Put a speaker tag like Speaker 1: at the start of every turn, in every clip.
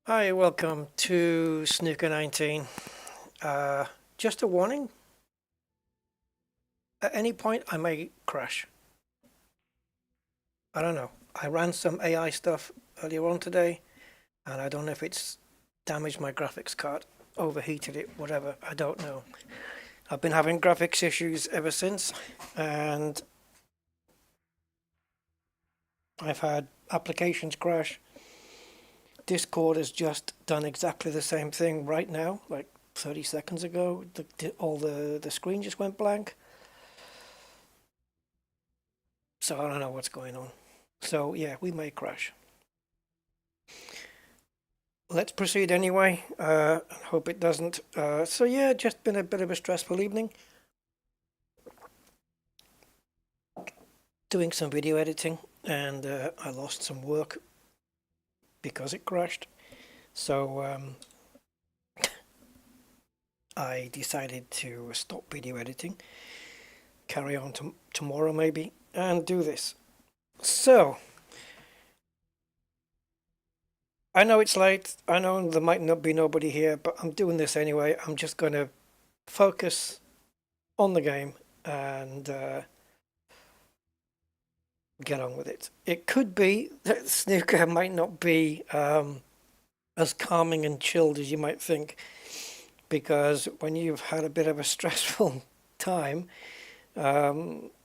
Speaker 1: Hi, welcome to Snooker 19. Just a warning, at any point I may crash. I don't know. I ran some AI stuff earlier on today, and I don't know if it's damaged my graphics card, overheated it, whatever, I don't know. I've been having graphics issues ever since, and I've had applications crash. Discord has just done exactly the same thing right now, like 30 seconds ago. The screen just went blank. So I don't know what's going on. So yeah, we may crash. Let's proceed anyway. Hope it doesn't. So yeah, just been a bit of a stressful evening. Doing some video editing, and I lost some work because it crashed. So I decided to stop video editing, carry on tomorrow maybe, and do this. So I know it's late. I know there might not be nobody here, but I'm doing this anyway. I'm just going to focus on the game and get on with it. It could be that snooker might not be as calming and chilled as you might think, because when you've had a bit of a stressful time,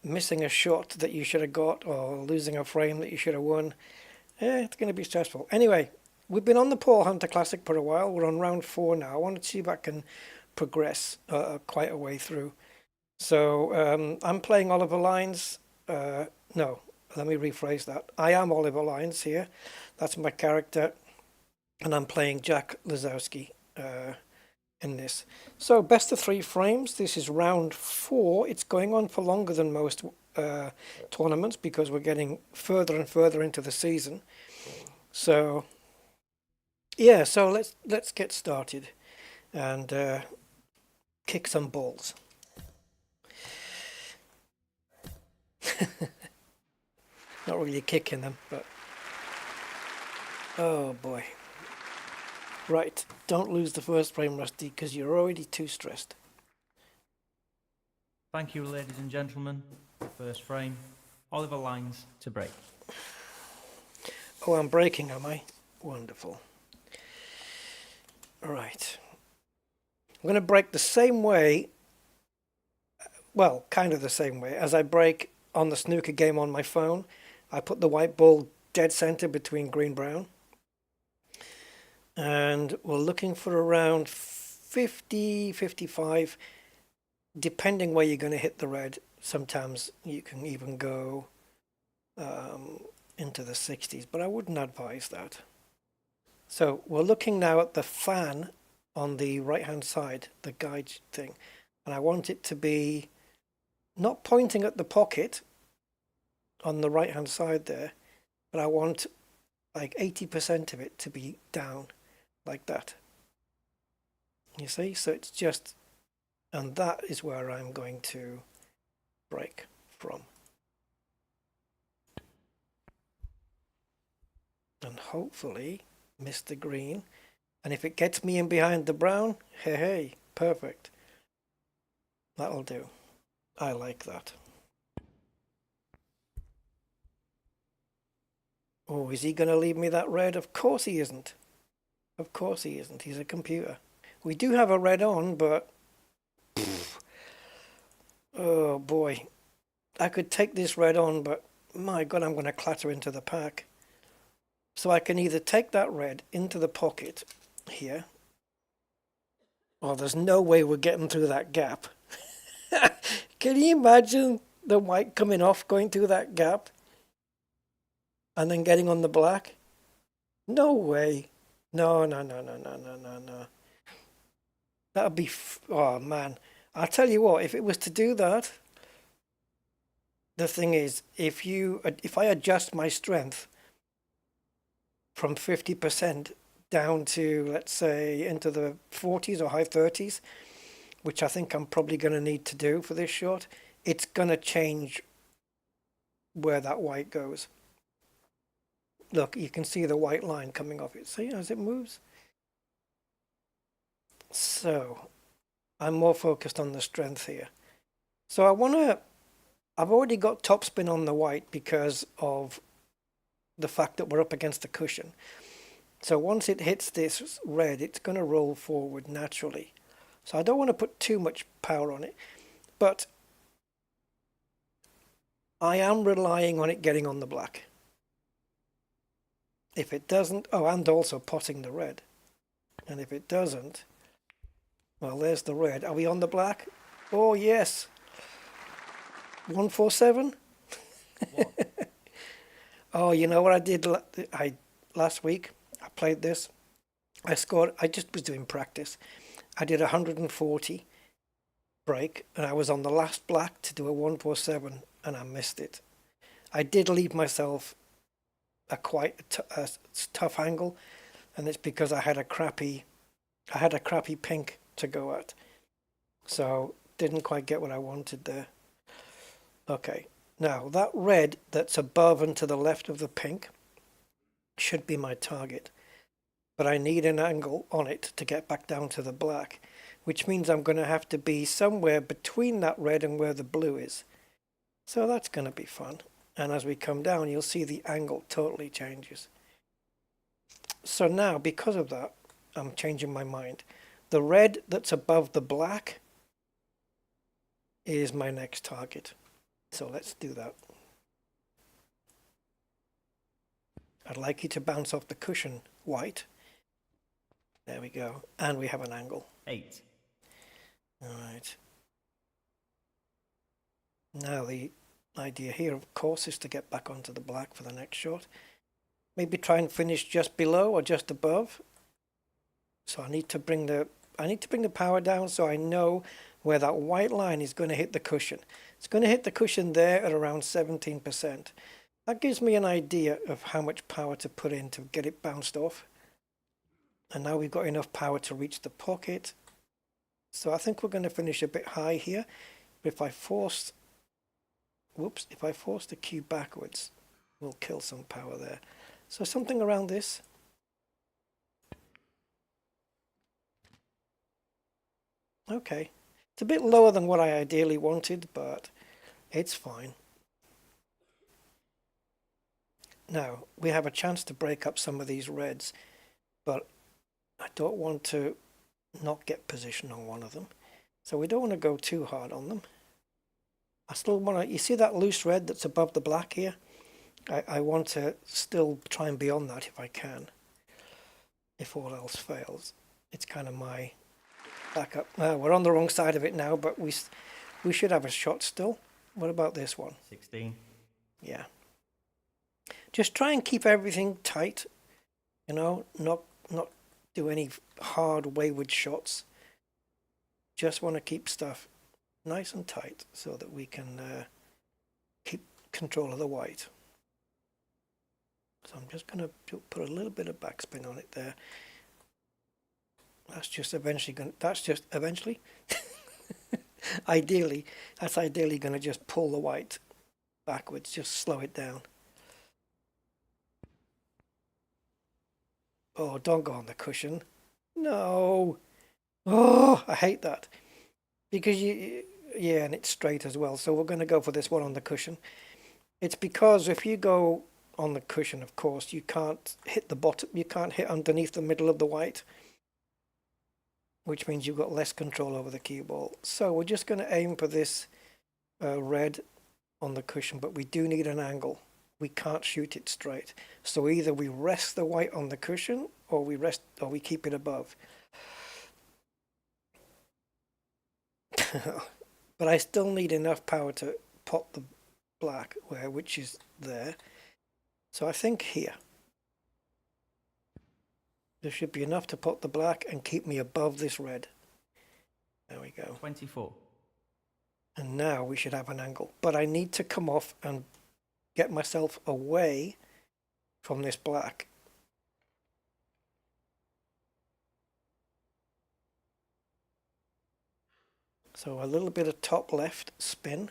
Speaker 1: missing a shot that you should have got or losing a frame that you should have won, it's going to be stressful. Anyway, we've been on the Paul Hunter Classic for a while. We're on round 4 now. I want to see if I can progress quite a way through. So I'm playing Oliver Lines. No, let me rephrase that. I am Oliver Lines here. That's my character. And I'm playing Jack Lazowski in this. So best of 3 frames. This is round 4. It's going on for longer than most tournaments because we're getting further and further into the season. So yeah, so let's get started and kick some balls. Not really kicking them, but oh boy. Right, don't lose the first frame, Rusty, because you're already too stressed.
Speaker 2: Thank you, ladies and gentlemen. First frame, Oliver Lines to break.
Speaker 1: Oh, I'm breaking, am I? Wonderful. Right. I'm going to break the same way, well, kind of the same way, as I break on the snooker game on my phone. I put the white ball dead center between green-brown. And we're looking for around 50, 55, depending where you're going to hit the red. Sometimes you can even go into the 60s, but I wouldn't advise that. So we're looking now at the fan on the right-hand side, the guide thing, and I want it to be not pointing at the pocket on the right-hand side there, but I want like 80% of it to be down like that. You see, so it's just, and that is where I'm going to break from. And hopefully miss the green. And if it gets me in behind the brown, hey, perfect. That'll do. I like that. Oh, is he going to leave me that red? Of course he isn't. Of course he isn't. He's a computer. We do have a red on, but oh boy. I could take this red on, but my God, I'm going to clatter into the pack. So I can either take that red into the pocket here. Oh, there's no way we're getting through that gap. Can you imagine the white coming off, going through that gap, and then getting on the black? No way. No. That would be, oh man. I'll tell you what, if it was to do that, the thing is, if I adjust my strength from 50% down to, let's say, into the 40s or high 30s, which I think I'm probably going to need to do for this shot, it's going to change where that white goes. Look, you can see the white line coming off it. See as it moves? So I'm more focused on the strength here. So I've already got topspin on the white because of the fact that we're up against the cushion. So once it hits this red, it's going to roll forward naturally. So I don't want to put too much power on it, but I am relying on it getting on the black. If it doesn't, oh, and also potting the red. And if it doesn't, well, there's the red. Are we on the black? Oh, yes. 147?
Speaker 2: What?
Speaker 1: Oh, you know what I did last week? I played this. I scored, I just was doing practice. I did 140 break, and I was on the last black to do a 147, and I missed it. I did leave myself a tough angle, and it's because I had a crappy pink to go at. So didn't quite get what I wanted there. Okay, now that red that's above and to the left of the pink should be my target, but I need an angle on it to get back down to the black, which means I'm going to have to be somewhere between that red and where the blue is. So that's going to be fun. And as we come down, you'll see the angle totally changes. So now, because of that, I'm changing my mind. The red that's above the black is my next target. So let's do that. I'd like you to bounce off the cushion white. There we go. And we have an angle.
Speaker 2: 8.
Speaker 1: All right. Now the idea here, of course, is to get back onto the black for the next shot. Maybe try and finish just below or just above. So I need to bring the power down so I know where that white line is going to hit the cushion. It's going to hit the cushion there at around 17%. That gives me an idea of how much power to put in to get it bounced off. And now we've got enough power to reach the pocket. So I think we're going to finish a bit high here. But if I force the cue backwards, we'll kill some power there. So something around this. Okay. It's a bit lower than what I ideally wanted, but it's fine. Now, we have a chance to break up some of these reds, but I don't want to not get position on one of them. So we don't want to go too hard on them. I still want to, you see that loose red that's above the black here? I want to still try and be on that if I can, if all else fails. It's kind of my backup. We're on the wrong side of it now, but we should have a shot still. What about this one?
Speaker 2: 16.
Speaker 1: Yeah. Just try and keep everything tight, you know, not do any hard wayward shots. Just want to keep stuff nice and tight so that we can keep control of the white. So I'm just going to put a little bit of backspin on it there. That's just eventually ideally, that's ideally going to just pull the white backwards, just slow it down. Oh, don't go on the cushion. No. Oh, I hate that. Because yeah, and it's straight as well. So we're going to go for this one on the cushion. It's because if you go on the cushion, of course, you can't hit the bottom, you can't hit underneath the middle of the white, which means you've got less control over the cue ball. So we're just going to aim for this red on the cushion, but we do need an angle. We can't shoot it straight. So either we rest the white on the cushion or we keep it above. But I still need enough power to pot the black which is there. So I think here. There should be enough to pot the black and keep me above this red. There we go.
Speaker 2: 24.
Speaker 1: And now we should have an angle. But I need to come off and get myself away from this black. So a little bit of top left spin,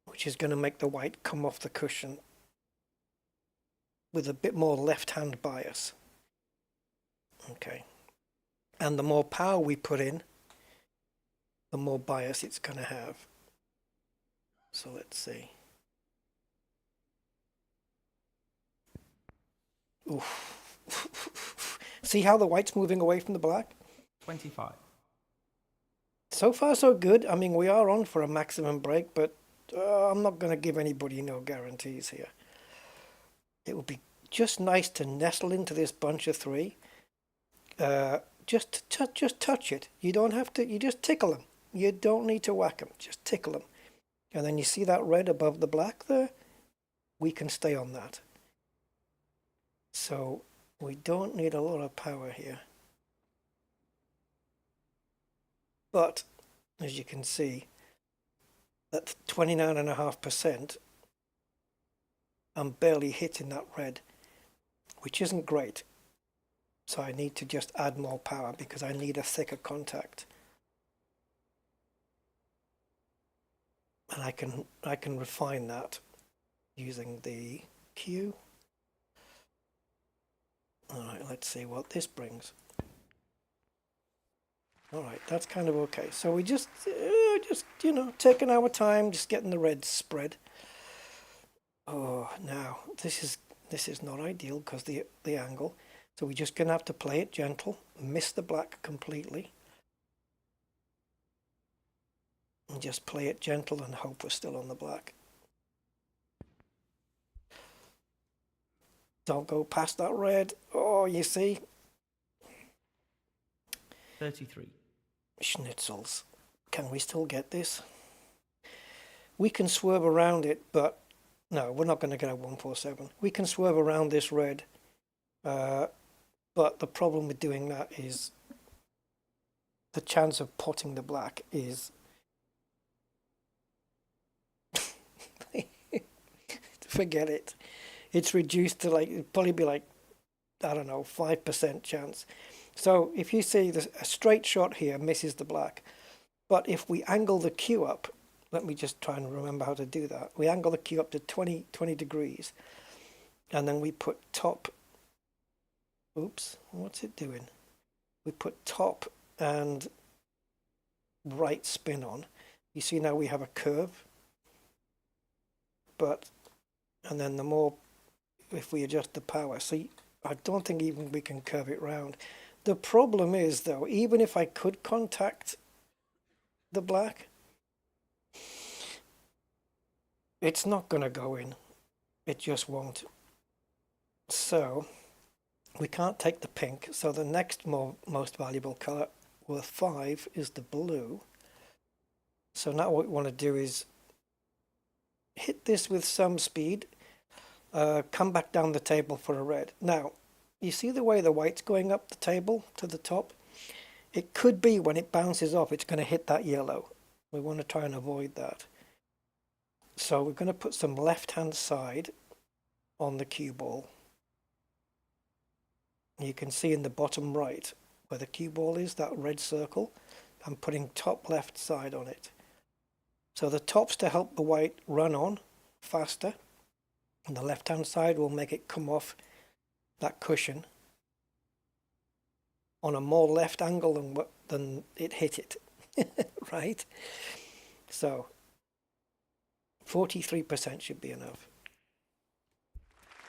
Speaker 1: which is going to make the white come off the cushion with a bit more left hand bias. Okay. And the more power we put in, the more bias it's going to have. So let's see. Oof. See how the white's moving away from the black?
Speaker 2: 25.
Speaker 1: So far so good. I mean, we are on for a maximum break, but I'm not going to give anybody no guarantees here. It would be just nice to nestle into this bunch of three. Just touch it. You don't have to, you just tickle them. You don't need to whack them, just tickle them. And then you see that red above the black there? We can stay on that. So we don't need a lot of power here. But as you can see, at 29.5%, I'm barely hitting that red, which isn't great. So I need to just add more power because I need a thicker contact. And I can refine that using the Q. All right, let's see what this brings. All right, that's kind of okay. So we just you know, taking our time, just getting the reds spread. Oh, now this is not ideal because the angle. So we're just gonna have to play it gentle, miss the black completely, and just play it gentle and hope we're still on the black. Don't go past that red. Oh, you see?
Speaker 2: 33.
Speaker 1: Schnitzels. Can we still get this? We can swerve around it, but no, we're not going to get a 147. We can swerve around this red, but the problem with doing that is the chance of potting the black is forget it. It's reduced to like, it'd probably be like, I don't know, 5% chance. So if you see a straight shot here misses the black, but if we angle the Q up, let me just try and remember how to do that. We angle the Q up to 20 degrees, and then we put top, oops, what's it doing? We put top and right spin on. You see now we have a curve, but, and then the more, if we adjust the power, see, I don't think even we can curve it round. The problem is though, even if I could contact the black, it's not going to go in. It just won't. So we can't take the pink. So the next most valuable color worth 5 is the blue. So now what we want to do is hit this with some speed, come back down the table for a red. Now, you see the way the white's going up the table to the top? It could be when it bounces off, it's going to hit that yellow. We want to try and avoid that. So we're going to put some left-hand side on the cue ball. You can see in the bottom right where the cue ball is, that red circle. I'm putting top left side on it. So the top's to help the white run on faster, and the left-hand side will make it come off that cushion on a more left angle than it hit it, right? So 43% should be enough.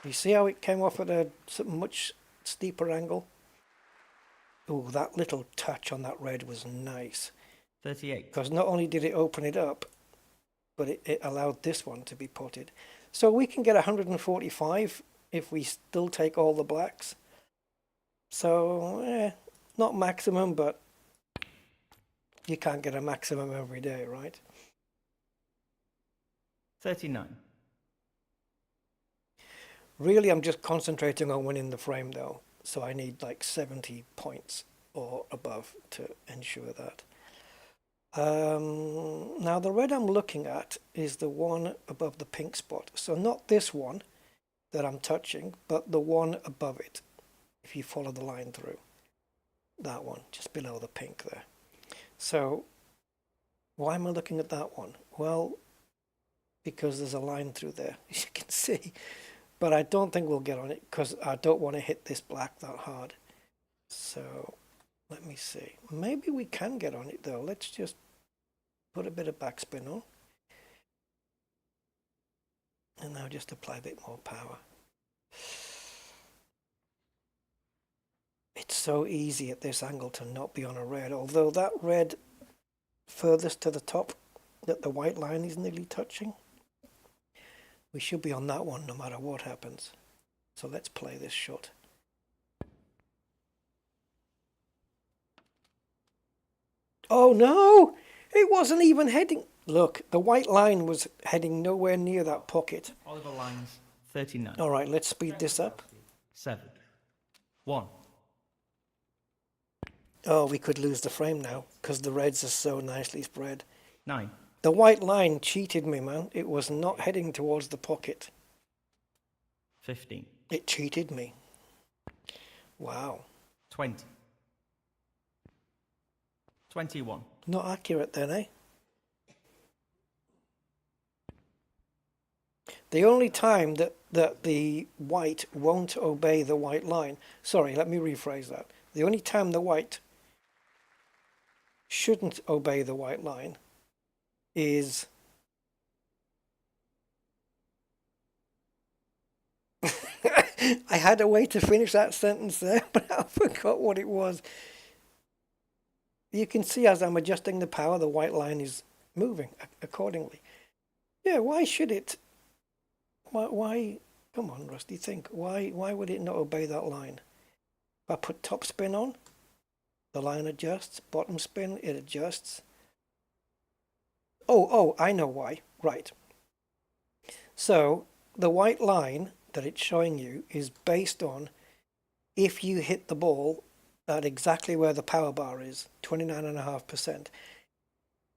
Speaker 1: You see how it came off at a much steeper angle? Oh, that little touch on that red was nice.
Speaker 2: 38.
Speaker 1: Because not only did it open it up, but it allowed this one to be potted. So we can get 145 if we still take all the blacks. So, not maximum, but you can't get a maximum every day, right?
Speaker 2: 39.
Speaker 1: Really, I'm just concentrating on winning the frame though. So I need like 70 points or above to ensure that. Now the red I'm looking at is the one above the pink spot. So not this one that I'm touching, but the one above it. If you follow the line through. That one, just below the pink there. So why am I looking at that one? Well, because there's a line through there, as you can see. But I don't think we'll get on it because I don't want to hit this black that hard. So Let me see. Maybe we can get on it though. Let's just put a bit of backspin on. And now just apply a bit more power. It's so easy at this angle to not be on a red, although that red furthest to the top that the white line is nearly touching, we should be on that one no matter what happens. So let's play this shot. Oh no! It wasn't even heading. Look, the white line was heading nowhere near that pocket.
Speaker 2: Oliver lines 39.
Speaker 1: All right, let's speed this up.
Speaker 2: 7. 1.
Speaker 1: Oh, we could lose the frame now because the reds are so nicely spread.
Speaker 2: 9.
Speaker 1: The white line cheated me, man. It was not heading towards the pocket.
Speaker 2: 15.
Speaker 1: It cheated me. Wow.
Speaker 2: 20. 21.
Speaker 1: Not accurate then, eh? The only time that the white won't obey the white line... Sorry, let me rephrase that. The only time the white shouldn't obey the white line is... I had a way to finish that sentence there, but I forgot what it was. You can see as I'm adjusting the power, the white line is moving accordingly. Yeah, why should it? Why? Come on, Rusty, think. Why would it not obey that line? If I put top spin on, the line adjusts. Bottom spin, it adjusts. Oh, I know why. Right. So the white line that it's showing you is based on if you hit the ball at exactly where the power bar is, 29.5%.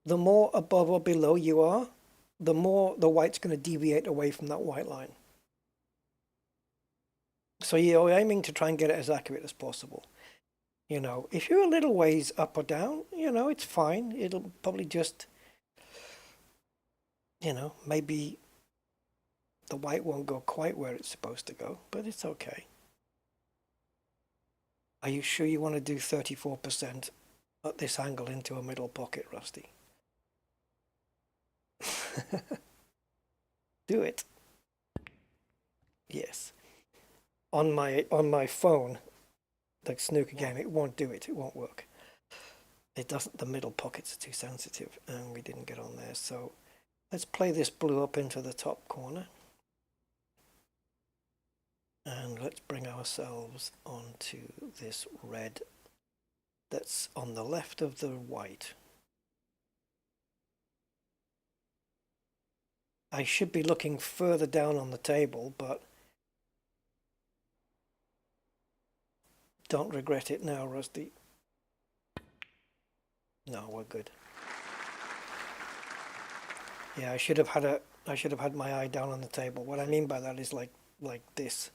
Speaker 1: The more above or below you are, the more the white's going to deviate away from that white line. So you're aiming to try and get it as accurate as possible. You know, if you're a little ways up or down, you know, it's fine. It'll probably just, you know, maybe the white won't go quite where it's supposed to go, but it's okay. Are you sure you want to do 34% at this angle into a middle pocket, Rusty? Do it. Yes. On my phone, the snooker game, it won't do it. It won't work. It doesn't. The middle pockets are too sensitive, and we didn't get on there. So let's play this blue up into the top corner. And let's bring ourselves onto this red that's on the left of the white. I should be looking further down on the table, but don't regret it now, Rusty. No, we're good. Yeah, I should have had my eye down on the table. What I mean by that is like this,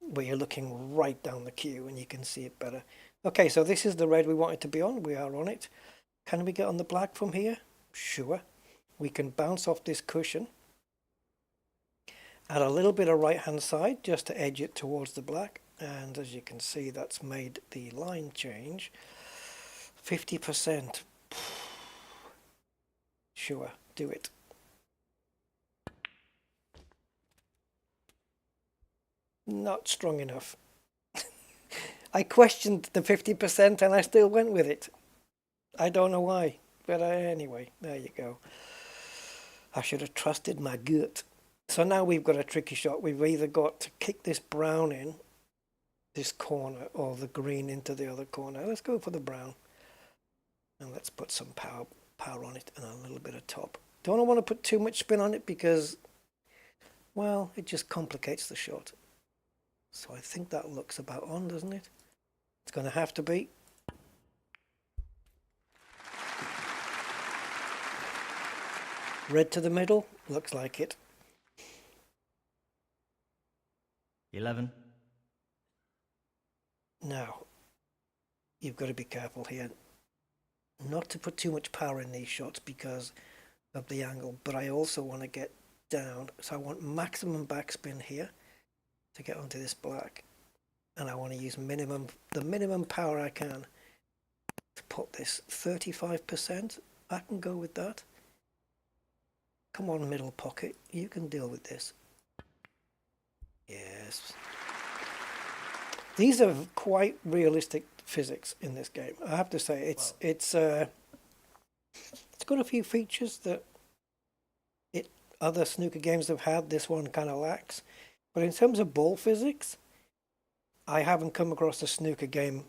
Speaker 1: where you're looking right down the cue and you can see it better. Okay, so this is the red we wanted to be on. We are on it. Can we get on the black from here? Sure. We can bounce off this cushion. Add a little bit of right hand side just to edge it towards the black. And as you can see, that's made the line change. 50%. Sure, do it. Not strong enough. I questioned the 50% and I still went with it. I don't know why, but anyway, there you go. I should have trusted my gut. So now we've got a tricky shot. We've either got to kick this brown in this corner or the green into the other corner. Let's go for the brown. And let's put some power on it and a little bit of top. Don't want to put too much spin on it because, well, it just complicates the shot. So I think that looks about on, doesn't it? It's going to have to be. Red to the middle, looks like it.
Speaker 2: 11.
Speaker 1: Now, you've got to be careful here. Not to put too much power in these shots because of the angle, but I also want to get down. So I want maximum backspin here to get onto this black. And I want to use the minimum power I can to put this 35%. I can go with that. Come on, middle pocket, you can deal with this. Yes. These are quite realistic physics in this game. I have to say, it's got a few features that other snooker games have had. This one kind of lacks. But in terms of ball physics, I haven't come across a snooker game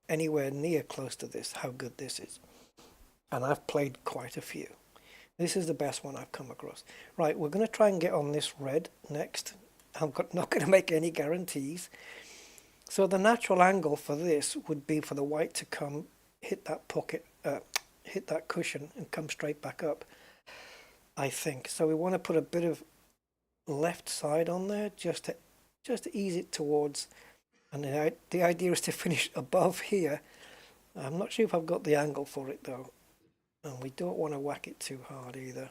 Speaker 1: anywhere near close to this, how good this is. And I've played quite a few. This is the best one I've come across. Right, we're going to try and get on this red next. I'm not going to make any guarantees. So the natural angle for this would be for the white to come, hit that pocket, hit that cushion and come straight back up, I think. So we want to put a bit of left side on there just to ease it towards, and the idea is to finish above here. I'm not sure if I've got the angle for it though, and we don't want to whack it too hard either.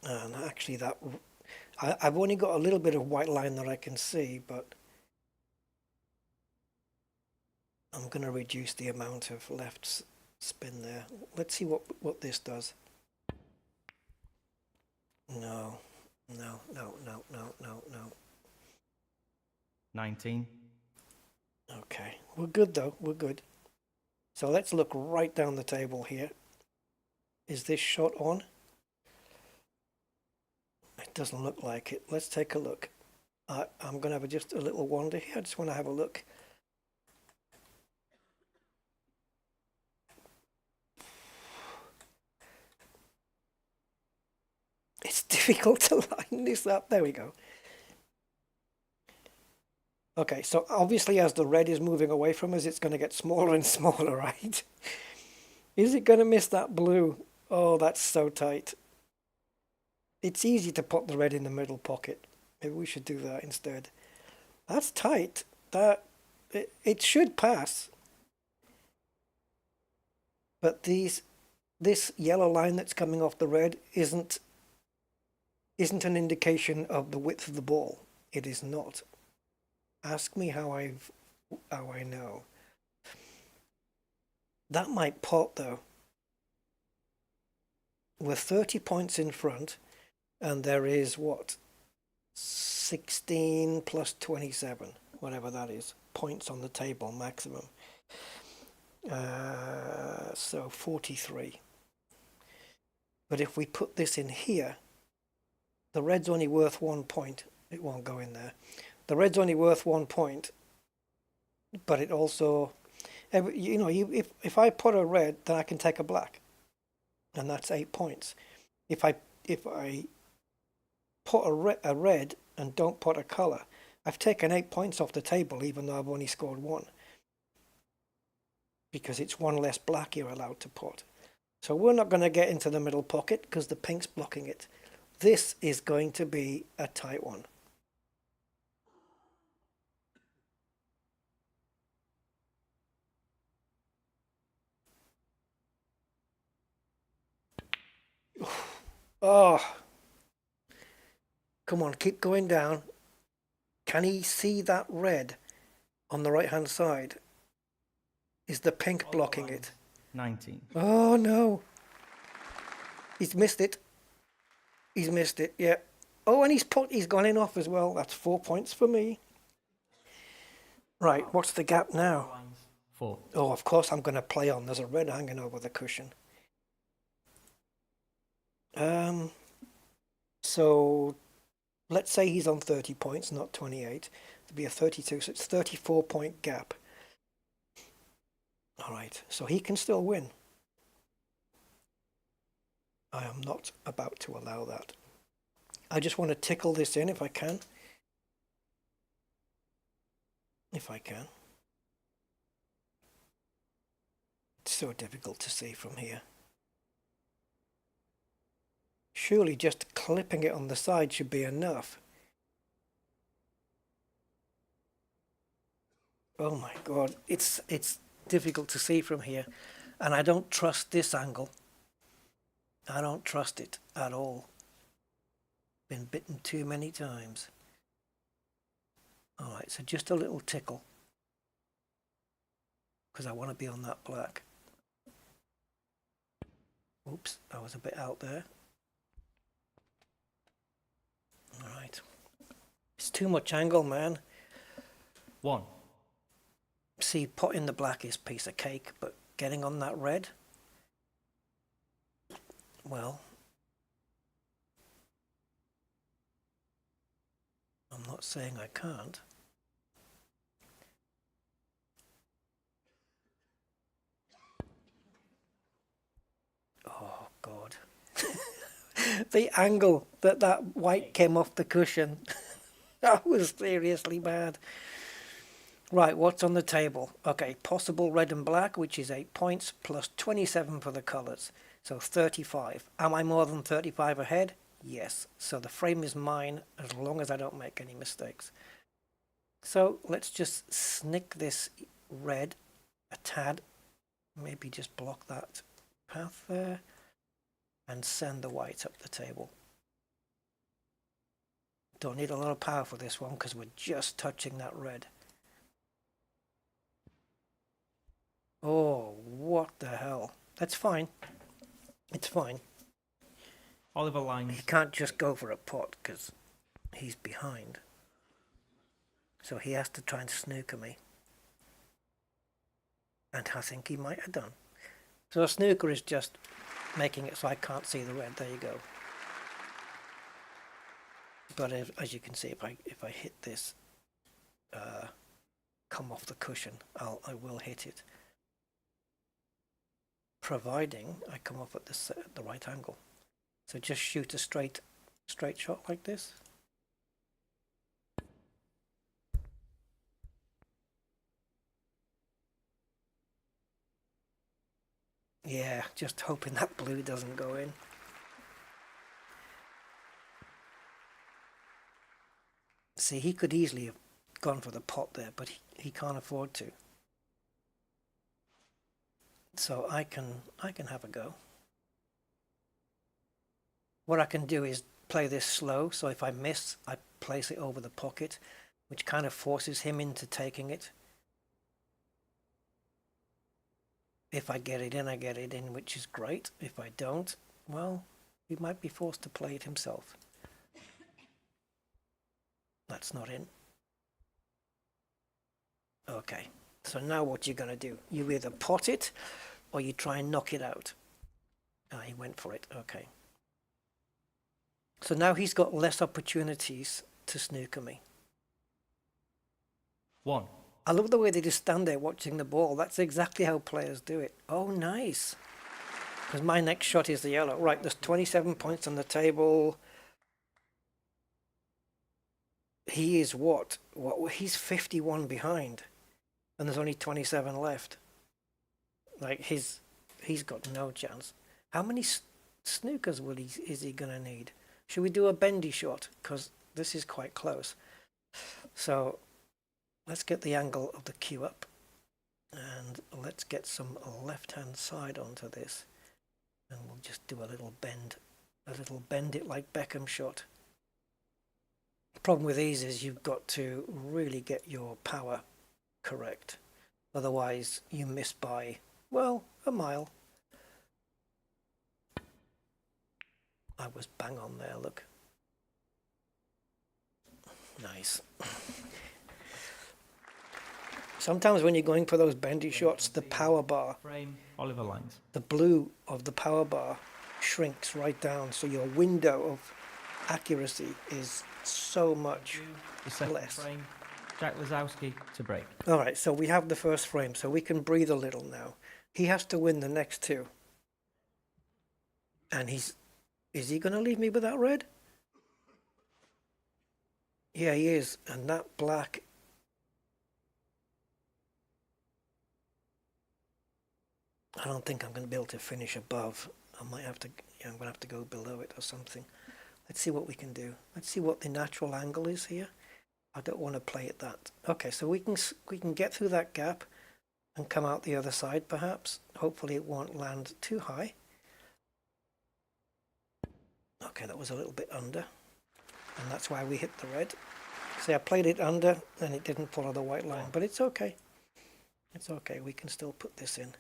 Speaker 1: And actually that I've only got a little bit of white line that I can see, but I'm going to reduce the amount of left spin there. Let's see what this does. No.
Speaker 2: 19.
Speaker 1: Okay, we're good though, we're good. So let's look right down the table here. Is this shot on? It doesn't look like it. Let's take a look. I'm going to have just a little wander here. I just want to have a look. It's difficult to line this up. There we go. Okay, so obviously as the red is moving away from us, it's going to get smaller and smaller, right? Is it going to miss that blue? Oh, that's so tight. It's easy to put the red in the middle pocket. Maybe we should do that instead. That's tight. It should pass. But this yellow line that's coming off the red isn't an indication of the width of the ball. It is not. Ask me how I know. That might pot though. We're 30 points in front, and there is what? 16 plus 27, whatever that is, points on the table maximum. So 43. But if we put this in here, the red's only worth 1 point. It won't go in there. The red's only worth 1 point, but it also, if I put a red, then I can take a black, and that's 8 points. If I put a red and don't put a color, I've taken 8 points off the table, even though I've only scored 1, because it's 1 less black you're allowed to put. So we're not going to get into the middle pocket because the pink's blocking it. This is going to be a tight one. Oh, come on, keep going down. Can he see that red on the right hand side? Is the pink blocking it?
Speaker 2: 19.
Speaker 1: Oh no, he's missed it. He's missed it, yeah. Oh, and he's gone in off as well. That's 4 points for me. Right, what's the gap now?
Speaker 2: 4.
Speaker 1: Oh, of course I'm going to play on. There's a red hanging over the cushion. So let's say he's on 30 points, not 28. It'd be a 32, so it's 34 point gap. All right, so he can still win. I am not about to allow that. I just want to tickle this in if I can. If I can. It's so difficult to see from here. Surely just clipping it on the side should be enough. Oh my God, it's difficult to see from here. And I don't trust this angle. I don't trust it at all. Been bitten too many times. All right, so just a little tickle, because I want to be on that black. Oops, I was a bit out there. All right. It's too much angle, man.
Speaker 2: 1.
Speaker 1: See, putting the black is piece of cake, but getting on that red, well, I'm not saying I can't. Oh, God. The angle that that white came off the cushion, that was seriously bad. Right, what's on the table? Okay, possible red and black, which is 8 points, plus 27 for the colours. So 35. Am I more than 35 ahead? Yes. So the frame is mine as long as I don't make any mistakes. So let's just snick this red a tad. Maybe just block that path there. And send the white up the table. Don't need a lot of power for this one because we're just touching that red. Oh, what the hell. That's fine. It's fine.
Speaker 2: Oliver lines.
Speaker 1: He can't just go for a pot because he's behind. So he has to try and snooker me. And I think he might have done. So a snooker is just making it so I can't see the red. There you go. But as you can see, if I hit this, come off the cushion, I will hit it. Providing I come off at the right angle. So just shoot a straight shot like this. Yeah, just hoping that blue doesn't go in. See, he could easily have gone for the pot there, but he can't afford to. So I can have a go. What I can do is play this slow, so if I miss, I place it over the pocket, which kind of forces him into taking it. If I get it in, I get it in, which is great. If I don't, well, he might be forced to play it himself. That's not in. Okay, so now what you're going to do, you either pot it or you try and knock it out. Ah, he went for it, okay. So now he's got less opportunities to snooker me.
Speaker 2: 1.
Speaker 1: I love the way they just stand there watching the ball. That's exactly how players do it. Oh, nice. Because my next shot is the yellow. Right, there's 27 points on the table. He is what? He's 51 behind. And there's only 27 left. Like, he's got no chance. How many snookers is he going to need? Should we do a bendy shot? Because this is quite close. So let's get the angle of the cue up. And let's get some left-hand side onto this. And we'll just do a little bend it like Beckham shot. The problem with these is you've got to really get your power correct. Otherwise you miss by, well, a mile. I was bang on there, look. Nice. Sometimes when you're going for those bendy shots, the power bar,
Speaker 2: Frame. Oliver lines.
Speaker 1: the blue of the power bar shrinks right down, so your window of accuracy is so much
Speaker 2: The second
Speaker 1: less.
Speaker 2: frame. Jack Lazowski to break.
Speaker 1: All right, so we have the first frame, so we can breathe a little now. He has to win the next two. And is he going to leave me with that red? Yeah, he is. And that black, I don't think I'm going to be able to finish above. I might have to, I'm going to have to go below it or something. Let's see what we can do. Let's see what the natural angle is here. I don't want to play it that. Okay, so we can get through that gap and come out the other side perhaps. Hopefully it won't land too high. Okay, that was a little bit under. And that's why we hit the red. See, I played it under and it didn't follow the white line, but it's okay. It's okay, we can still put this in.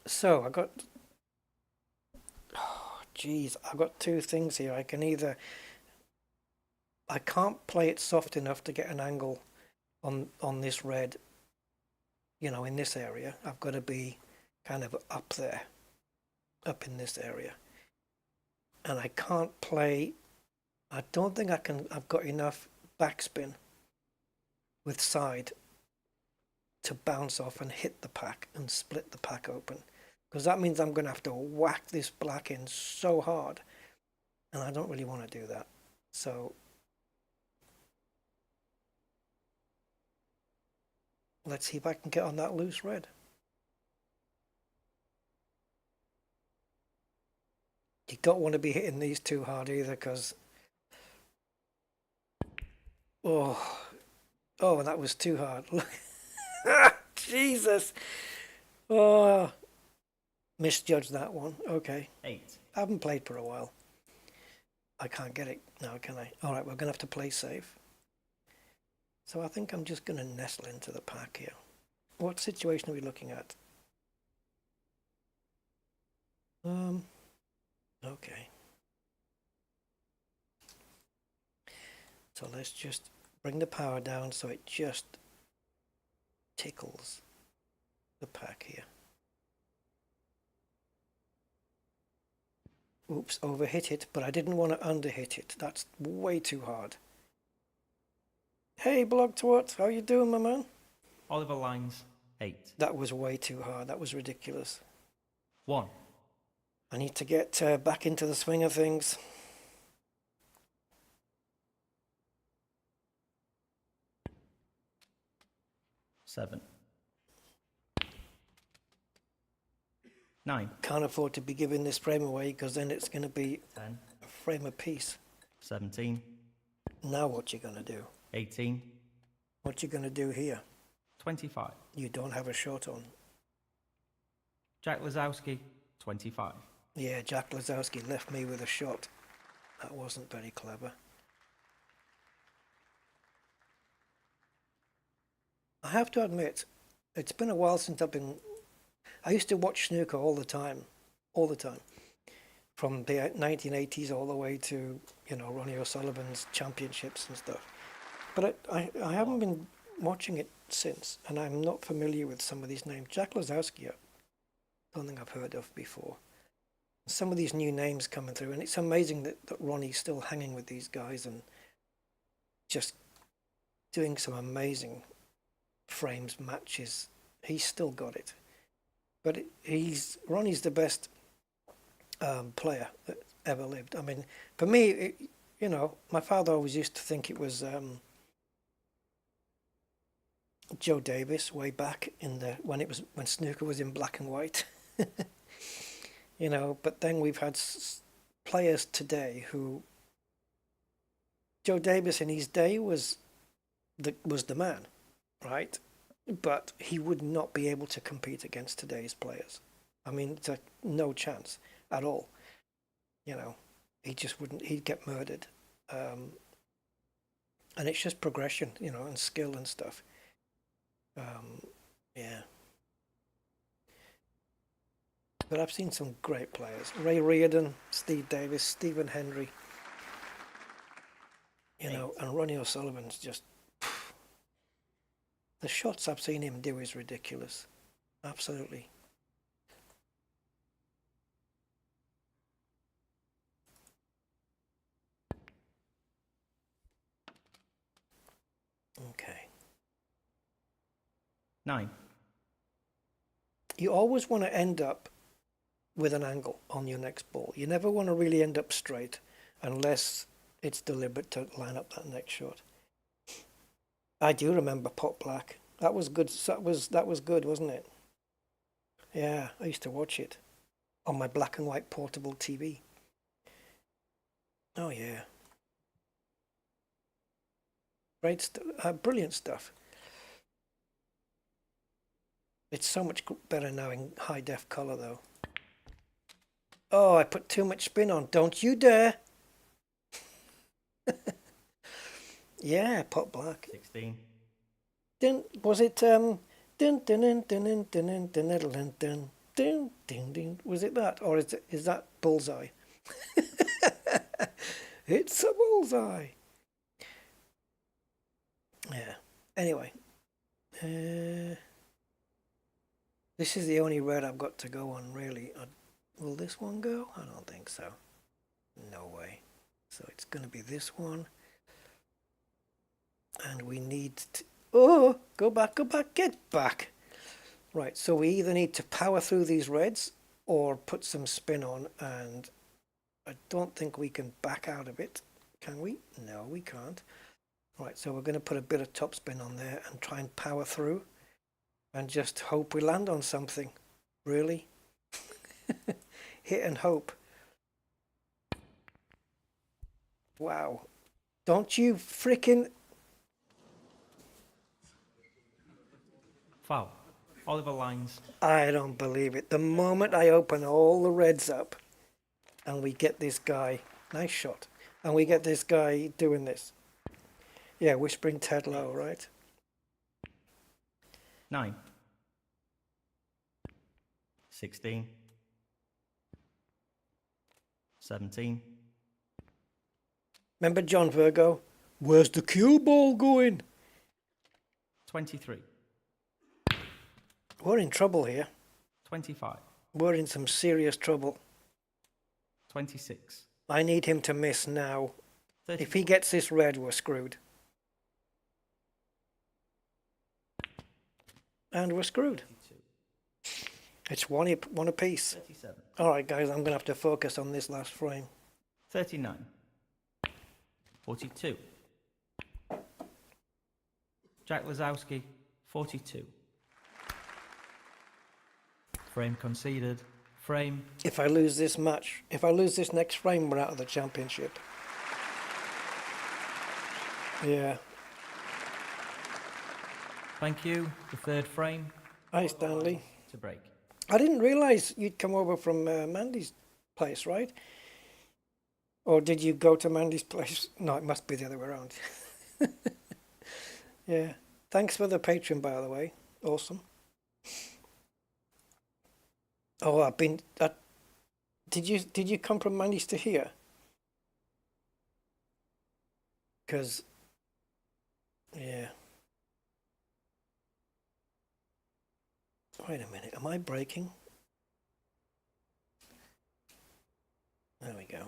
Speaker 1: So I got, oh geez, I've got two things here. I can either, I can't play it soft enough to get an angle on this red, you know, in this area. I've got to be kind of up there, up in this area. And I can't play, I don't think I can, I've got enough backspin with side to bounce off and hit the pack and split the pack open, because that means I'm going to have to whack this black in so hard, and I don't really want to do that. So let's see if I can get on that loose red. You don't want to be hitting these too hard either, because oh, that was too hard. Look. Jesus. Oh, misjudged that one. Okay.
Speaker 2: 8.
Speaker 1: I haven't played for a while. I can't get it now, can I? All right, we're going to have to play safe. So I think I'm just going to nestle into the pack here. What situation are we looking at? Okay. So let's just bring the power down so it just tickles the pack here. Oops, overhit it, but I didn't want to underhit it. That's way too hard. Hey, Blogtwat, how you doing, my man?
Speaker 2: Oliver Lines, 8.
Speaker 1: That was way too hard. That was ridiculous.
Speaker 2: 1.
Speaker 1: I need to get back into the swing of things.
Speaker 2: Seven. 9.
Speaker 1: Can't afford to be giving this frame away, because then it's going to be
Speaker 2: 10.
Speaker 1: a frame apiece.
Speaker 2: 17.
Speaker 1: Now what you going to do?
Speaker 2: 18.
Speaker 1: What you going to do here?
Speaker 2: 25.
Speaker 1: You don't have a shot on.
Speaker 2: Jack Lazowski, 25.
Speaker 1: Yeah, Jack Lazowski left me with a shot. That wasn't very clever. I have to admit, it's been a while since I used to watch snooker all the time, from the 1980s all the way to, you know, Ronnie O'Sullivan's championships and stuff. But I haven't been watching it since, and I'm not familiar with some of these names. Jack Lazowski, I don't think I've heard of before. Some of these new names coming through, and it's amazing that Ronnie's still hanging with these guys and just doing some amazing frames, matches. He's still got it. But Ronnie's the best player that ever lived. I mean, for me, you know, my father always used to think it was Joe Davis way back in when snooker was in black and white. You know, but then we've had players today who Joe Davis in his day was the man, right? But he would not be able to compete against today's players. I mean, it's no chance at all. You know, he just wouldn't. He'd get murdered. And it's just progression, you know, and skill and stuff. Yeah. But I've seen some great players. Ray Reardon, Steve Davis, Stephen Hendry. You know, and Ronnie O'Sullivan's just... The shots I've seen him do is ridiculous. Absolutely. Okay.
Speaker 2: 9.
Speaker 1: You always want to end up with an angle on your next ball. You never want to really end up straight unless it's deliberate to line up that next shot. I do remember Pot Black. That was good. That was good, wasn't it? Yeah, I used to watch it on my black and white portable TV. Oh yeah. Great brilliant stuff. It's so much better now in high def color though. Oh, I put too much spin on. Don't you dare. Yeah, pot black.
Speaker 2: 16.
Speaker 1: Was it dun dun dun dun dun dun dun dun dun dun dun dun dun? Was it that, or is that bullseye? It's a bullseye. Yeah. Anyway, this is the only red I've got to go on, really. Will this one go? I don't think so. No way. So it's going to be this one. And we need to... Oh, go back, get back. Right, so we either need to power through these reds or put some spin on, and I don't think we can back out of it. Can we? No, we can't. Right, so we're going to put a bit of topspin on there and try and power through and just hope we land on something. Really? Hit and hope. Wow. Don't you freaking...
Speaker 2: Foul. Oliver lines.
Speaker 1: I don't believe it. The moment I open all the reds up and we get this guy... Nice shot. And we get this guy doing this. Yeah, whispering Ted Lowe, right?
Speaker 2: 9. 16. 17.
Speaker 1: Remember John Virgo? Where's the cue ball going?
Speaker 2: 23.
Speaker 1: We're in trouble here.
Speaker 2: 25.
Speaker 1: We're in some serious trouble.
Speaker 2: 26.
Speaker 1: I need him to miss now.
Speaker 2: 34.
Speaker 1: If he gets this red, we're screwed. And we're screwed.
Speaker 2: 32.
Speaker 1: It's one apiece.
Speaker 2: 37.
Speaker 1: All right, guys, I'm going to have to focus on this last frame.
Speaker 2: 39. 42. Jack Lazowski, 42. Frame conceded. Frame.
Speaker 1: If I lose this match, if I lose this next frame, we're out of the championship. Yeah.
Speaker 2: Thank you. The third frame.
Speaker 1: Hi, Stanley.
Speaker 2: To break.
Speaker 1: I didn't realise you'd come over from Mandy's place, right? Or did you go to Mandy's place? No, it must be the other way around. Yeah. Thanks for the Patreon, by the way. Awesome. Oh, did you come from Mandy's to here? Because, yeah. Wait a minute, am I breaking? There we go.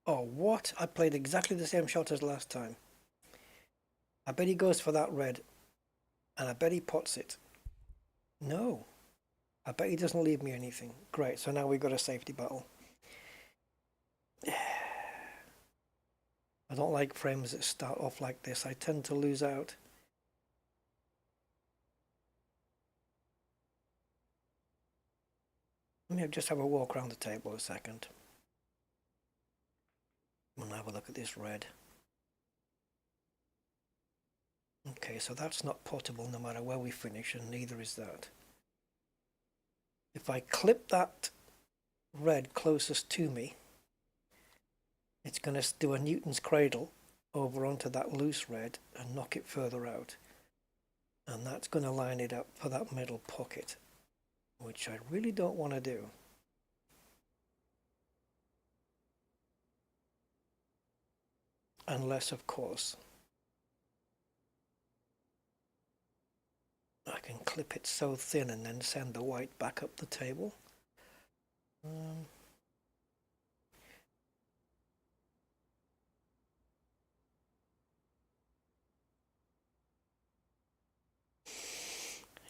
Speaker 1: Oh, what? I played exactly the same shot as last time. I bet he goes for that red. And I bet he pots it. No. I bet he doesn't leave me anything. Great, so now we've got a safety battle. I don't like frames that start off like this. I tend to lose out. Let me just have a walk around the table a second. I'm gonna have a look at this red. Okay, so that's not potable no matter where we finish, and neither is that. If I clip that red closest to me, it's going to do a Newton's cradle over onto that loose red and knock it further out. And that's going to line it up for that middle pocket, which I really don't want to do. Unless, of course, I can clip it so thin and then send the white back up the table.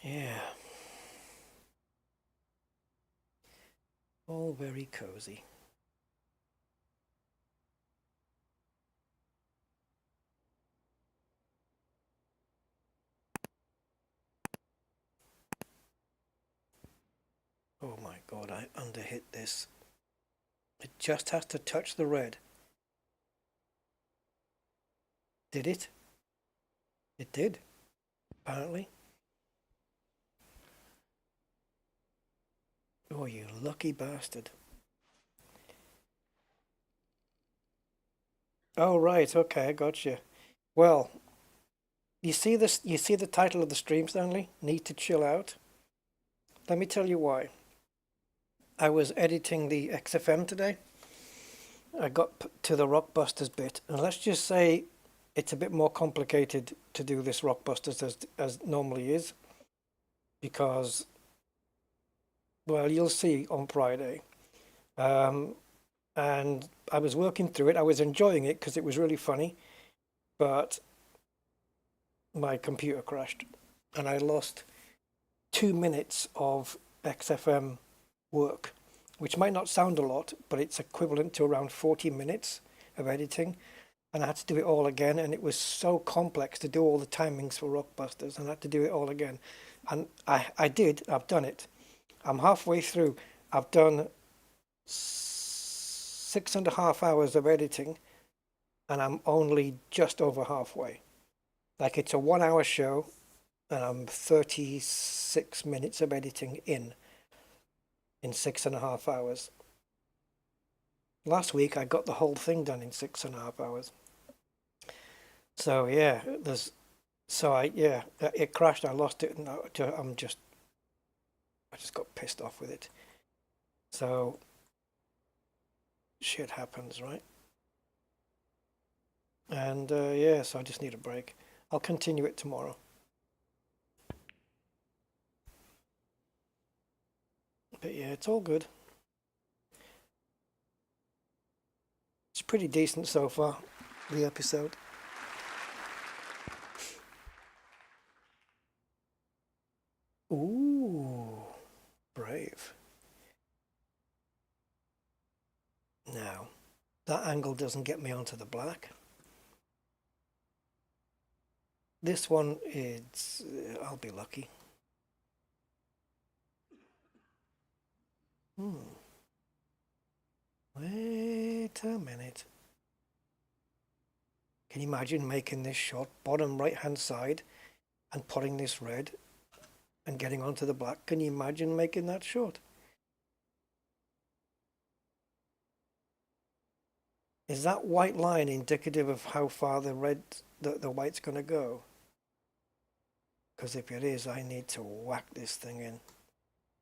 Speaker 1: Yeah. All very cozy. Oh my God, I underhit this. It just has to touch the red. Did it? It did, apparently. Oh, you lucky bastard. Oh, right, okay, I got you. Well, you see this? You see the title of the stream, Stanley? Need to chill out. Let me tell you why. I was editing the XFM today. I got to the Rockbusters bit, and let's just say it's a bit more complicated to do this Rockbusters as normally is, because, well, you'll see on Friday. And I was working through it. I was enjoying it because it was really funny, but my computer crashed, and I lost 2 minutes of XFM work, which might not sound a lot, but it's equivalent to around 40 minutes of editing. And I had to do it all again, and it was so complex to do all the timings for Rockbusters, and I had to do it all again. And I've done it. I'm halfway through. I've done 6.5 hours of editing, and I'm only just over halfway. Like, it's a 1 hour show, and I'm 36 minutes of editing in 6.5 hours. Last week I got the whole thing done in 6.5 hours. So yeah, it crashed. I lost it, and I just got pissed off with it. So shit happens, right? And yeah, so I just need a break. I'll continue it tomorrow. But yeah, it's all good. It's pretty decent so far, the episode. Ooh, brave. Now, that angle doesn't get me onto the black. This one is, I'll be lucky. Wait a minute. Can you imagine making this shot bottom right hand side and putting this red and getting onto the black? Can you imagine making that shot? Is that white line indicative of how far the white's going to go? Because if it is, I need to whack this thing in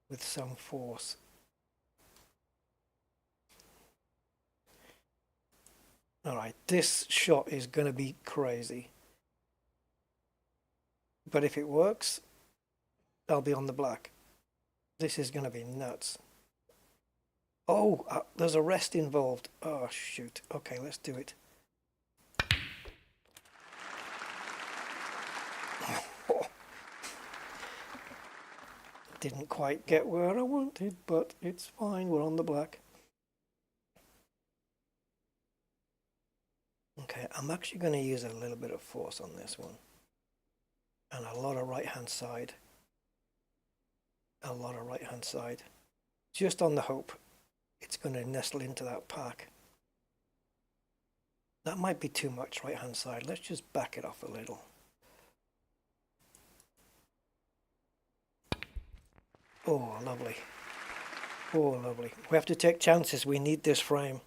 Speaker 1: with some force. All right, this shot is going to be crazy. But if it works, I'll be on the black. This is going to be nuts. Oh, there's a rest involved. Oh, shoot. Okay, let's do it. Didn't quite get where I wanted, but it's fine. We're on the black. Okay, I'm actually going to use a little bit of force on this one. And a lot of right-hand side. A lot of right-hand side. Just on the hope it's going to nestle into that pack. That might be too much right-hand side. Let's just back it off a little. Oh, lovely. Oh, lovely. We have to take chances. We need this frame.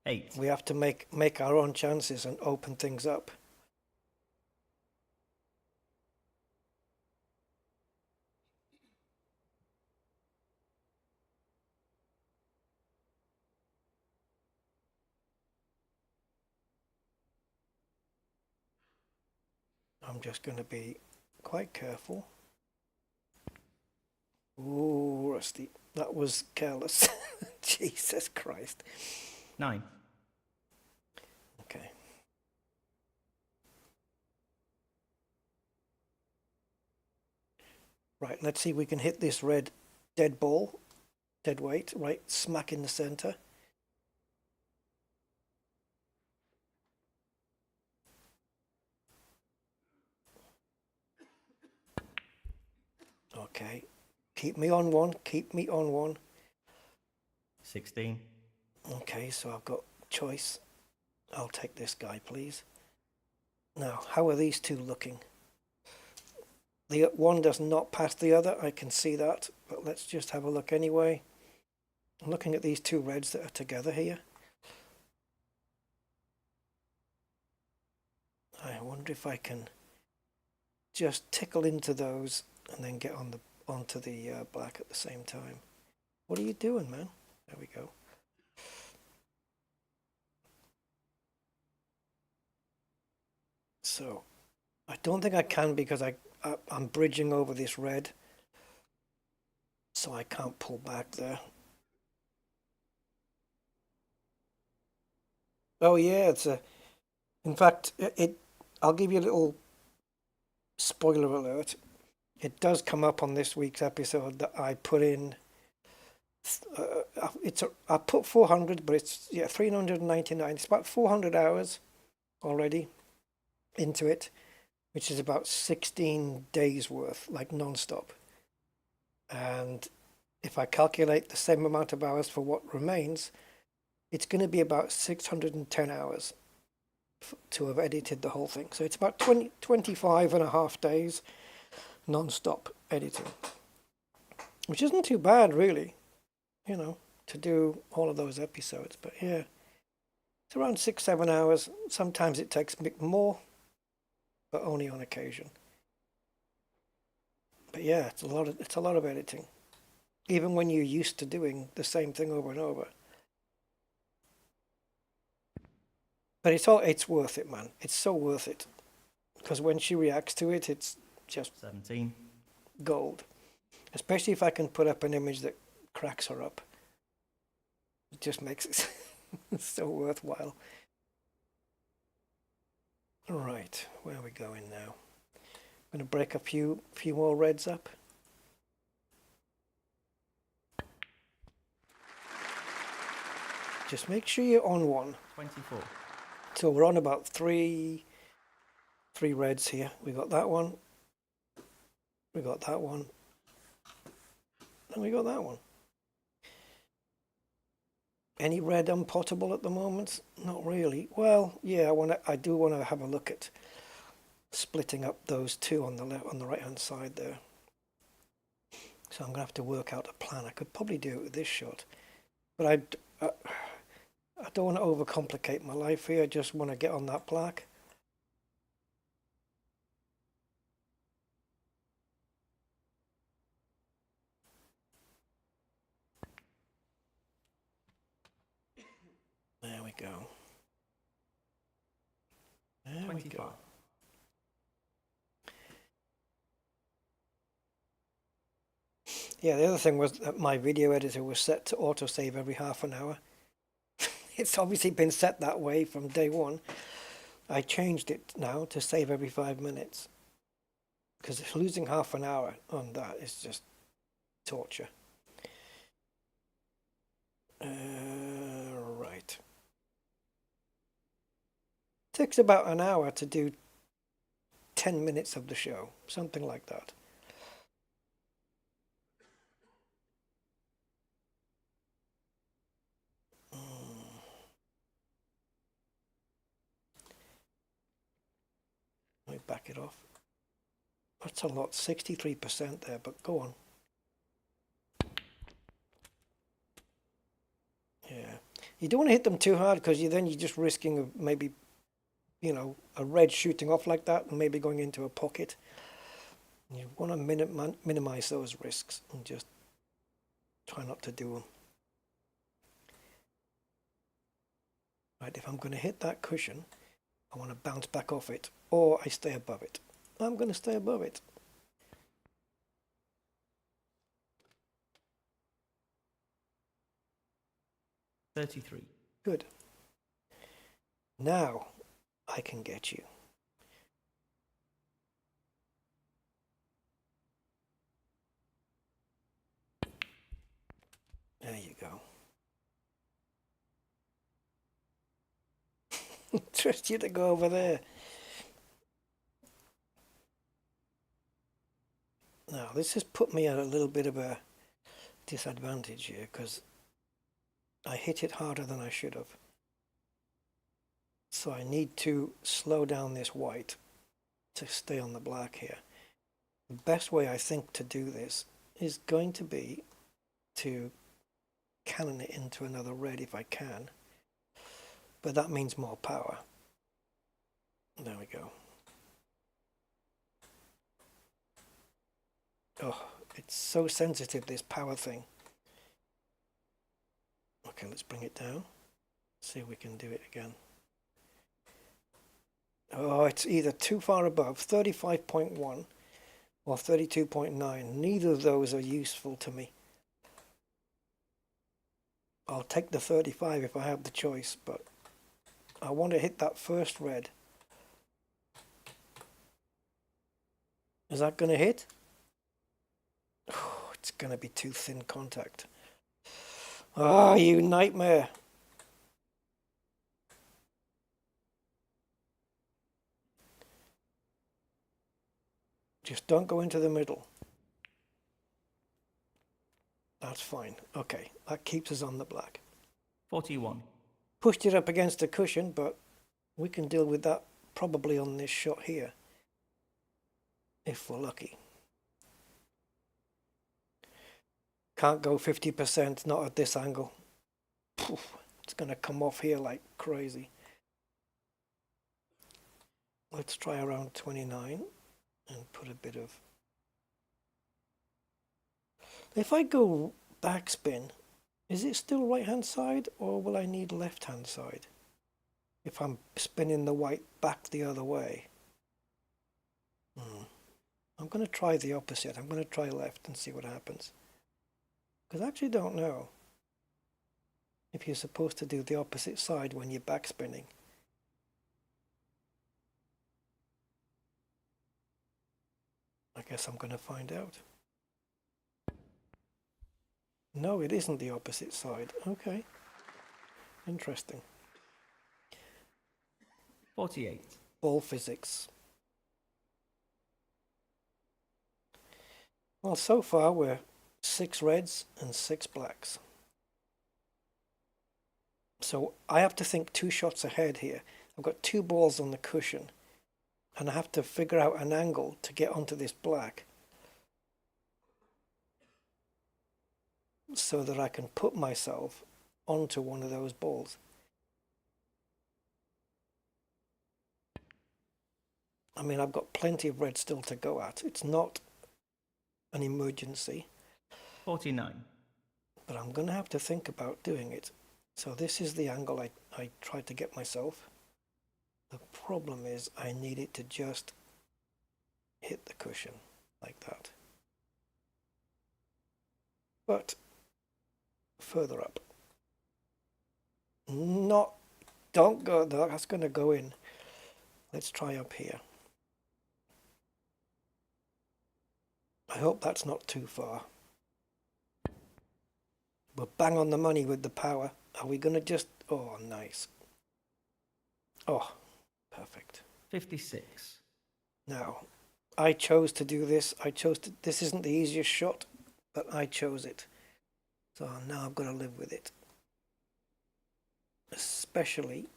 Speaker 2: 8.
Speaker 1: We have to make our own chances and open things up. I'm just going to be quite careful. Ooh, Rusty. That was careless. Jesus Christ.
Speaker 2: 9.
Speaker 1: Okay. Right, let's see if we can hit this red dead ball, dead weight, right smack in the center. Okay, Keep me on one. Keep me on one.
Speaker 2: 16.
Speaker 1: Okay, so I've got choice. I'll take this guy, please. Now, how are these two looking? The one does not pass the other. I can see that, but let's just have a look anyway. I'm looking at these two reds that are together here. I wonder if I can just tickle into those and then get on onto the black at the same time. What are you doing, man? There we go. So I don't think I can because I'm bridging over this red, so I can't pull back there. Oh yeah, it's a. In fact, I'll give you a little spoiler alert. It does come up on this week's episode that I put in. I put 400, but it's 399. It's about 400 hours already into it, which is about 16 days worth, like non-stop. And if I calculate the same amount of hours for what remains, it's going to be about 610 hours to have edited the whole thing. So it's about 25 and a half days non-stop editing, which isn't too bad really, you know, to do all of those episodes. But yeah, it's around 6-7 hours. Sometimes it takes a bit more, but only on occasion. But yeah, it's a lot of editing, even when you're used to doing the same thing over and over. But it's worth it, man. It's so worth it, because when she reacts to it, it's just
Speaker 2: 17.
Speaker 1: gold. Especially if I can put up an image that cracks her up. It just makes it so worthwhile. All right, where are we going now? I'm going to break a few more reds up. Just make sure you're on one.
Speaker 2: 24.
Speaker 1: So we're on about three reds here. We got that one. We got that one. And we got that one. Any red unpottable at the moment? Not really. Well, yeah, I do want to have a look at splitting up those two on the right hand side there. So I'm gonna have to work out a plan. I could probably do it with this shot, but I don't want to overcomplicate my life here. I just want to get on that black. There we go. There
Speaker 2: 25.
Speaker 1: we go. Yeah, the other thing was that my video editor was set to autosave every half an hour. It's obviously been set that way from day one. I changed it now to save every 5 minutes, because losing half an hour on that is just torture. Right. Takes about an hour to do 10 minutes of the show, something like that. Let me back it off. That's a lot, 63% there, but go on. Yeah. You don't want to hit them too hard, because you're just risking maybe, you know, a red shooting off like that and maybe going into a pocket. You want to minimize those risks and just try not to do them. Right, if I'm going to hit that cushion, I want to bounce back off it, or I stay above it. I'm going to stay above it.
Speaker 2: $33.
Speaker 1: Good. Now I can get you. There you go. Trust you to go over there. Now, this has put me at a little bit of a disadvantage here because I hit it harder than I should have. So I need to slow down this white to stay on the black here. The best way I think to do this is going to be to cannon it into another red if I can. But that means more power. There we go. Oh, it's so sensitive, this power thing. Okay, let's bring it down. See if we can do it again. Oh, it's either too far above 35.1 or 32.9. Neither of those are useful to me. I'll take the 35 if I have the choice, but I want to hit that first red. Is that going to hit? Oh, it's going to be too thin contact. Oh, you nightmare. Just don't go into the middle. That's fine. Okay, that keeps us on the black.
Speaker 2: 41.
Speaker 1: Pushed it up against the cushion, but we can deal with that probably on this shot here, if we're lucky. Can't go 50%, not at this angle. Poof, it's going to come off here like crazy. Let's try around 29 and put a bit of... If I go backspin, is it still right hand side or will I need left hand side? If I'm spinning the white back the other way. I'm going to try the opposite. I'm going to try left and see what happens. Because I actually don't know if you're supposed to do the opposite side when you're backspinning. I guess I'm going to find out. No, it isn't the opposite side. Okay. Interesting.
Speaker 2: 48.
Speaker 1: Ball physics. Well, so far we're 6 reds and 6 blacks. So I have to think 2 shots ahead here. I've got 2 balls on the cushion and I have to figure out an angle to get onto this black so that I can put myself onto one of those balls. I mean, I've got plenty of red still to go at. It's not an emergency.
Speaker 2: 49.
Speaker 1: But I'm going to have to think about doing it. So this is the angle I tried to get myself. The problem is I need it to just hit the cushion like that. But further up. Don't go there, that's going to go in. Let's try up here. I hope that's not too far. We're bang on the money with the power. Are we going to just... Oh, nice. Oh, perfect.
Speaker 2: 56.
Speaker 1: Now, I chose to do this. This isn't the easiest shot, but I chose it. So now I've got to live with it. Especially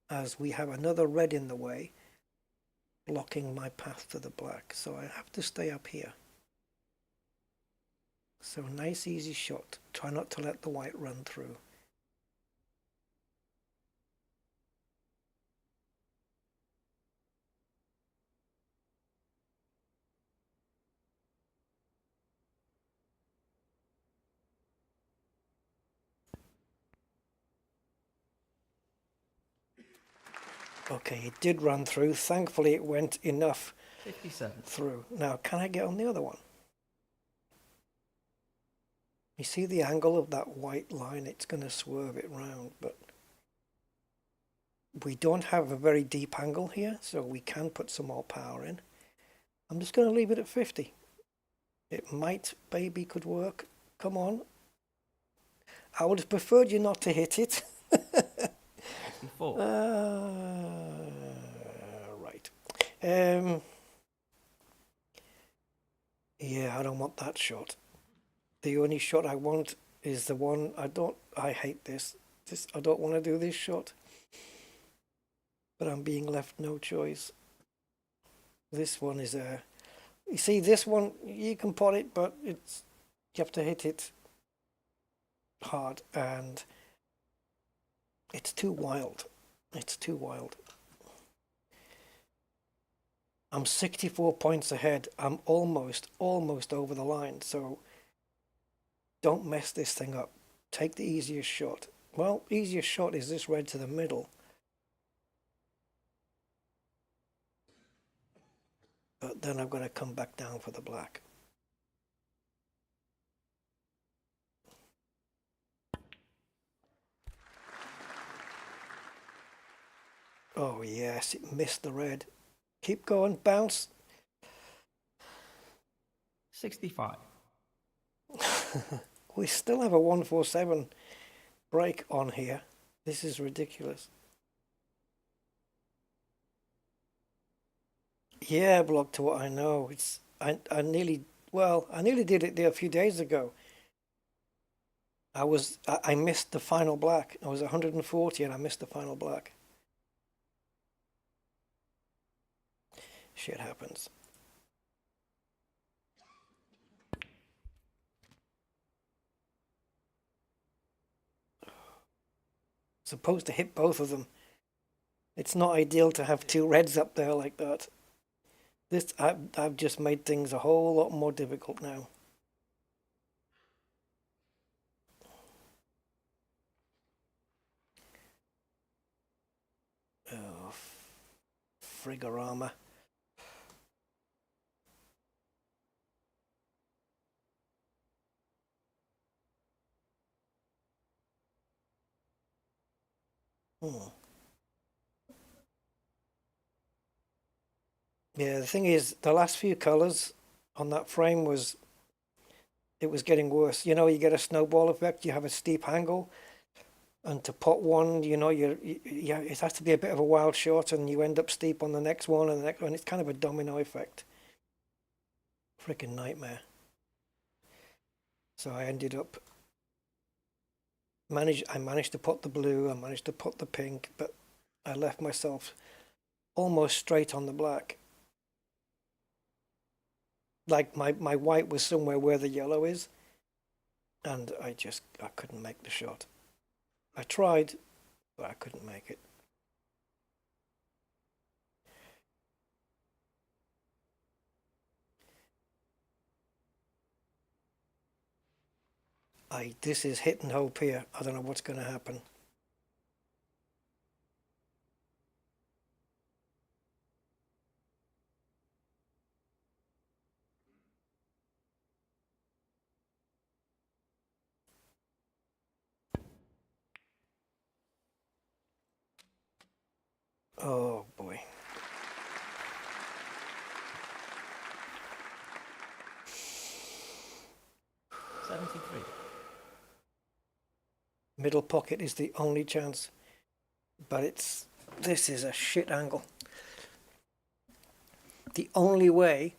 Speaker 1: as we have another red in the way, blocking my path to the black. So I have to stay up here. So nice easy shot. Try not to let the white run through. Okay, it did run through. Thankfully it went enough
Speaker 2: 57.
Speaker 1: through. Now can I get on the other one? You see the angle of that white line? It's going to swerve it round, but we don't have a very deep angle here, so we can put some more power in. I'm just going to leave it at 50. It might, maybe could work. Come on. I would have preferred you not to hit it.
Speaker 2: 64.
Speaker 1: Right. Yeah, I don't want that shot. The only shot I want is the one I hate this. I don't want to do this shot. But I'm being left no choice. This one is a... You see, this one, you can pot it, but it's... You have to hit it hard, and it's too wild. It's too wild. I'm 64 points ahead. I'm almost over the line, so don't mess this thing up. Take the easiest shot. Well, easiest shot is this red to the middle. But then I'm going to come back down for the black. Oh yes, it missed the red. Keep going, bounce.
Speaker 2: 65.
Speaker 1: We still have a 147 break on here. This is ridiculous. Yeah, block to what I know. I nearly did it there a few days ago. I missed the final black. I was 140 and I missed the final black. Shit happens. Supposed to hit both of them. It's not ideal to have two reds up there like that. I've just made things a whole lot more difficult now. Oh, frigorama. Yeah, the thing is, the last few colors on that frame it was getting worse. You know, you get a snowball effect, you have a steep angle, and to pot one, you know, yeah, it has to be a bit of a wild shot, and you end up steep on the next one and the next one. It's kind of a domino effect. Freaking nightmare. So I ended up I managed to pot the blue, I managed to pot the pink, but I left myself almost straight on the black. Like my white was somewhere where the yellow is, and I couldn't make the shot. I tried, but I couldn't make it. This is hit and hope here. I don't know what's going to happen. Oh boy. Middle pocket is the only chance, but this is a shit angle. The only way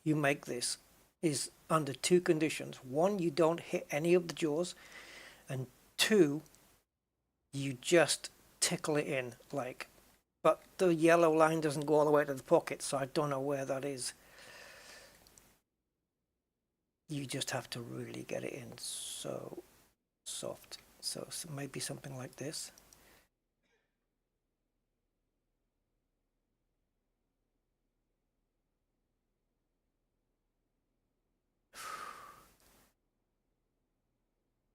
Speaker 1: you make this is under two conditions. One, you don't hit any of the jaws, and two, you just tickle it in, like, but the yellow line doesn't go all the way to the pocket, so I don't know where that is. You just have to really get it in so soft. So maybe something like this.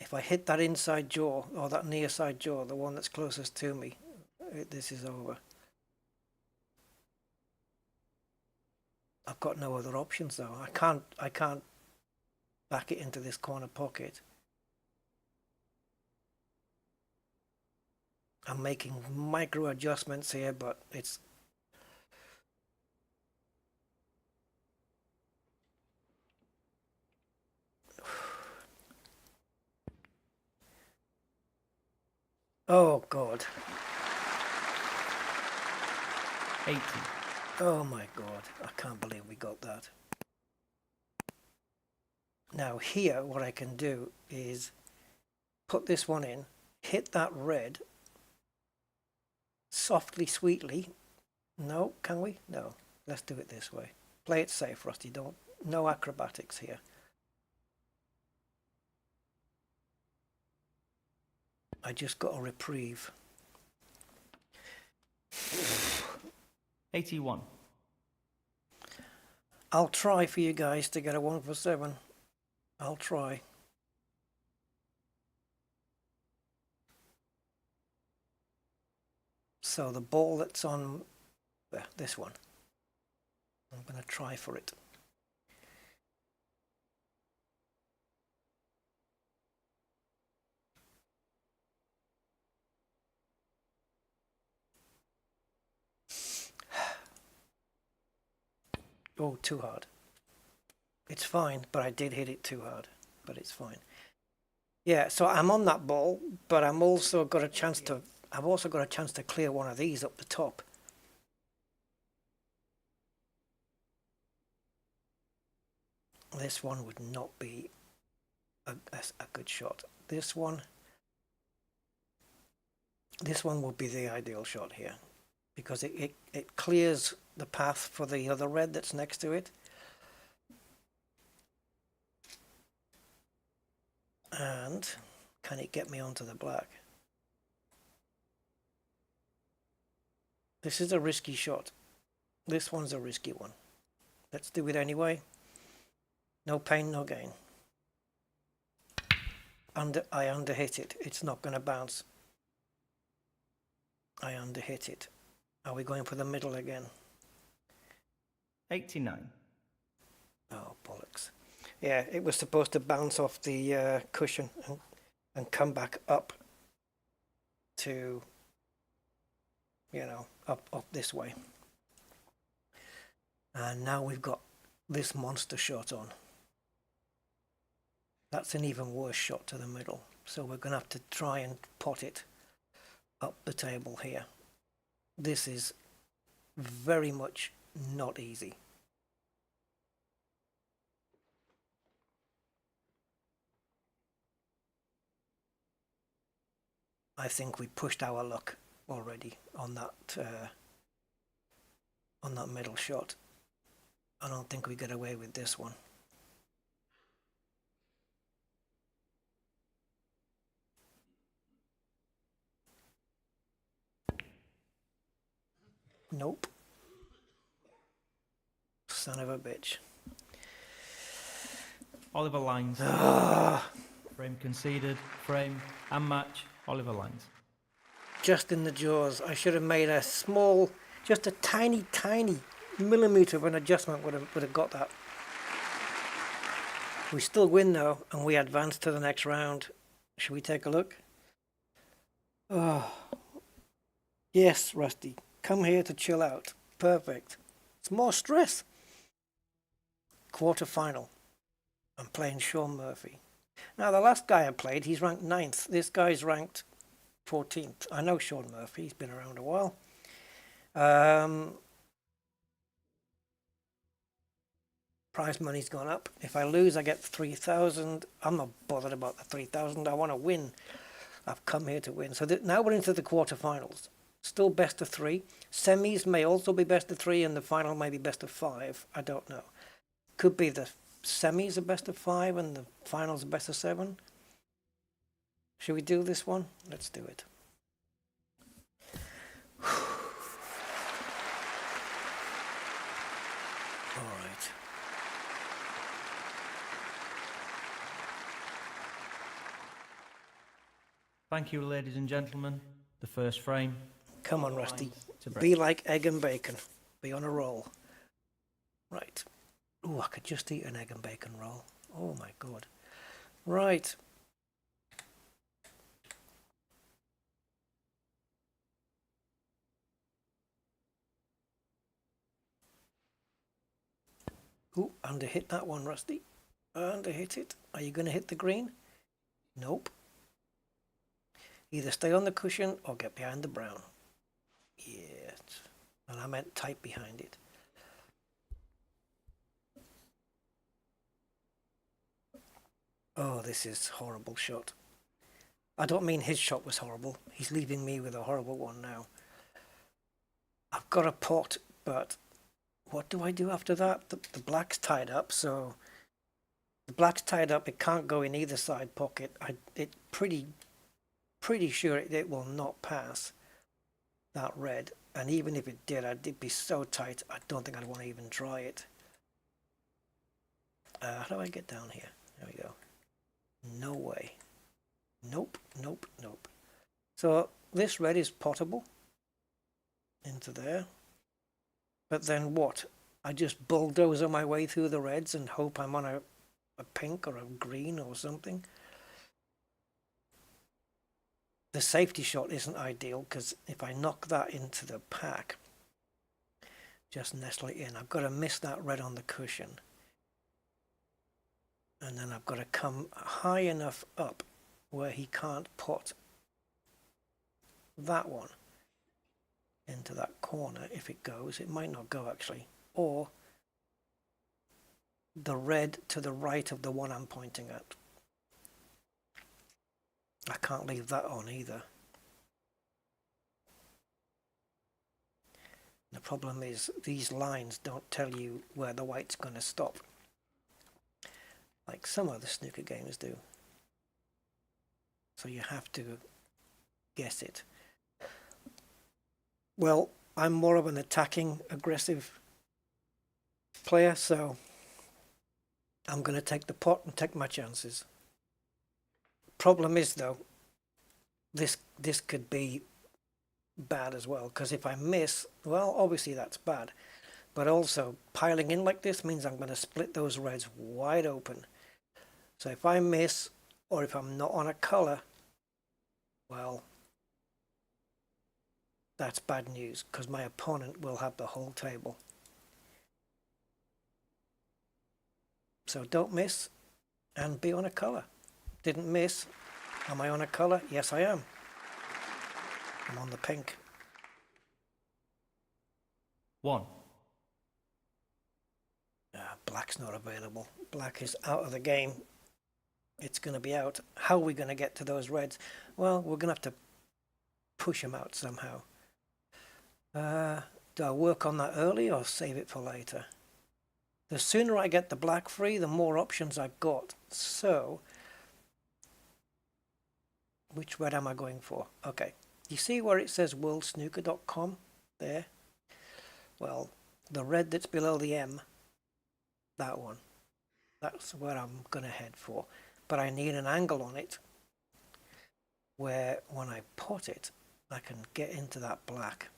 Speaker 1: If I hit that inside jaw, or that near side jaw, the one that's closest to me, this is over. I've got no other options though. I can't back it into this corner pocket. I'm making micro adjustments here, but it's... Oh God.
Speaker 2: 80.
Speaker 1: Oh my God. I can't believe we got that. Now here, what I can do is put this one in, hit that red, softly, sweetly. No, can we? No. Let's do it this way. Play it safe, Rusty. No acrobatics here. I just got a reprieve.
Speaker 2: 81.
Speaker 1: I'll try for you guys to get a 1 for 7. I'll try. So the ball that's on this one, I'm going to try for it. Oh, too hard. It's fine, but I did hit it too hard, but it's fine. Yeah, so I'm on that ball, but I've also got a chance to clear one of these up the top. This one would not be a good shot. This one would be the ideal shot here, because it clears the path for the other red that's next to it. And can it get me onto the black? This is a risky shot. This one's a risky one. Let's do it anyway. No pain, no gain. I underhit it. It's not going to bounce. I underhit it. Are we going for the middle again?
Speaker 2: 89.
Speaker 1: Oh, bollocks. Yeah, it was supposed to bounce off the cushion and come back up to, you know, up this way. And now we've got this monster shot on. That's an even worse shot to the middle. So we're going to have to try and pot it up the table here. This is very much not easy. I think we pushed our luck already on that middle shot. I don't think we get away with this one. Nope. Son of a bitch.
Speaker 2: Oliver lines. Frame conceded. Frame and match. Oliver lines.
Speaker 1: Just in the jaws. I should have made a small, just a tiny millimeter of an adjustment would have got that. We still win though, and we advance to the next round. Should we take a look? Oh, yes, Rusty. Come here to chill out. Perfect. It's more stress. Quarter-final. I'm playing Sean Murphy. Now, the last guy I played, he's ranked 9th. This guy's ranked 14th. I know Sean Murphy. He's been around a while. Prize money's gone up. If I lose, I get 3,000. I'm not bothered about the 3,000. I want to win. I've come here to win. So now we're into the quarterfinals. Still best of 3. Semis may also be best of 3, and the final may be best of 5. I don't know. Could be the semis are best of 5 and the finals are best of 7. Should we do this one? Let's do it. All right.
Speaker 2: Thank you, ladies and gentlemen. The first frame.
Speaker 1: Come on, Rusty.
Speaker 2: To break.
Speaker 1: Be like egg and bacon. Be on a roll. Right. Oh, I could just eat an egg and bacon roll. Oh my God. Right. Ooh, underhit that one, Rusty. Underhit it. Are you going to hit the green? Nope. Either stay on the cushion or get behind the brown. Yes. And I meant tight behind it. this is a horrible shot. I don't mean his shot was horrible. He's leaving me with a horrible one now. I've got a pot, but what do I do after that? The black's tied up, so the black's tied up. It can't go in either side pocket. It's pretty sure it will not pass that red. And even if it did, it'd be so tight, I don't think I'd want to even try it. How do I get down here? There we go. No way. Nope, nope, nope. So this red is potable into there. But then what? I just bulldozer my way through the reds and hope I'm on a pink or a green or something. The safety shot isn't ideal because if I knock that into the pack, just nestle it in, I've got to miss that red on the cushion. And then I've got to come high enough up where he can't put that one into that corner. If it goes, it might not go actually. Or the red to the right of the one I'm pointing at. I can't leave that on either. The problem is these lines don't tell you where the white's going to stop, like some other snooker games do. So you have to guess it. Well, I'm more of an attacking, aggressive player, so I'm going to take the pot and take my chances. Problem is though, this could be bad as well, because if I miss, well, obviously that's bad, but also piling in like this means I'm going to split those reds wide open. So if I miss, or if I'm not on a color, well, that's bad news, because my opponent will have the whole table. So don't miss and be on a color. Didn't miss. Am I on a color? Yes, I am. I'm on the pink.
Speaker 2: 1.
Speaker 1: Black's not available. Black is out of the game. It's going to be out. How are we going to get to those reds? Well, we're going to have to push them out somehow. Do I work on that early or save it for later? The sooner I get the black free, the more options I've got. So, which red am I going for? Okay. You see where it says worldsnooker.com there? Well, the red that's below the M, that one, that's where I'm going to head for. But I need an angle on it where when I pot it, I can get into that black.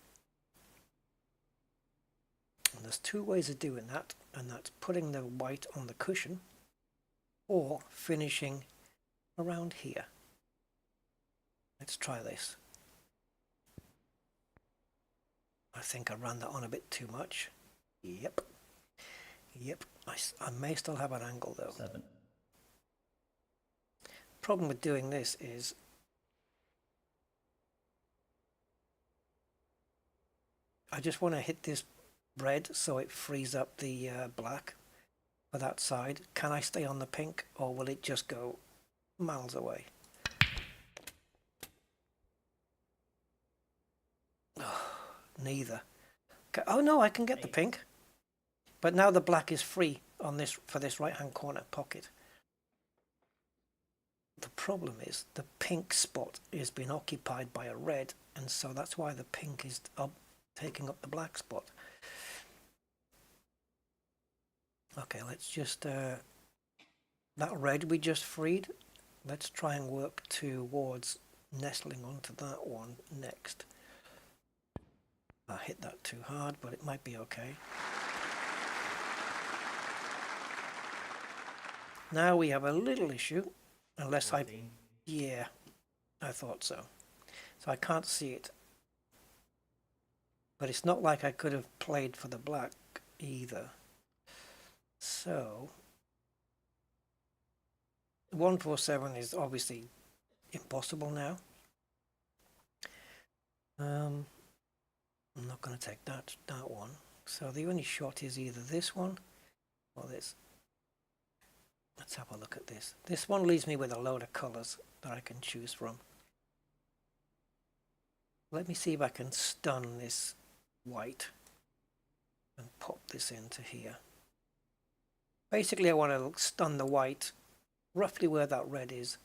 Speaker 1: And there's two ways of doing that, and that's putting the white on the cushion or finishing around here. Let's try this. I think I ran that on a bit too much. Yep. I may still have an angle though.
Speaker 2: 7.
Speaker 1: Problem with doing this is I just want to hit this red so it frees up the black for that side. Can I stay on the pink or will it just go miles away? Neither. Oh no, I can get the pink. But now the black is free on this for this right hand corner pocket. The problem is the pink spot is being occupied by a red, and so that's why the pink is taking up the black spot. Okay, let's just that red we just freed, let's try and work towards nestling onto that one next. I hit that too hard, but it might be okay. Now we have a little issue, unless
Speaker 2: 14.
Speaker 1: yeah, I thought so. So I can't see it. But it's not like I could have played for the black either. So 147 is obviously impossible now. I'm not going to take that one. So the only shot is either this one or this. Let's have a look at this. This one leaves me with a load of colors that I can choose from. Let me see if I can stun this white and pop this into here. Basically, I want to stun the white roughly where that red is.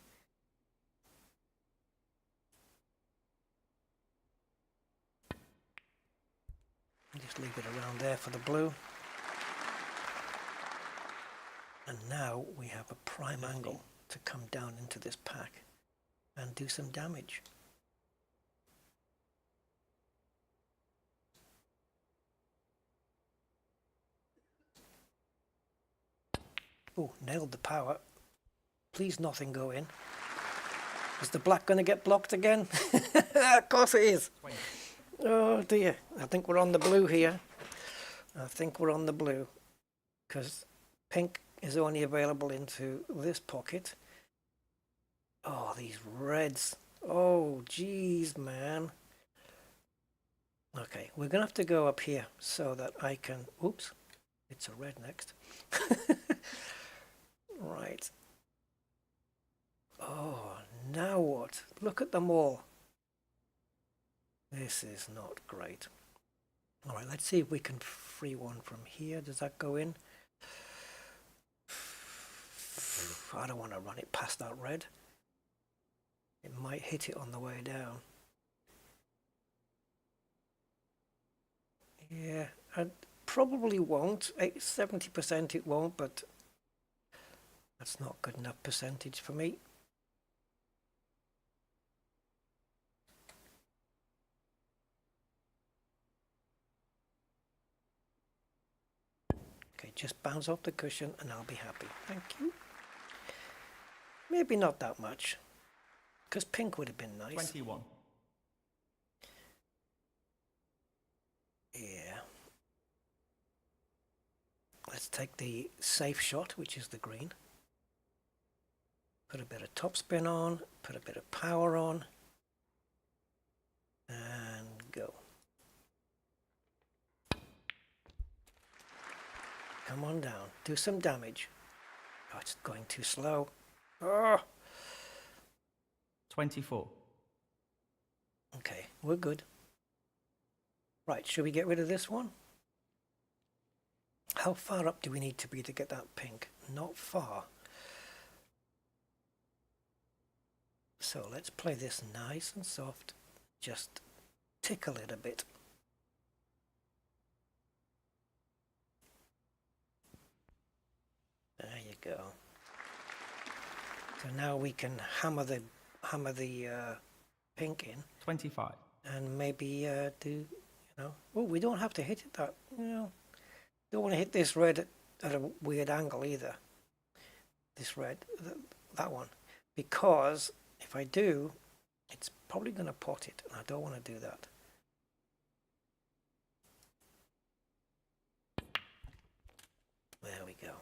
Speaker 1: Just leave it around there for the blue. And now we have a prime angle to come down into this pack and do some damage. Oh, nailed the power. Please nothing go in. Is the black going to get blocked again? Of course it is. Oh dear. I think we're on the blue here. I think we're on the blue. Because pink is only available into this pocket. Oh, these reds. Oh, geez, man. Okay, we're going to have to go up here so that I can... Oops, it's a red next. Right. Oh, now what? Look at them all. This is not great. All right, let's see if we can free one from here. Does that go in? I don't want to run it past that red. It might hit it on the way down. Yeah, I probably won't. 70% it won't, but that's not good enough percentage for me. Okay, just bounce off the cushion and I'll be happy. Thank you. Maybe not that much, because pink would have been nice.
Speaker 2: 21.
Speaker 1: Yeah. Let's take the safe shot, which is the green. Put a bit of topspin on, put a bit of power on, and go. Come on down, do some damage. Oh, it's going too slow. Oh.
Speaker 2: 24.
Speaker 1: Okay, we're good. Right, should we get rid of this one? How far up do we need to be to get that pink? Not far. So let's play this nice and soft. Just tickle it a bit. There you go. So now we can hammer the pink in.
Speaker 2: 25.
Speaker 1: And maybe do, you know, oh, we don't have to hit it that, you know, don't want to hit this red at a weird angle either. This red, that one, because if I do, it's probably going to pot it, and I don't want to do that. There we go.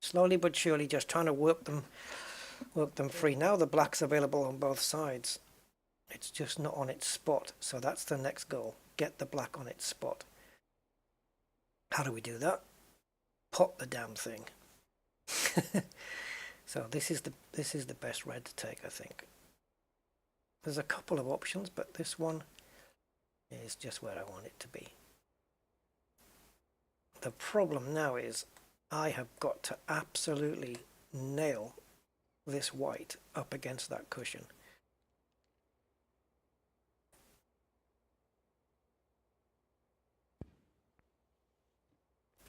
Speaker 1: Slowly but surely, just trying to work them free. Now the black's available on both sides. It's just not on its spot. So that's the next goal. Get the black on its spot. How do we do that? Pot the damn thing. So this is the best red to take, I think. There's a couple of options, but this one is just where I want it to be. The problem now is I have got to absolutely nail this white up against that cushion.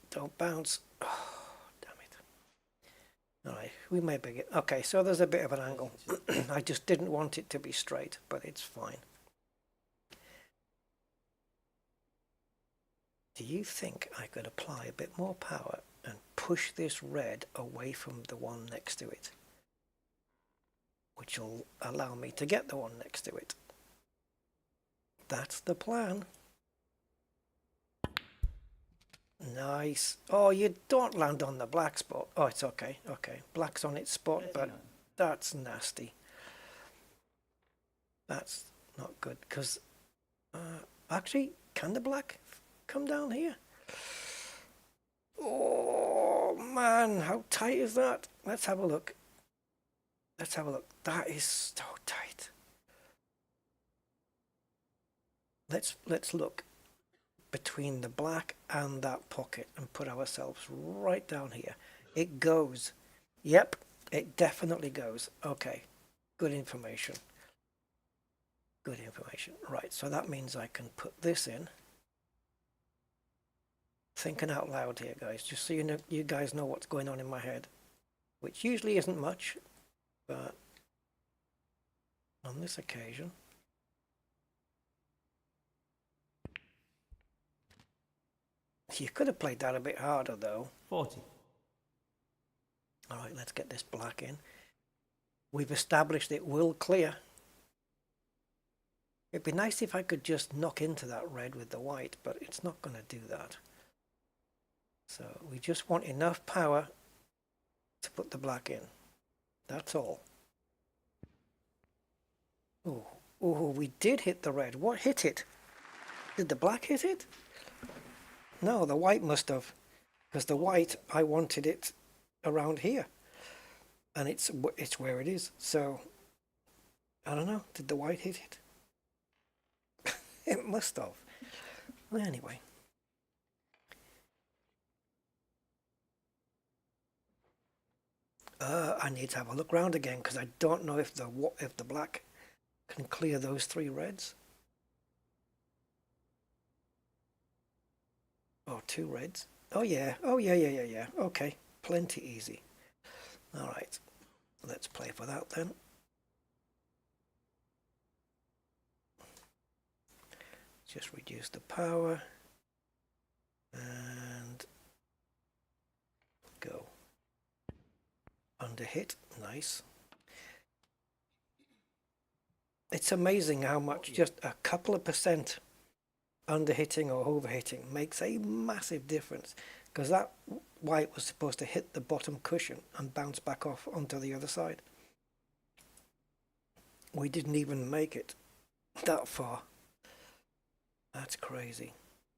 Speaker 1: Don't bounce. Oh, damn it. Alright, we may begin. Okay, so there's a bit of an angle. I just didn't want it to be straight, but it's fine. Do you think I could apply a bit more power and push this red away from the one next to it? Which will allow me to get the one next to it. That's the plan. Nice. Oh, you don't land on the black spot. Oh, it's okay. Okay. Black's on its spot, but that's nasty. That's not good, because actually, can the black come down here? Oh, man. man, how tight is that? Let's have a look. Let's have a look. That is so tight. Let's look between the black and that pocket and put ourselves right down here. It goes. Yep, it definitely goes. Okay, good information. Good information. Right, so that means I can put this in. Thinking out loud here, guys, just so you know, you guys know what's going on in my head, which usually isn't much, but on this occasion. You could have played that a bit harder, though.
Speaker 2: 40.
Speaker 1: All right, let's get this black in. We've established it will clear. It'd be nice if I could just knock into that red with the white, but it's not going to do that. So we just want enough power to put the black in. That's all. Oh, we did hit the red. What hit it? Did the black hit it? No, the white must have. Because the white, I wanted it around here. And it's where it is. So, I don't know. Did the white hit it? It must have. Well, anyway. I need to have a look around again because I don't know if the black can clear those three reds. Oh, two reds. Oh yeah. Oh yeah. Okay, plenty easy. All right, let's play for that then. Just reduce the power and go. Under hit, nice. It's amazing how much just a couple of percent underhitting or overhitting makes a massive difference, because that white was supposed to hit the bottom cushion and bounce back off onto the other side. We didn't even make it that far. That's crazy.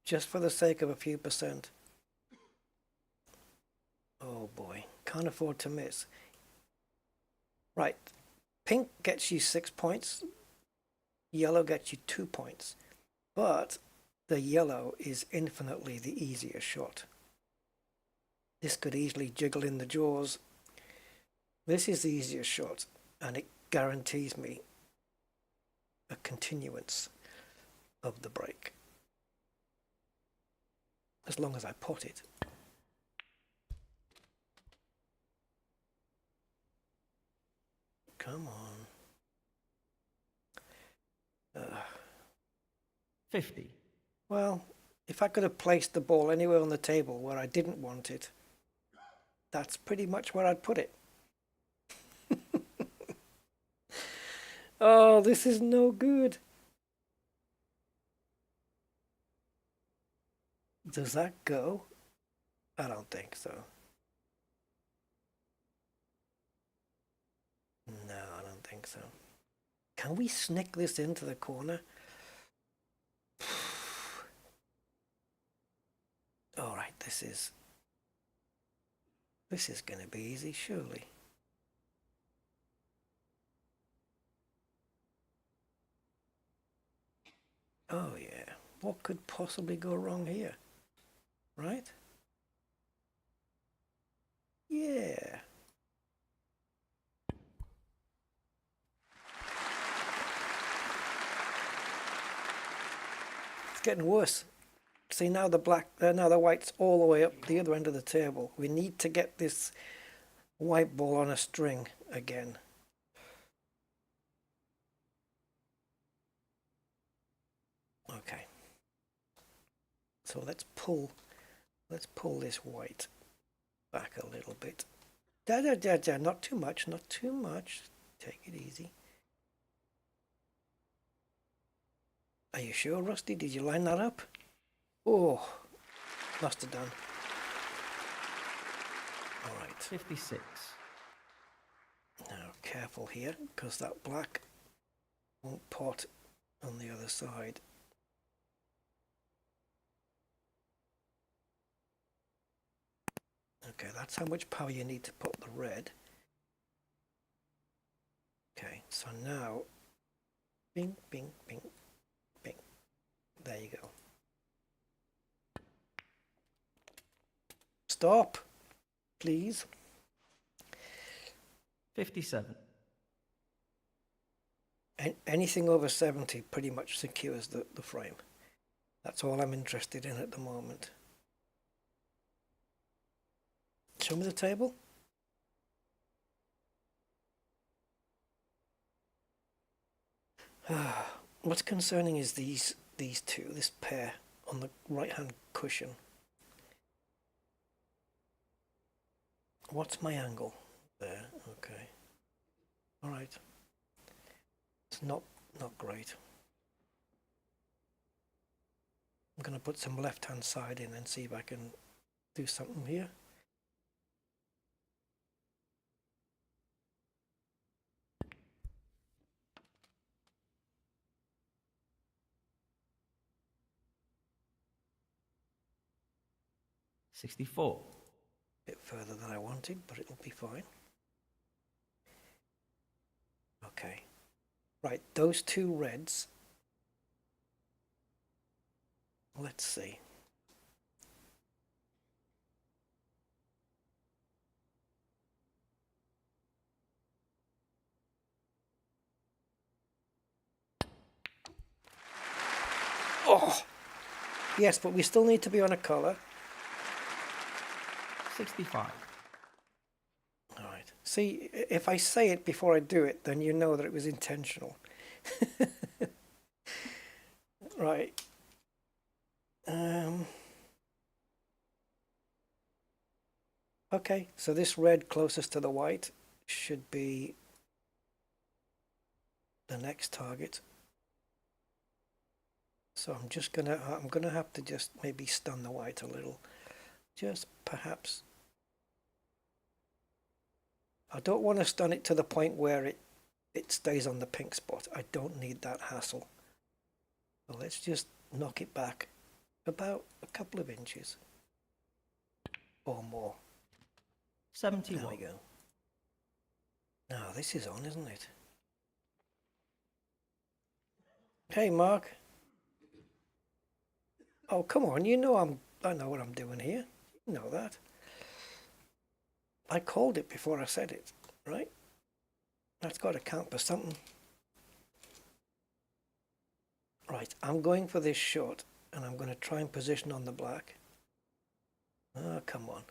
Speaker 1: Just for the sake of a few percent. Oh boy, can't afford to miss. Right, pink gets you 6 points, yellow gets you 2 points, but the yellow is infinitely the easier shot. This could easily jiggle in the jaws. This is the easier shot, and it guarantees me a continuance of the break. As long as I pot it. Come on.
Speaker 2: 50.
Speaker 1: Well, if I could have placed the ball anywhere on the table where I didn't want it, that's pretty much where I'd put it. Oh, this is no good. Does that go? I don't think so. No, I don't think so. Can we snick this into the corner? All right, this is going to be easy, surely. Oh yeah, what could possibly go wrong here? Right? Yeah. It's getting worse. See, now the white's all the way up the other end of the table. We need to get this white ball on a string again. Okay. So let's pull this white back a little bit. Not too much, not too much. Take it easy. Are you sure, Rusty? Did you line that up? Oh, must have done. All right.
Speaker 2: 56.
Speaker 1: Now, careful here, because that black won't pot on the other side. Okay, that's how much power you need to put the red. Okay, so now, bing, bing, bing, bing. There you go. Stop, please.
Speaker 2: 57.
Speaker 1: Anything over 70 pretty much secures the frame. That's all I'm interested in at the moment. Show me the table. What's concerning is these two, this pair on the right hand cushion. What's my angle? There, okay. All right. It's not great. I'm going to put some left hand side in and see if I can do something here.
Speaker 2: $64.
Speaker 1: A bit further than I wanted, but it'll be fine. Okay. Right, those two reds. Let's see. Oh! Yes, but we still need to be on a color.
Speaker 2: 65.
Speaker 1: All right. See, if I say it before I do it, then you know that it was intentional. Right. Okay, so this red closest to the white should be the next target. So I'm gonna have to just maybe stun the white a little. Just perhaps. I don't want to stun it to the point where it stays on the pink spot. I don't need that hassle. So let's just knock it back about a couple of inches or more.
Speaker 2: 71.
Speaker 1: There we go. Now this is on, isn't it? Hey, Mark. Oh, come on. You know I know what I'm doing here. You know that. I called it before I said it, right? That's got to count for something. Right, I'm going for this shot, and I'm going to try and position on the black. Oh, come on.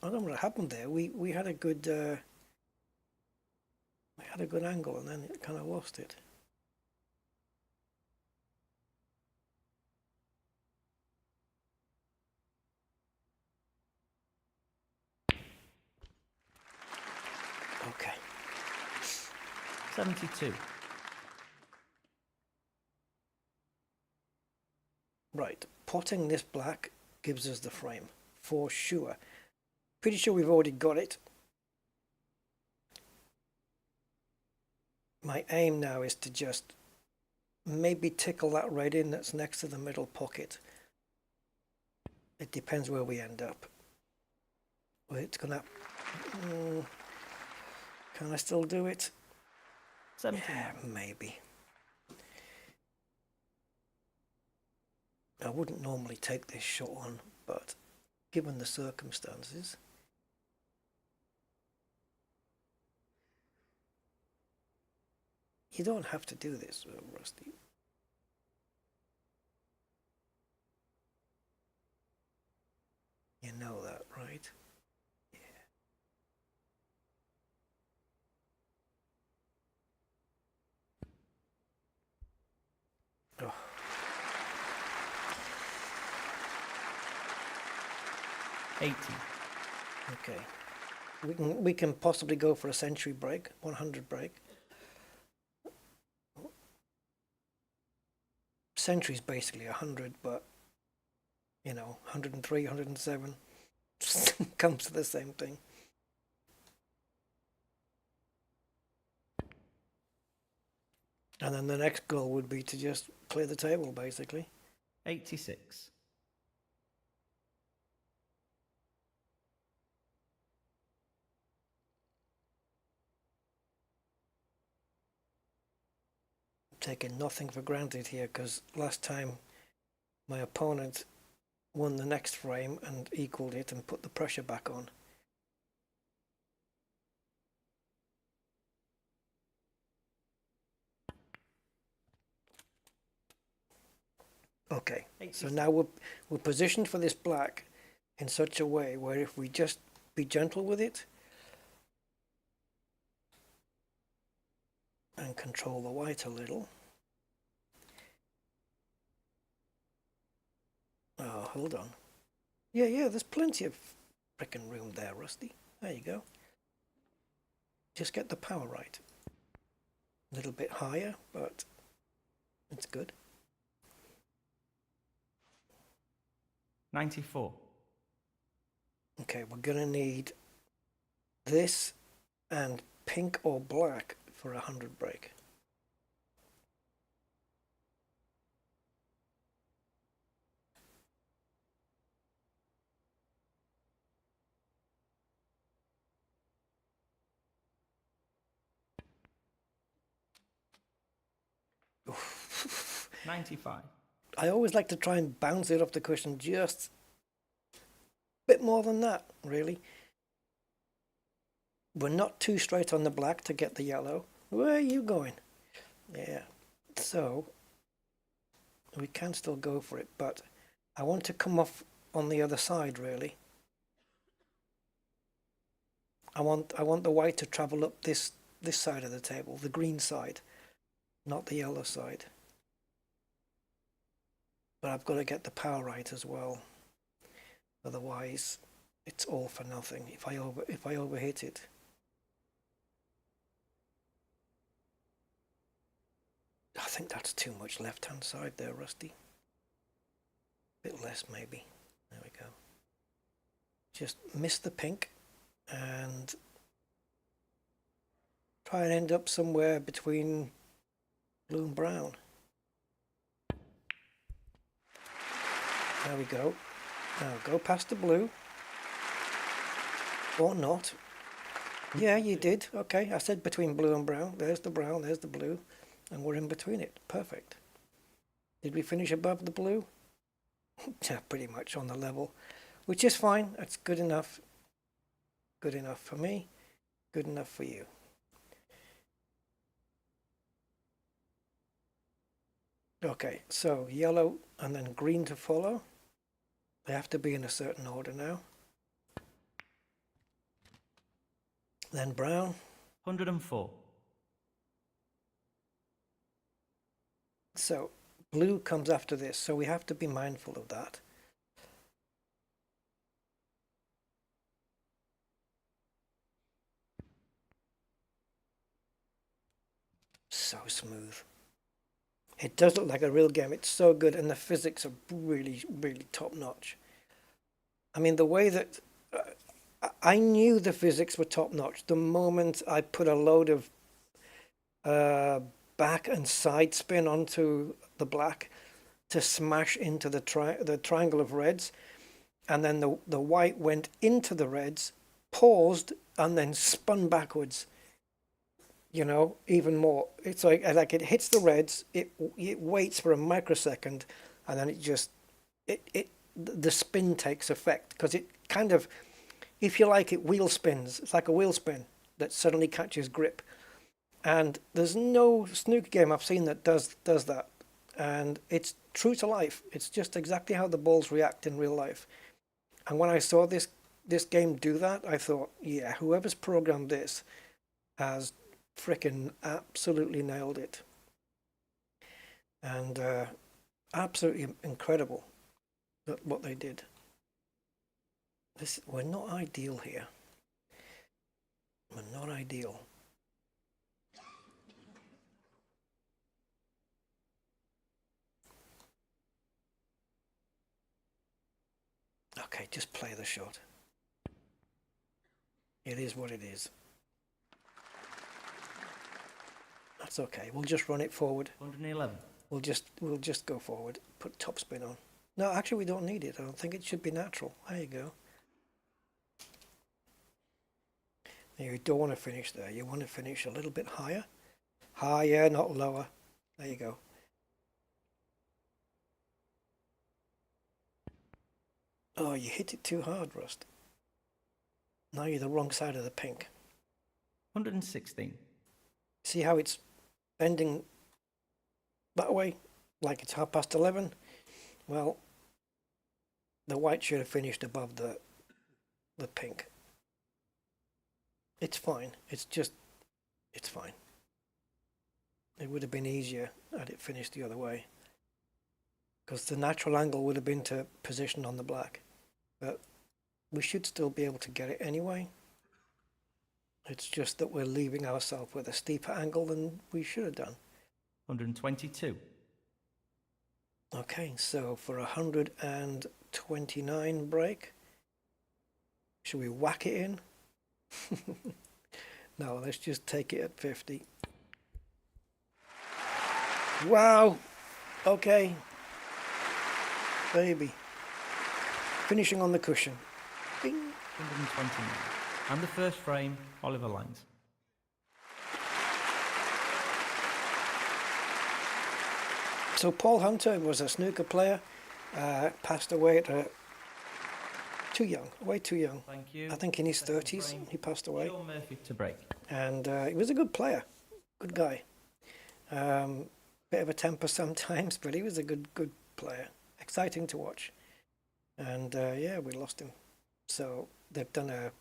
Speaker 1: I don't know what happened there. We had a good angle, and then it kind of lost it. Okay.
Speaker 2: 72.
Speaker 1: Right, potting this black gives us the frame, for sure. Pretty sure we've already got it. My aim now is to just maybe tickle that red in that's next to the middle pocket. It depends where we end up. Well, it's gonna... can I still do it?
Speaker 2: 79.
Speaker 1: Yeah, maybe. I wouldn't normally take this shot on, but given the circumstances... You don't have to do this, Rusty. You know that, right? Yeah. Oh. Okay. We can possibly go for a century break, 100 break. Century's basically 100, but you know, 103, 107 comes to the same thing. And then the next goal would be to just clear the table, basically.
Speaker 2: 86.
Speaker 1: Taking nothing for granted here, because last time my opponent won the next frame and equaled it and put the pressure back on. Okay, so now we're positioned for this black in such a way where if we just be gentle with it and control the white a little. Oh, hold on. Yeah, there's plenty of frickin' room there, Rusty. There you go. Just get the power right. A little bit higher, but it's good.
Speaker 2: 94.
Speaker 1: Okay, we're gonna need this and pink or black for 100 break. Oof.
Speaker 2: 95.
Speaker 1: I always like to try and bounce it off the cushion just a bit more than that, really. We're not too straight on the black to get the yellow. Where are you going? Yeah, so we can still go for it, but I want to come off on the other side, really. I want the white to travel up this side of the table, the green side, not the yellow side. But I've got to get the power right as well. Otherwise, it's all for nothing if I overhit it. I think that's too much left-hand side there, Rusty. Bit less, maybe. There we go. Just miss the pink and try and end up somewhere between blue and brown. There we go. Now go past the blue. Or not. Yeah, you did. Okay, I said between blue and brown. There's the brown, there's the blue. And we're in between it. Perfect. Did we finish above the blue? Yeah, pretty much on the level. Which is fine. That's good enough. Good enough for me. Good enough for you. Okay, so yellow and then green to follow. They have to be in a certain order now. Then brown.
Speaker 2: 104.
Speaker 1: So blue comes after this, so we have to be mindful of that. So smooth. It does look like a real game. It's so good, and the physics are really, really top notch. I mean, the way that I knew the physics were top notch the moment I put a load of back and side spin onto the black to smash into the triangle of reds, and then the white went into the reds, paused, and then spun backwards. You know, even more. It's like it hits the reds, it waits for a microsecond, and then the spin takes effect, because it kind of, if you like, it wheel spins. It's like a wheel spin that suddenly catches grip. And there's no snooker game I've seen that does that. And it's true to life. It's just exactly how the balls react in real life. And when I saw this game do that, I thought, yeah, whoever's programmed this has frickin' absolutely nailed it. And absolutely incredible what they did. We're not ideal here. We're not ideal. Okay, just play the shot. It is what it is. That's okay. We'll just run it forward.
Speaker 2: 111.
Speaker 1: We'll just go forward. Put topspin on. No, actually we don't need it. I don't think it should be natural. There you go. You don't want to finish there. You want to finish a little bit higher. Higher, not lower. There you go. Oh, you hit it too hard, Rust. Now you're the wrong side of the pink.
Speaker 2: 116.
Speaker 1: See how it's bending that way, like it's 11:30? Well, the white should have finished above the pink. It's fine. It's fine. It would have been easier had it finished the other way, because the natural angle would have been to position on the black, but we should still be able to get it anyway. It's just that we're leaving ourselves with a steeper angle than we should have done.
Speaker 2: 122.
Speaker 1: Okay, so for 129 break, should we whack it in? No, let's just take it at 50. Wow! Okay. Baby. Finishing on the cushion. Bing!
Speaker 2: 129. And the first frame, Oliver Lines.
Speaker 1: So Paul Hunter was a snooker player, passed away at too young, way too young.
Speaker 2: Thank you.
Speaker 1: I think in his
Speaker 2: Second
Speaker 1: 30s
Speaker 2: frame,
Speaker 1: he passed away.
Speaker 2: Sean Murphy to break.
Speaker 1: And he was a good player, good guy. Bit of a temper sometimes, but he was a good player. Exciting to watch. And yeah, we lost him. So they've done a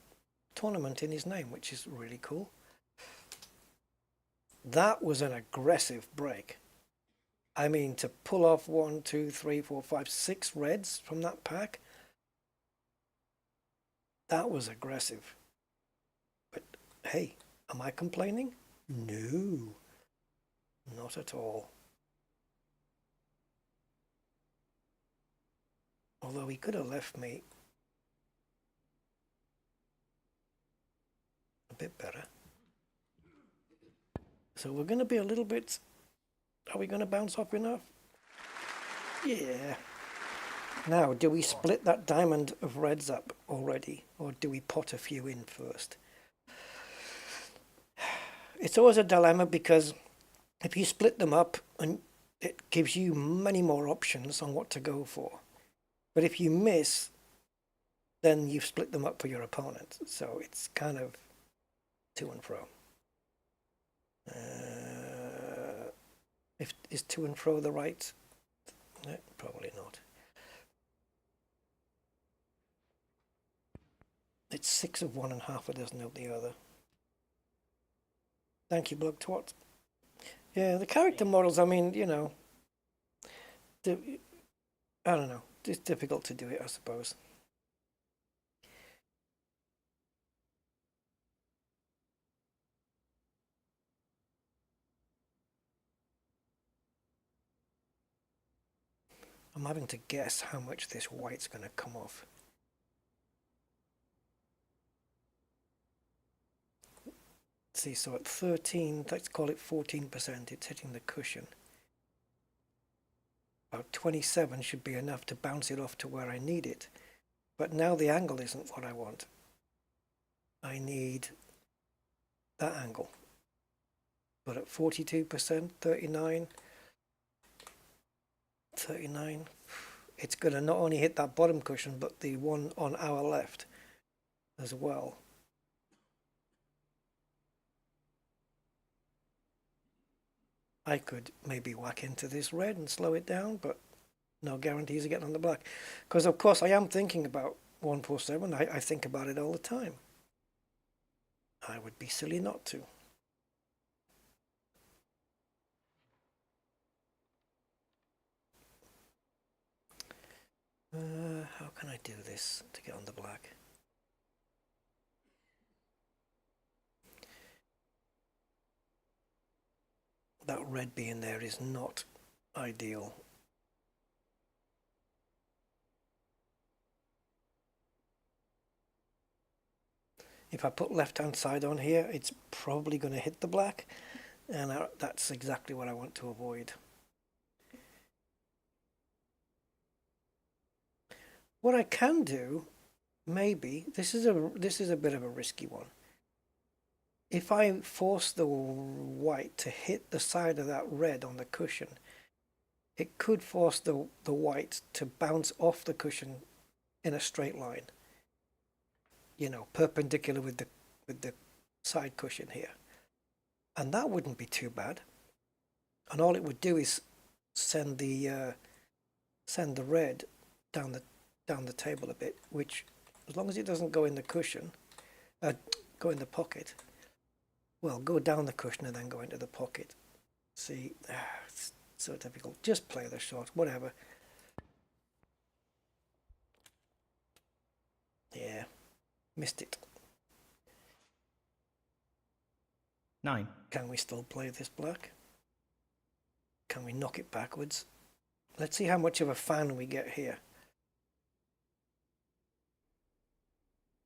Speaker 1: tournament in his name, which is really cool. That was an aggressive break. I mean, to pull off 1, 2, 3, 4, 5, 6 reds from that pack, that was aggressive. But hey, am I complaining? No, not at all. Although he could have left me a bit better. So we're going to be a little bit... Are we going to bounce up enough? Yeah. Now, do we split that diamond of reds up already? Or do we pot a few in first? It's always a dilemma, because if you split them up, and it gives you many more options on what to go for. But if you miss, then you've split them up for your opponent. So it's kind of to and fro. Is to and fro the right? No, probably not. It's 6 of one and half a dozen of the other. Thank you, Blog Twat. Yeah, the character models, I mean, you know, I don't know. It's difficult to do it, I suppose. I'm having to guess how much this white's going to come off. See, so at 13, let's call it 14%, it's hitting the cushion. About 27 should be enough to bounce it off to where I need it. But now the angle isn't what I want. I need that angle. But at 42%, 39, it's going to not only hit that bottom cushion, but the one on our left as well. I could maybe whack into this red and slow it down, but no guarantees of getting on the black. Because of course I am thinking about 147. I think about it all the time. I would be silly not to. How can I do this to get on the black? That red being there is not ideal. If I put left hand side on here, it's probably going to hit the black. And that's exactly what I want to avoid. What I can do, maybe, this is a bit of a risky one. If I force the white to hit the side of that red on the cushion, it could force the white to bounce off the cushion in a straight line. You know, perpendicular with the side cushion here. And that wouldn't be too bad. And all it would do is send the red down the table a bit, which, as long as it doesn't go in the cushion, go in the pocket, well, go down the cushion and then go into the pocket. See, it's so difficult. Just play the shot, whatever. Yeah, missed it.
Speaker 2: 9.
Speaker 1: Can we still play this black? Can we knock it backwards? Let's see how much of a fan we get here.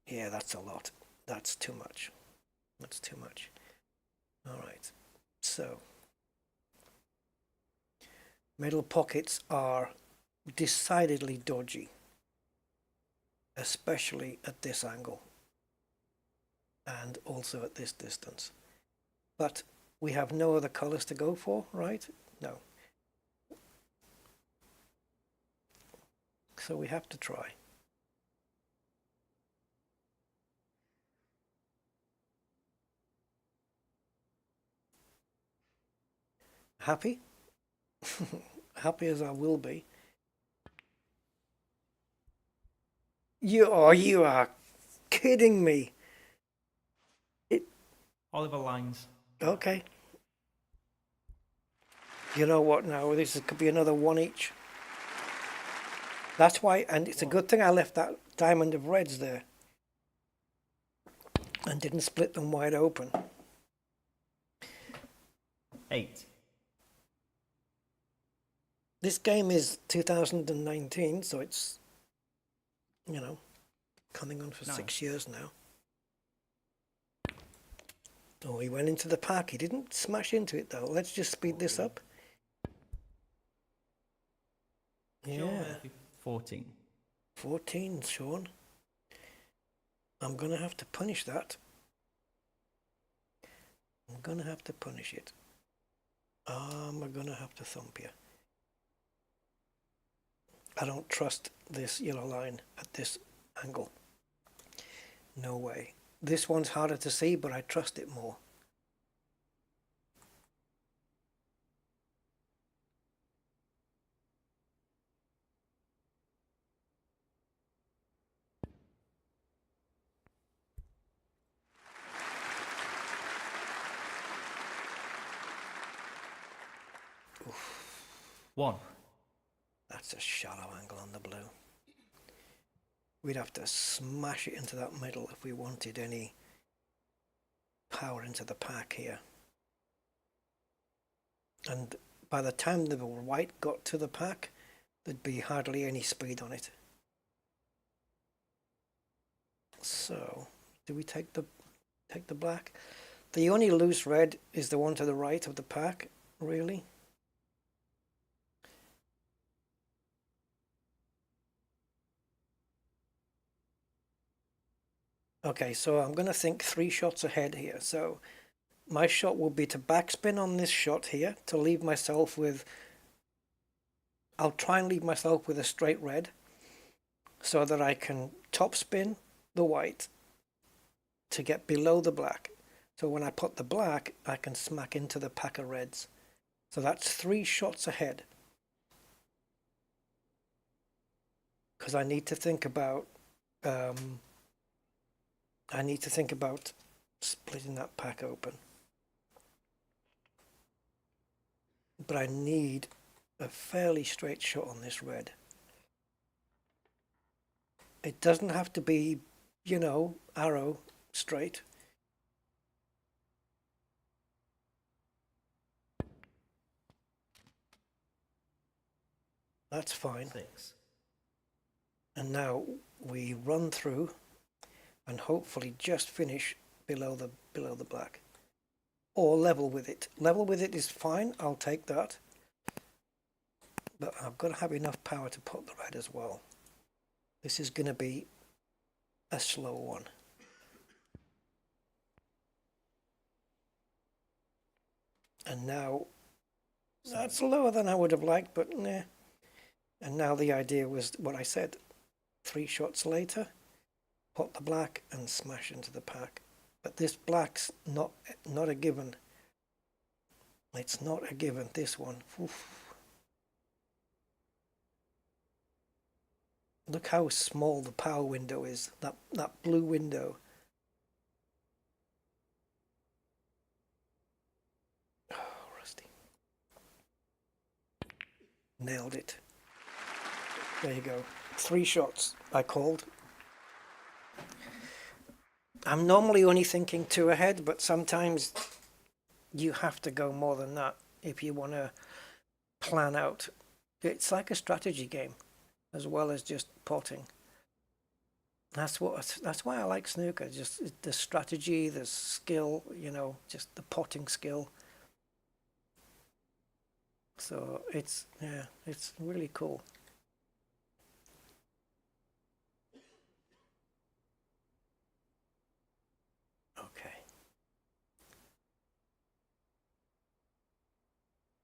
Speaker 1: Yeah, that's a lot. That's too much. That's too much. All right. So, middle pockets are decidedly dodgy, especially at this angle and also at this distance. But we have no other colors to go for, right? No. So we have to try. Happy? Happy as I will be. You are kidding me.
Speaker 2: Oliver lines.
Speaker 1: Okay. You know what now? This could be another one each. That's why, and it's a good thing I left that diamond of reds there and didn't split them wide open.
Speaker 2: 8.
Speaker 1: This game is 2019, so it's, you know, coming on for 6 years now. Oh, he went into the pack. He didn't smash into it, though. Let's just speed this up. Yeah.
Speaker 2: 14.
Speaker 1: 14, Sean. I'm going to have to punish that. I'm going to have to punish it. I'm going to have to thump you. I don't trust this yellow line at this angle. No way. This one's harder to see, but I trust it more. Oof.
Speaker 2: 1.
Speaker 1: That's a shallow angle on the blue. We'd have to smash it into that middle if we wanted any power into the pack here. And by the time the white got to the pack, there'd be hardly any speed on it. So, do we take the black? The only loose red is the one to the right of the pack, really. Okay, so I'm going to think 3 shots ahead here. So my shot will be to backspin on this shot here to leave myself with, I'll try and leave myself with a straight red so that I can topspin the white to get below the black. So when I put the black, I can smack into the pack of reds. So that's 3 shots ahead. Because I need to think about splitting that pack open. But I need a fairly straight shot on this red. It doesn't have to be, you know, arrow straight. That's fine.
Speaker 2: 6.
Speaker 1: And now we run through and hopefully just finish below the black. or level with it. Level with it is fine, I'll take that. But I've got to have enough power to put the red as well. This is going to be a slow one. And now, that's lower than I would have liked, but nah. And now the idea was what I said. 3 shots later, put the black and smash into the pack. But this black's not a given. It's not a given, this one. Oof. Look how small the power window is, that blue window. Oh, rusty. Nailed it. There you go. 3 shots I called. I'm normally only thinking 2 ahead, but sometimes you have to go more than that if you want to plan out. It's like a strategy game as well as just potting. That's why I like snooker. Just the strategy, the skill, you know, just the potting skill. So it's really cool. Okay.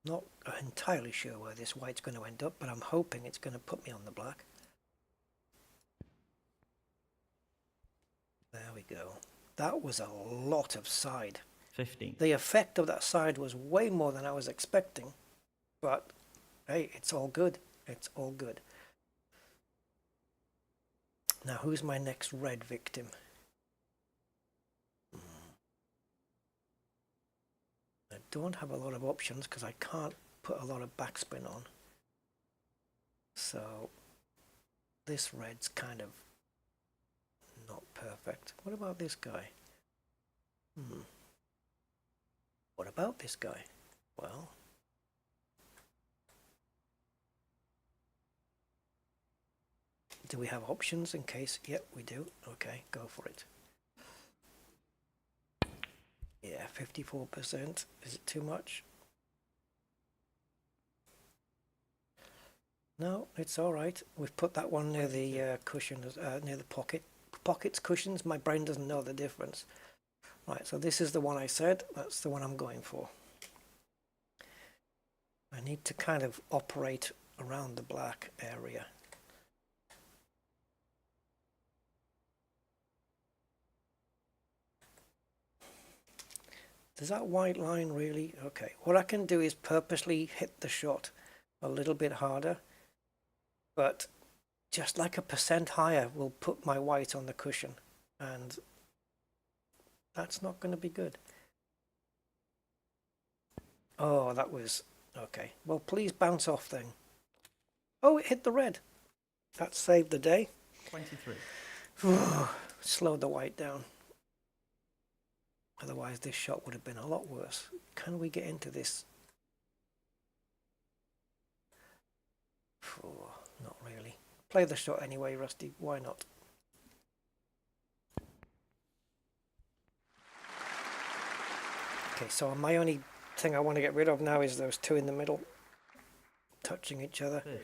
Speaker 1: Not entirely sure where this white's going to end up, but I'm hoping it's going to put me on the black. There we go. That was a lot of side.
Speaker 2: 15.
Speaker 1: The effect of that side was way more than I was expecting. But, hey, it's all good. It's all good. Now, who's my next red victim? I don't have a lot of options because I can't put a lot of backspin on. So, this red's kind of not perfect. What about this guy? What about this guy? Well, do we have options in case? Yep, we do. Okay, go for it. Yeah, 54%. Is it too much? No, it's all right. We've put that one near the cushion, near the pocket. Pockets, cushions, my brain doesn't know the difference. Right, so this is the one I said. That's the one I'm going for. I need to kind of operate around the black area. Does that white line really? Okay, what I can do is purposely hit the shot a little bit harder, but just like a percent higher will put my white on the cushion, and that's not going to be good. Oh, that was okay. Well, please bounce off then. Oh, it hit the red. That saved the day.
Speaker 2: 23.
Speaker 1: Slowed the white down. Otherwise, this shot would have been a lot worse. Can we get into this? Not really. Play the shot anyway, Rusty. Why not? Okay, so my only thing I want to get rid of now is those 2 in the middle touching each other.
Speaker 2: Good.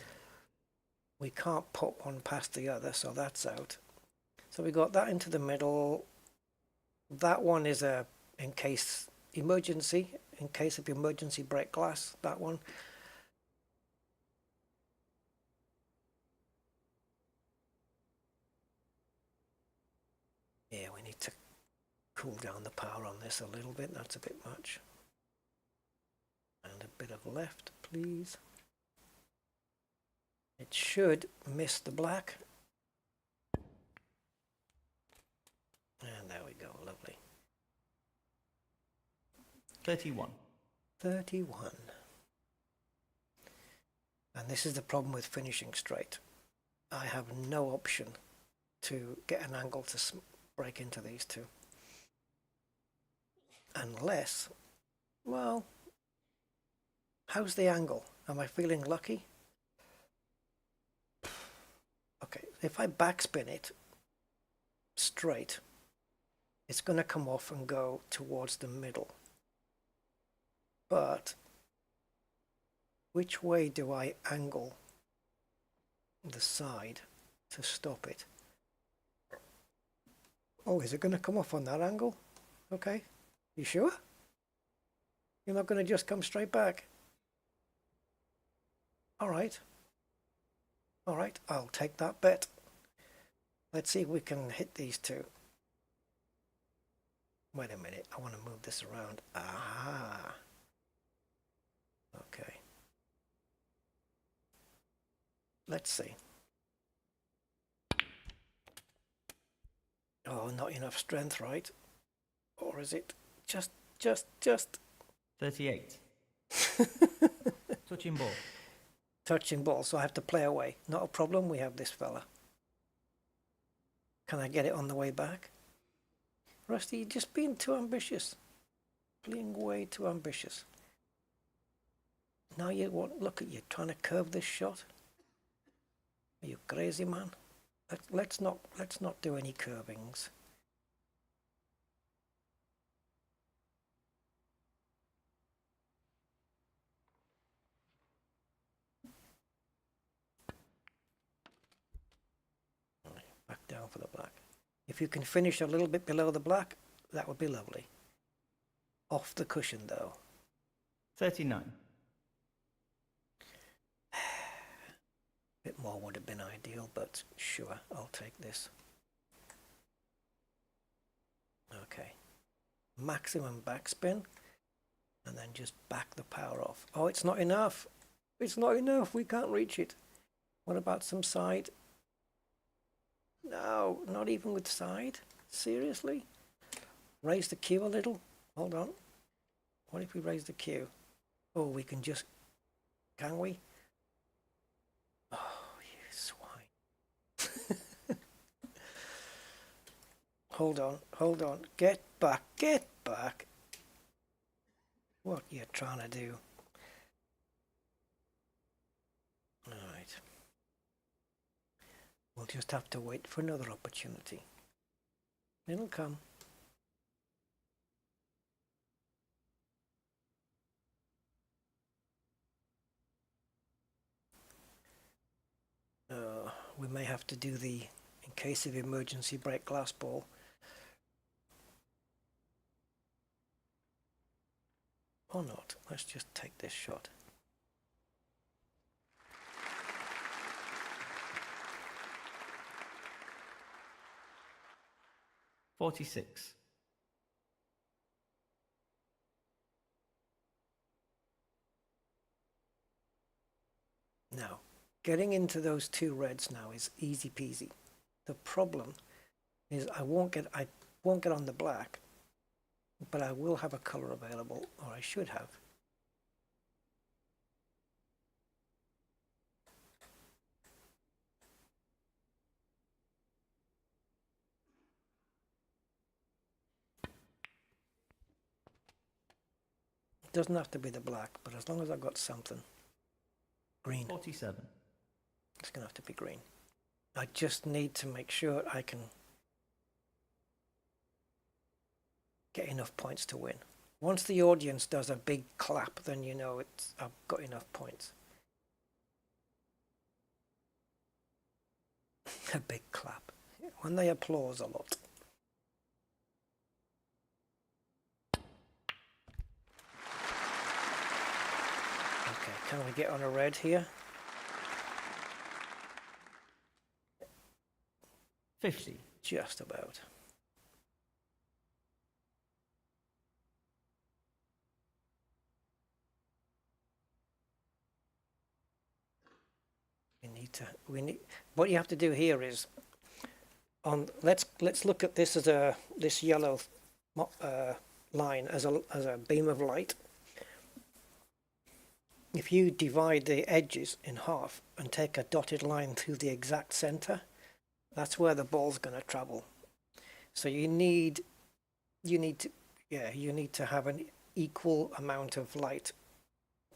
Speaker 2: We
Speaker 1: can't put one past the other, so that's out. So we got that into the middle. That one is a in case of emergency break glass, that one. Yeah, we need to cool down the power on this a little bit. That's a bit much. And a bit of left, please. It should miss the black. And there we go, lovely.
Speaker 2: 31.
Speaker 1: 31. And this is the problem with finishing straight. I have no option to get an angle to break into these 2. Unless, well, how's the angle? Am I feeling lucky? Okay, if I backspin it straight, it's going to come off and go towards the middle. But which way do I angle the side to stop it? Oh, is it going to come off on that angle? Okay. You sure? You're not going to just come straight back? All right. All right, I'll take that bet. Let's see if we can hit these two. Wait a minute, I want to move this around. Ah. Okay. Let's see. Oh, not enough strength, right? Or is it just
Speaker 2: 38. Touching ball.
Speaker 1: touching ball, so I have to play away. Not a problem, we have this fella. Can I get it on the way back? Rusty, you're just being too ambitious. Being way too ambitious. Now you want, look at you trying to curve this shot. Are you crazy, man? Let's not do any curvings. Back down for the black. If you can finish a little bit below the black, that would be lovely. Off the cushion though.
Speaker 2: 39.
Speaker 1: Bit more would have been ideal, but sure, I'll take this. Okay. Maximum backspin, and then just back the power off. Oh, it's not enough. It's not enough. We can't reach it. What about some side? No, not even with side. Seriously? Raise the Q a little. Hold on. What if we raise the Q? Oh, we can just... Can we? Oh, you swine. Hold on, hold on. Get back, get back. What you're trying to do. Alright. We'll just have to wait for another opportunity. It'll come. We may have to do the, in case of emergency, break glass ball. Or not. Let's just take this shot.
Speaker 2: $46.
Speaker 1: Now, getting into those two reds now is easy peasy. The problem is I won't get on the black, but I will have a color available, or I should have. It doesn't have to be the black, but as long as I've got something. Green.
Speaker 2: 47.
Speaker 1: It's going to have to be green. I just need to make sure I can get enough points to win. Once the audience does a big clap, then you know I've got enough points. A big clap. When they applause a lot. Okay, can we get on a red here?
Speaker 2: 50.
Speaker 1: Just about. What you have to do here is let's look at this as this yellow line as a beam of light. If you divide the edges in half and take a dotted line through the exact center, that's where the ball's going to travel. So you need to have an equal amount of light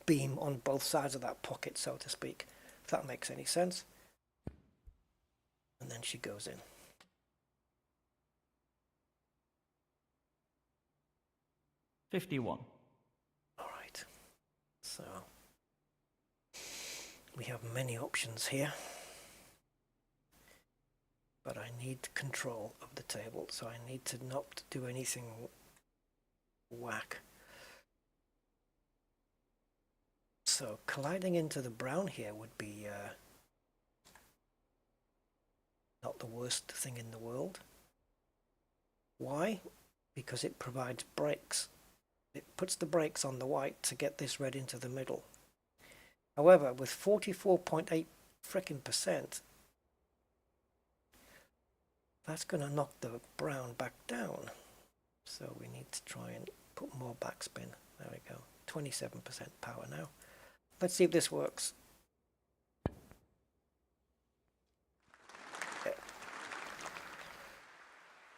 Speaker 1: beam on both sides of that pocket, so to speak, if that makes any sense. And then she goes in.
Speaker 2: $51.
Speaker 1: All right. So we have many options here, but I need control of the table, so I need to not do anything whack. So colliding into the brown here would be not the worst thing in the world. Why? Because it provides brakes. It puts the brakes on the white to get this red into the middle. However, with 44.8 frickin' percent, that's going to knock the brown back down. So we need to try and put more backspin. There we go. 27% power now. Let's see if this works. Yeah.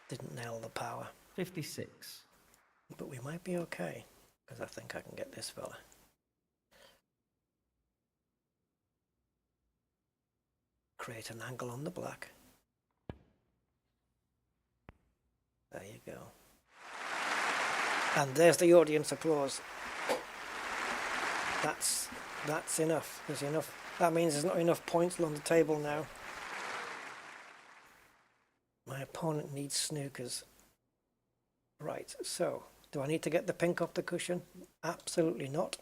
Speaker 1: Didn't nail the power.
Speaker 2: 56.
Speaker 1: But we might be okay, because I think I can get this fella. Create an angle on the black. There you go. And there's the audience applause. That's enough. There's enough. That means there's not enough points on the table now. My opponent needs snookers. Right, so do I need to get the pink off the cushion? Absolutely not.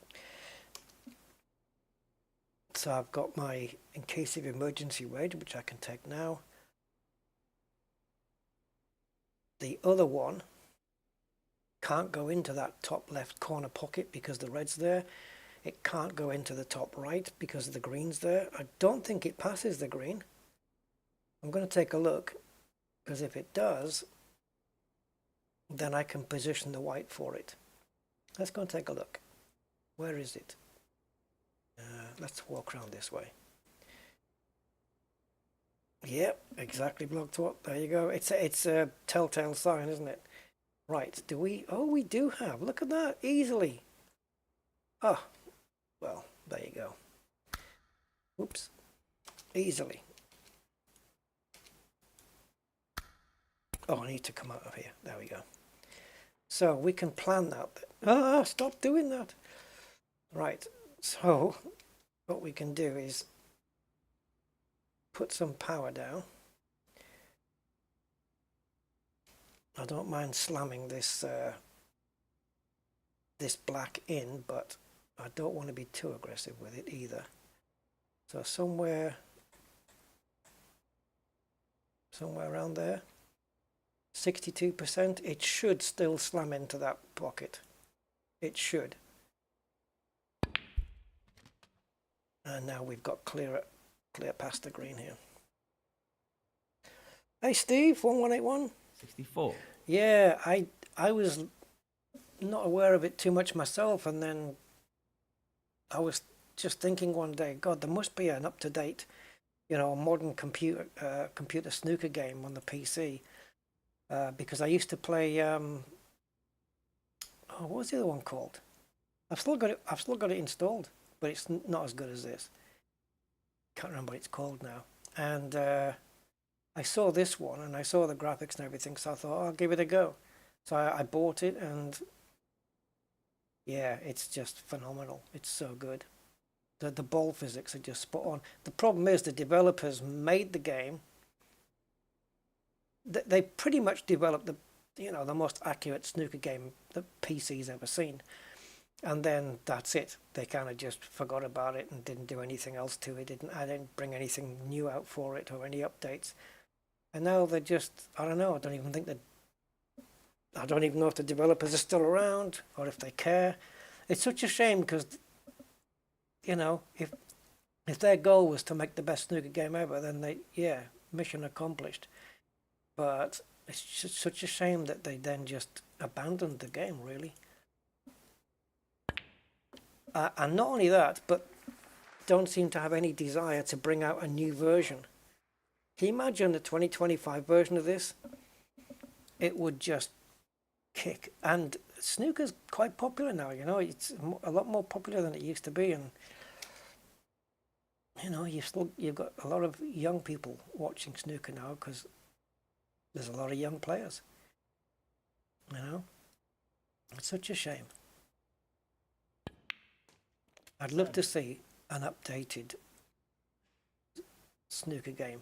Speaker 1: So I've got my in case of emergency red, which I can take now. The other one can't go into that top left corner pocket because the red's there. It can't go into the top right because the green's there. I don't think it passes the green. I'm going to take a look, because if it does, then I can position the white for it. Let's go and take a look. Where is it? Let's walk around this way. Yep, exactly blocked what. There you go. It's a telltale sign, isn't it? Right, do we? Oh, we do have. Look at that, easily. Oh, well, there you go. Oops, easily. Oh, I need to come out of here. There we go. So we can plan that. Ah, stop doing that. Right, so what we can do is put some power down. I don't mind slamming this this black in, but I don't want to be too aggressive with it either. So somewhere around there, 62%, it should still slam into that pocket. It should. And now we've got clear past the green here. Hey Steve, 1181.
Speaker 2: 64.
Speaker 1: Yeah, I was not aware of it too much myself, and then I was just thinking one day, God, there must be an up-to-date, modern computer snooker game on the PC, because I used to play. What was the other one called? I've still got it installed, but it's not as good as this. Can't remember what it's called now. And I saw this one, and I saw the graphics and everything, so I thought, I'll give it a go. So I bought it, and yeah, it's just phenomenal. It's so good. The ball physics are just spot on. The problem is the developers made the game. They pretty much developed the most accurate snooker game that PC's ever seen. And then that's it. They kind of just forgot about it and didn't do anything else to it. I didn't bring anything new out for it or any updates. And now they're just, I don't know, I don't even know if the developers are still around or if they care. It's such a shame because, if their goal was to make the best snooker game ever, then mission accomplished. But it's just such a shame that they then just abandoned the game, really. And not only that, but don't seem to have any desire to bring out a new version. Can you imagine the 2025 version of this? It would just kick. And snooker's quite popular now, it's a lot more popular than it used to be. And, you've got a lot of young people watching snooker now because there's a lot of young players. It's such a shame. I'd love to see an updated snooker game,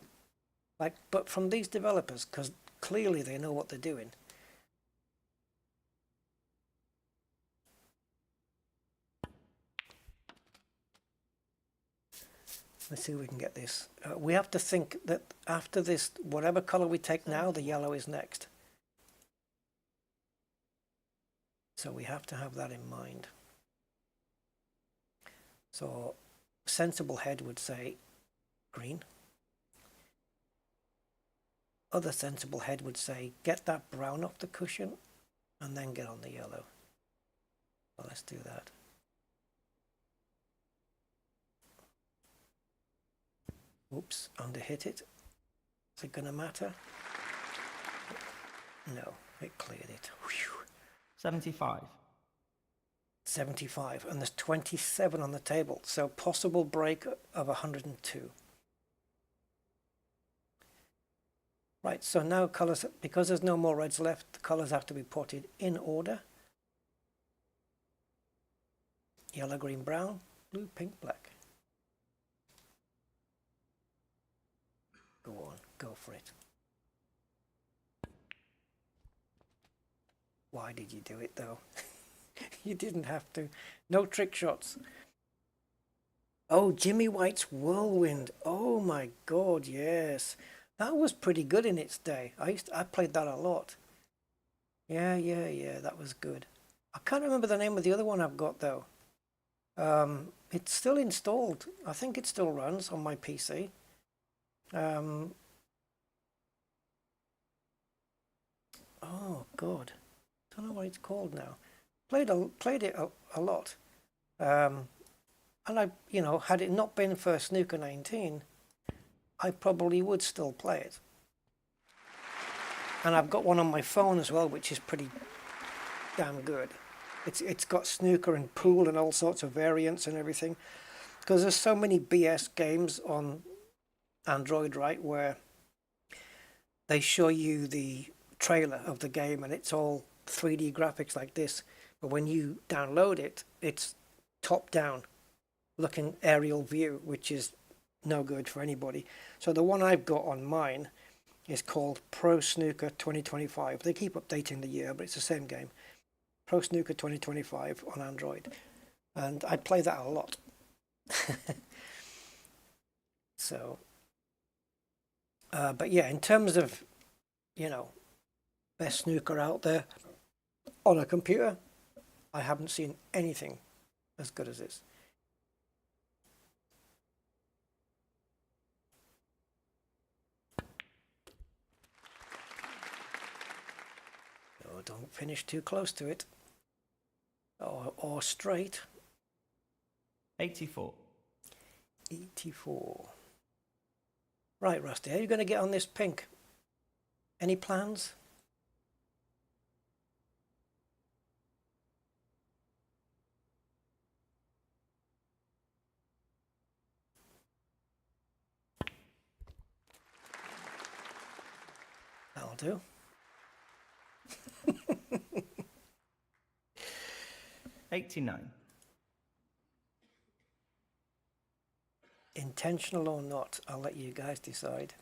Speaker 1: but from these developers, because clearly they know what they're doing. Let's see if we can get this. We have to think that after this, whatever color we take now, the yellow is next. So we have to have that in mind. So sensible head would say green. Other sensible head would say get that brown off the cushion and then get on the yellow. Well, let's do that. Oops, underhit it. Is it gonna matter? No, it cleared it. Whew.
Speaker 2: 75.
Speaker 1: 75, and there's 27 on the table, so possible break of 102. Right, so now colors, because there's no more reds left, the colors have to be potted in order. Yellow, green, brown, blue, pink, black. Go on, go for it. Why did you do it though? You didn't have to. No trick shots. Oh, Jimmy White's Whirlwind. Oh my God, yes. That was pretty good in its day. I played that a lot. Yeah, that was good. I can't remember the name of the other one I've got though. It's still installed. I think it still runs on my PC. Oh God, don't know what it's called now. Played it a lot, and I, had it not been for Snooker 19, I probably would still play it. And I've got one on my phone as well, which is pretty damn good. It's got snooker and pool and all sorts of variants and everything, because there's so many BS games on Android, right, where they show you the trailer of the game and it's all 3D graphics like this, but when you download it, it's top down looking aerial view, which is no good for anybody. So the one I've got on mine is called Pro Snooker 2025. They keep updating the year, but it's the same game. Pro Snooker 2025 on Android, and I play that a lot. So but yeah, in terms of, best snooker out there on a computer, I haven't seen anything as good as this. Oh, don't finish too close to it. Or straight.
Speaker 2: 84.
Speaker 1: 84. Right, Rusty, how are you going to get on this pink? Any plans? That'll do.
Speaker 2: $89.
Speaker 1: Intentional or not, I'll let you guys decide.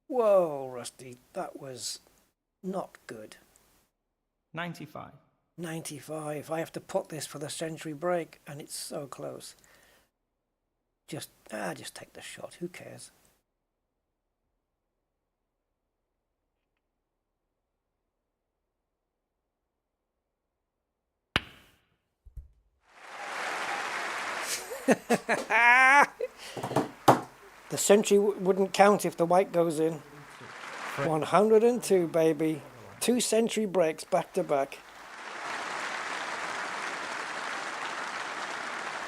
Speaker 1: Whoa, Rusty, that was not good.
Speaker 2: 95.
Speaker 1: 95. I have to put this for the century break, and it's so close. Just take the shot. Who cares? The century wouldn't count if the white goes in. 102, baby. 2 century breaks back to back.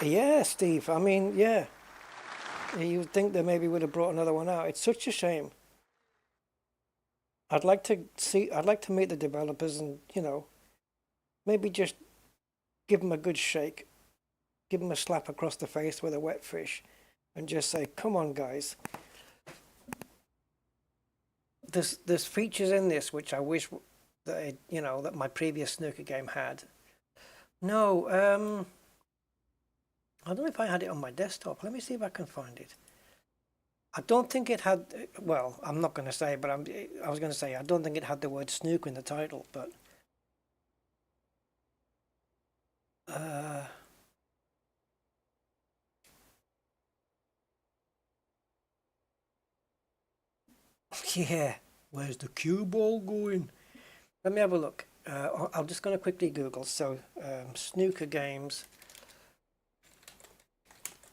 Speaker 1: Yeah, Steve. I mean, yeah. You'd think they maybe would have brought another one out. It's such a shame. I'd like to meet the developers and, maybe just give them a good shake. give him a slap across the face with a wet fish and just say, come on, guys. There's features in this which I wish that that my previous snooker game had. No, I don't know if I had it on my desktop. Let me see if I can find it. I don't think it had, well, I'm not going to say, but I was going to say I don't think it had the word snooker in the title, but yeah, where's the cue ball going? Let me have a look. I'm just going to quickly Google. So, snooker games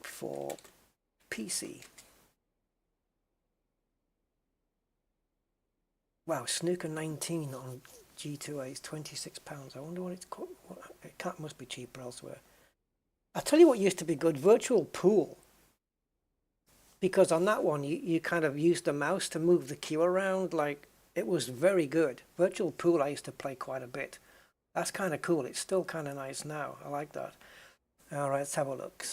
Speaker 1: for PC. Wow, Snooker 19 on G2A is £26. I wonder what it's called. It must be cheaper elsewhere. I'll tell you what used to be good, Virtual Pool. Because on that one, you kind of used the mouse to move the cue around. Like, it was very good. Virtual Pool I used to play quite a bit. That's kind of cool. It's still kind of nice now. I like that. All right, let's have a look.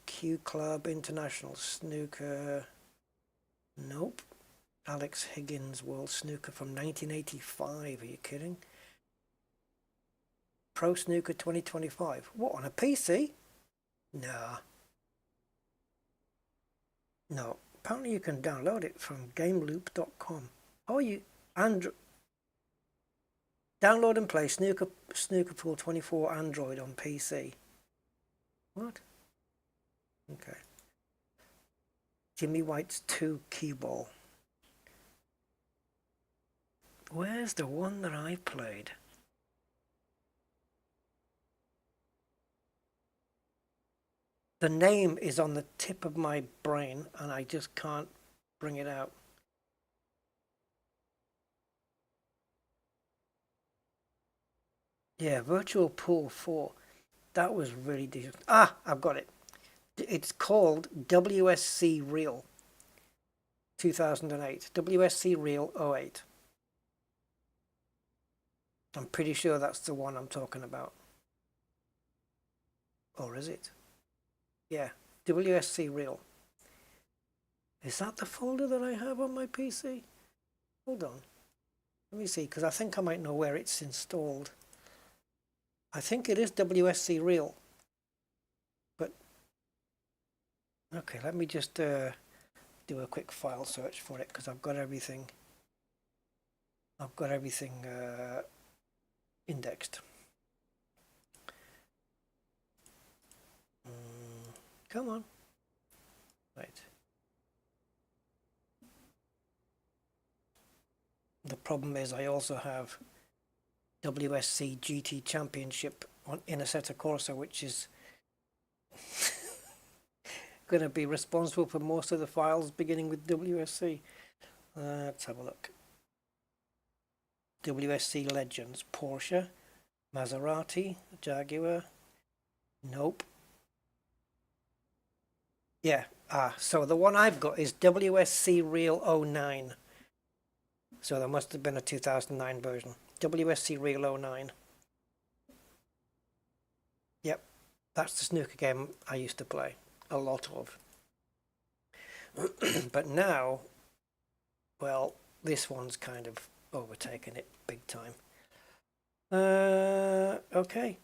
Speaker 1: Q Club, International Snooker. Nope. Alex Higgins World Snooker from 1985. Are you kidding? Pro Snooker 2025. What, on a PC? Nah. No. Apparently you can download it from gameloop.com. Oh, Android. Download and play Snooker Pool 24 Android on PC. What? Okay. Jimmy White's 2 cue ball. Where's the one that I played? The name is on the tip of my brain and I just can't bring it out. Yeah, Virtual Pool 4. That was really decent. Ah, I've got it. It's called WSC Real 2008. WSC Real 08. I'm pretty sure that's the one I'm talking about. Or is it? Yeah, WSC Real. Is that the folder that I have on my PC? Hold on. Let me see, because I think I might know where it's installed. I think it is WSC Real. But, okay, let me just do a quick file search for it, because I've got everything. I've got everything indexed. Come on. Right. The problem is I also have WSC GT Championship in Assetto Corsa, which is going to be responsible for most of the files beginning with WSC. Let's have a look. WSC Legends, Porsche, Maserati, Jaguar. Nope. Yeah, so the one I've got is WSC Real 09. So there must have been a 2009 version. WSC Real 09. Yep, that's the snooker game I used to play a lot of. But now, well, this one's kind of overtaken it big time. Okay.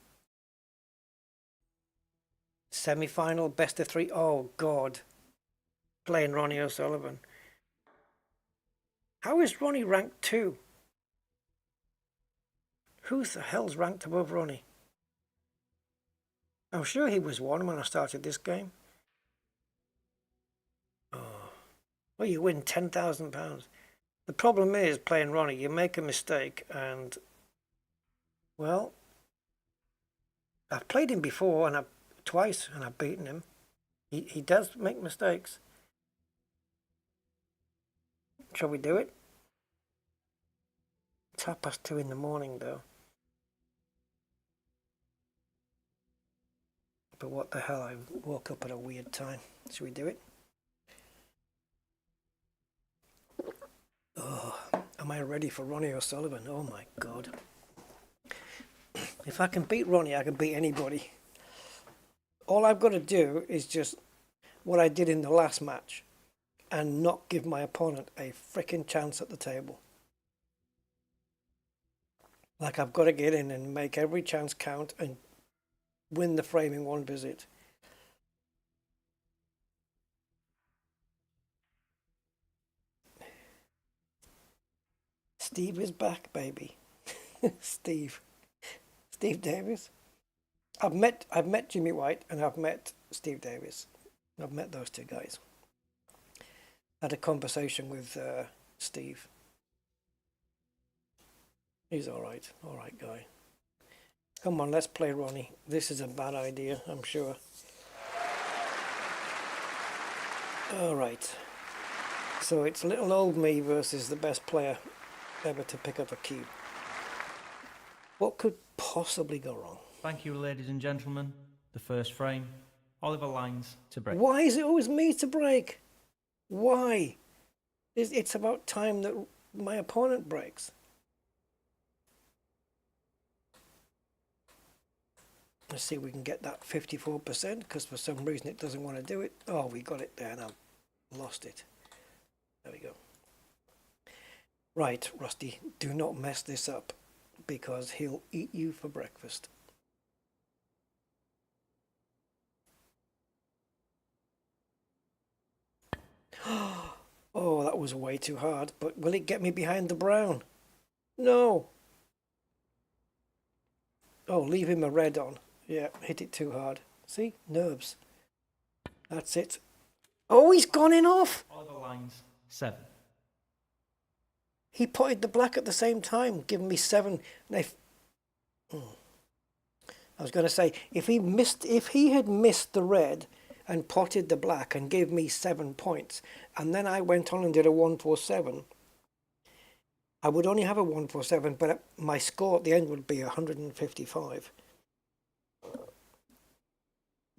Speaker 1: Semi-final, best of 3. Oh, God. Playing Ronnie O'Sullivan. How is Ronnie ranked 2? Who the hell's ranked above Ronnie? I'm sure he was 1 when I started this game. Oh. Well, you win £10,000. The problem is, playing Ronnie, you make a mistake and, well, I've played him before and twice and I've beaten him. He does make mistakes. Shall we do it? It's 2:30 in the morning though. But what the hell, I woke up at a weird time. Should we do it? Oh, am I ready for Ronnie O'Sullivan? Oh my God. If I can beat Ronnie, I can beat anybody. all I've got to do is just what I did in the last match and not give my opponent a frickin' chance at the table. Like, I've got to get in and make every chance count and win the frame in one visit. Steve is back, baby. Steve Davis. I've met Jimmy White and I've met Steve Davis. I've met those two guys. Had a conversation with Steve. He's all right guy. Come on, let's play Ronnie. This is a bad idea, I'm sure. All right. So it's little old me versus the best player ever to pick up a cube. What could possibly go wrong?
Speaker 2: Thank you, ladies and gentlemen. The first frame, Oliver lines to break.
Speaker 1: Why is it always me to break? Why? It's about time that my opponent breaks. Let's see if we can get that 54%, because for some reason it doesn't want to do it. Oh, we got it there and I've lost it. There we go. Right, Rusty, do not mess this up, because he'll eat you for breakfast. Oh, that was way too hard, but will it get me behind the brown? No. Oh, leave him a red on. Yeah, hit it too hard. See? Nerves. That's it. Oh, he's gone in off!
Speaker 2: Oliver lines 7.
Speaker 1: He potted the black at the same time, giving me 7. And I was going to say, if he had missed the red and potted the black and gave me 7 points, and then I went on and did a 147, I would only have a 147, but my score at the end would be 155.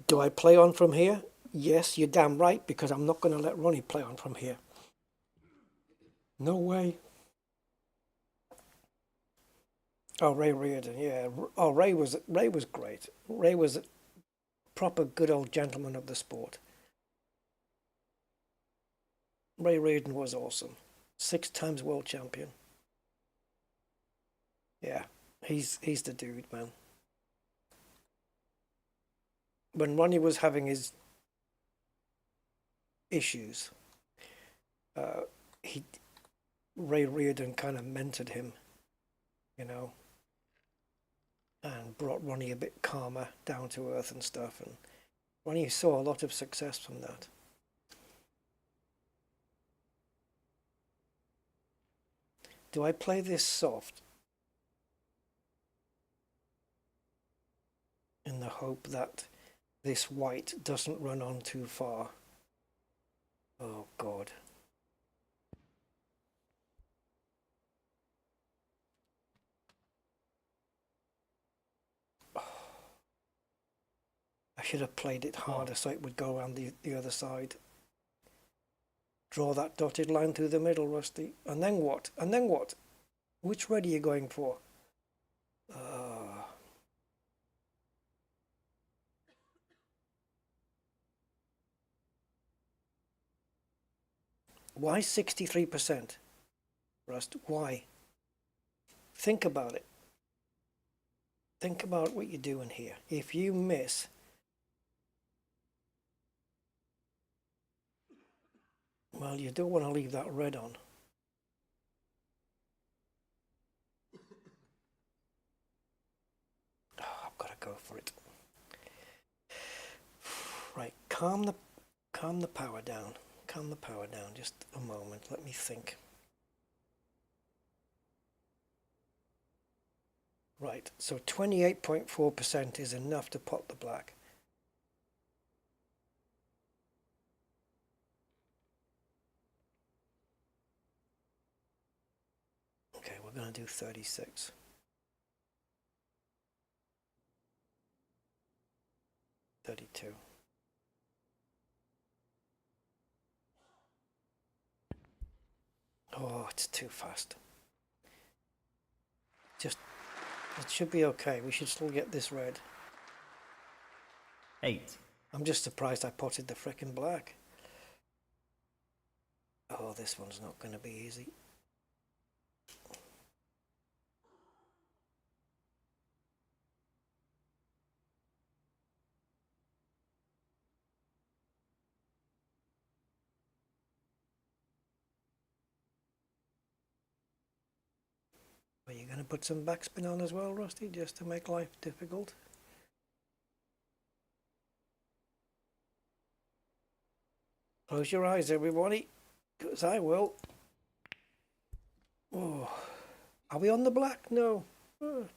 Speaker 1: Do I play on from here? Yes, you're damn right, because I'm not going to let Ronnie play on from here. No way. Oh, Ray Reardon, yeah. Oh, Ray was great. Ray was a proper good old gentleman of the sport. Ray Reardon was awesome. 6 times world champion. Yeah, he's the dude, man. When Ronnie was having his issues, Ray Reardon kind of mentored him, you know, and brought Ronnie a bit calmer, down to earth and stuff, and Ronnie saw a lot of success from that. Do I play this soft in the hope that this white doesn't run on too far? Oh God. I should have played it harder so it would go around the other side. Draw that dotted line through the middle, Rusty. And then what? And then what? Which red are you going for? Why 63%? Rust, why? Think about it. Think about what you're doing here. If you miss, well, you don't want to leave that red on. Oh, I've got to go for it. Right, calm the power down. Calm the power down. Just a moment. Let me think. Right, so 28.4% is enough to pot the black. Okay, we're going to do 36. $32. Oh, it's too fast. It should be okay. We should still get this red.
Speaker 2: 8.
Speaker 1: I'm just surprised I potted the frickin' black. Oh, this one's not going to be easy. Are you going to put some backspin on as well, Rusty, just to make life difficult? Close your eyes, everybody, because I will. Oh, are we on the black? No. Oh,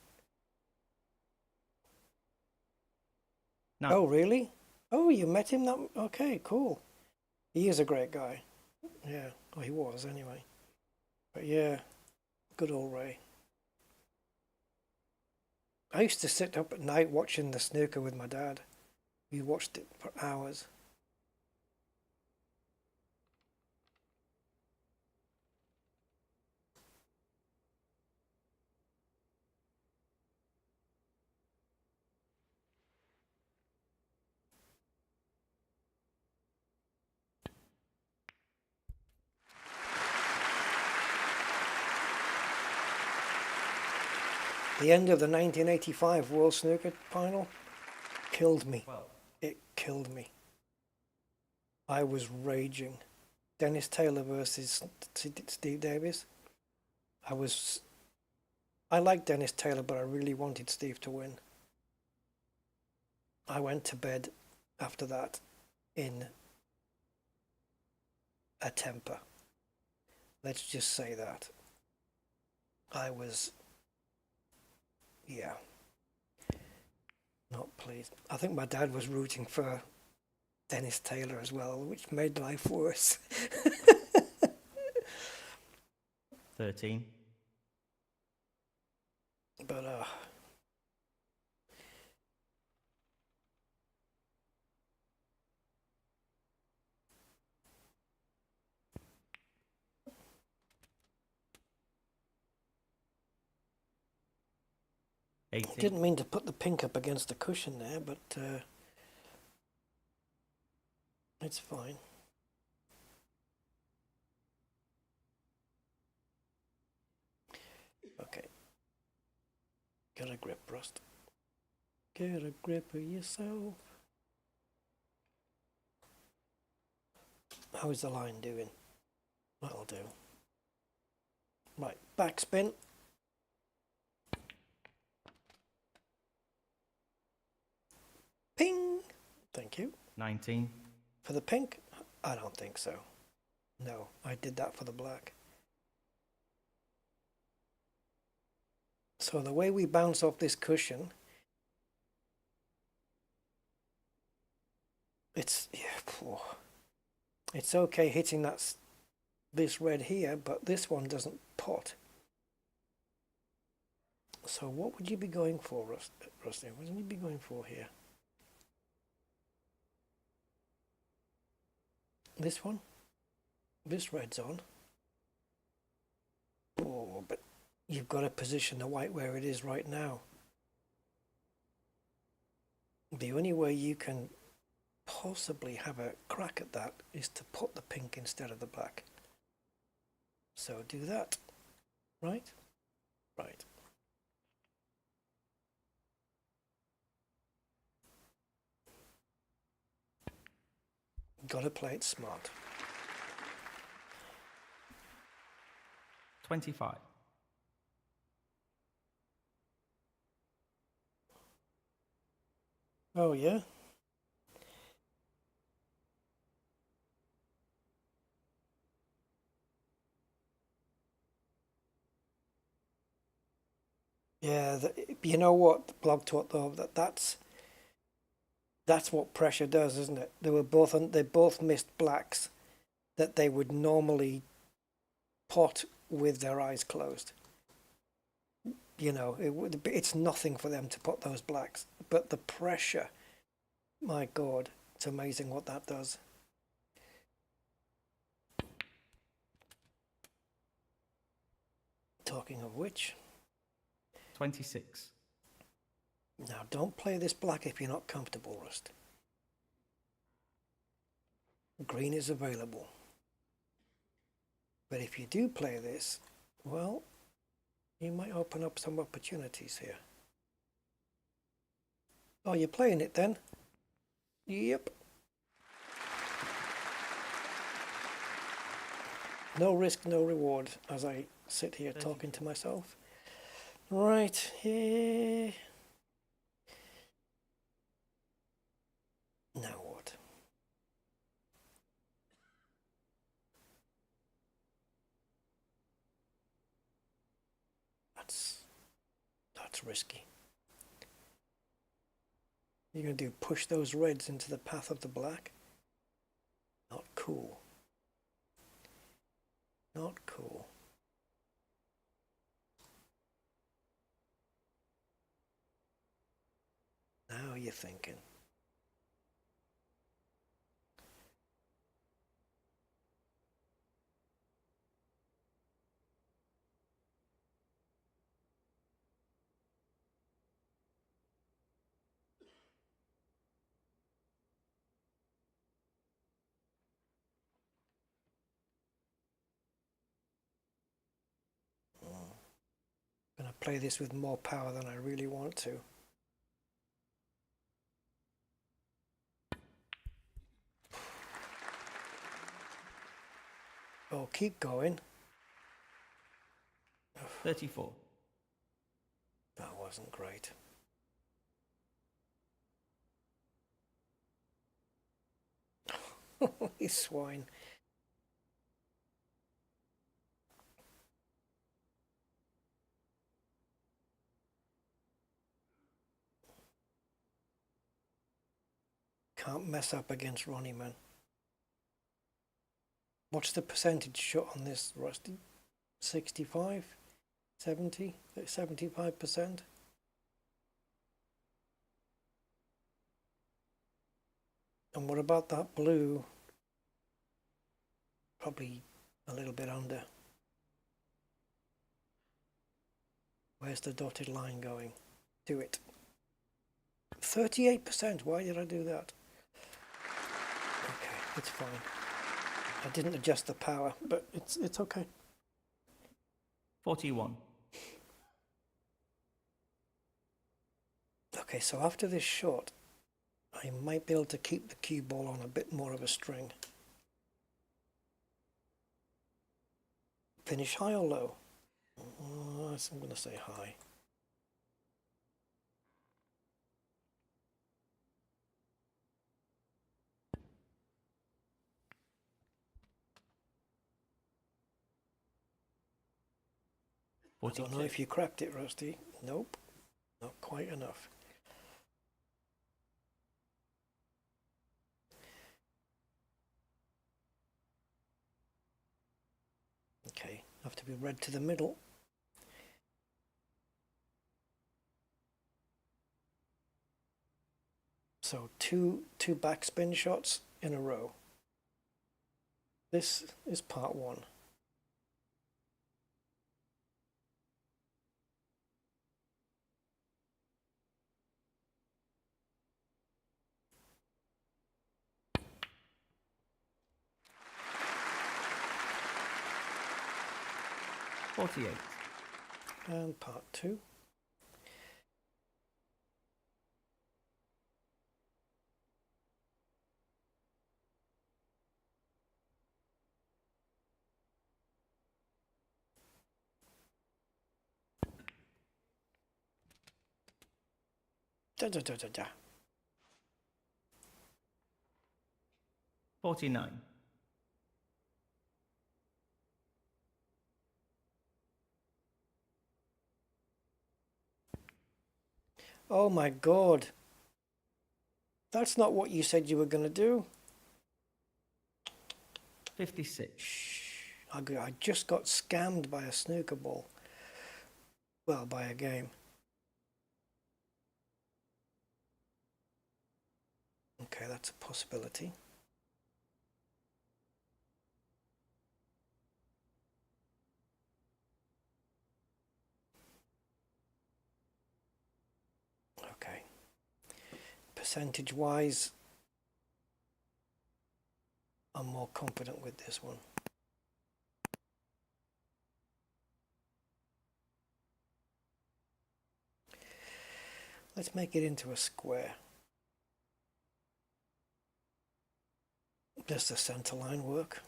Speaker 2: 9.
Speaker 1: oh really? Oh, you met him? That okay, cool. He is a great guy. Yeah, well, he was anyway. But yeah, good old Ray. I used to sit up at night watching the snooker with my dad. We watched it for hours. The end of the 1985 World Snooker Final killed me.
Speaker 2: 12.
Speaker 1: It killed me. I was raging. Dennis Taylor versus Steve Davis. I liked Dennis Taylor, but I really wanted Steve to win. I went to bed after that in a temper. Let's just say that. I was, yeah, not pleased. I think my dad was rooting for Dennis Taylor as well, which made life worse.
Speaker 2: 13.
Speaker 1: But
Speaker 2: 18.
Speaker 1: didn't mean to put the pink up against the cushion there, but it's fine. Okay. Get a grip, Rust. Get a grip of yourself. How is the line doing? That'll do. Right, backspin. Ping! Thank you.
Speaker 2: 19.
Speaker 1: For the pink? I don't think so. No, I did that for the black. So the way we bounce off this cushion, it's it's okay hitting this red here, but this one doesn't pot. So what would you be going for, Rusty? What would you be going for here? This one? This red's on. Oh, but you've got to position the white where it is right now. The only way you can possibly have a crack at that is to put the pink instead of the black. So do that. Right? Right. Gotta play it smart.
Speaker 2: 25.
Speaker 1: Oh yeah? Yeah, you know what, Blog Talk though, that's what pressure does, isn't it? They both missed blacks that they would normally pot with their eyes closed. You know, it's nothing for them to pot those blacks, but the pressure, my God, it's amazing what that does. Talking of which,
Speaker 2: 26.
Speaker 1: now don't play this black if you're not comfortable, Rust. green is available. But if you do play this, well, you might open up some opportunities here. Oh, you're playing it then? Yep. No risk, no reward, as I sit here talking to myself. Right, here. Now what? That's risky. You're going to do push those reds into the path of the black? Not cool. Not cool. Now you're thinking. I'm going to play this with more power than I really want to. Oh, keep going.
Speaker 2: 34.
Speaker 1: That wasn't great. You swine. Can't mess up against Ronnie, man. What's the percentage shot on this, Rusty? 65? 70? 75%? And what about that blue? Probably a little bit under. Where's the dotted line going? Do it. 38%. Why did I do that? Okay, it's fine. I didn't adjust the power, but it's okay.
Speaker 2: 41.
Speaker 1: Okay, so after this shot, I might be able to keep the cue ball on a bit more of a string. Finish high or low? I'm going to say high. I don't know if you cracked it, Rusty. Nope, not quite enough. Okay, have to be red to the middle. So two backspin shots in a row. This is part one. And part two. Da, da, da, da, da.
Speaker 2: 49.
Speaker 1: Oh my God. That's not what you said you were going to do.
Speaker 2: 56.
Speaker 1: Shh. I just got scammed by a snooker ball. Well, by a game. Okay, that's a possibility. Okay. Percentage-wise, I'm more confident with this one. Let's make it into a square. Does the center line work?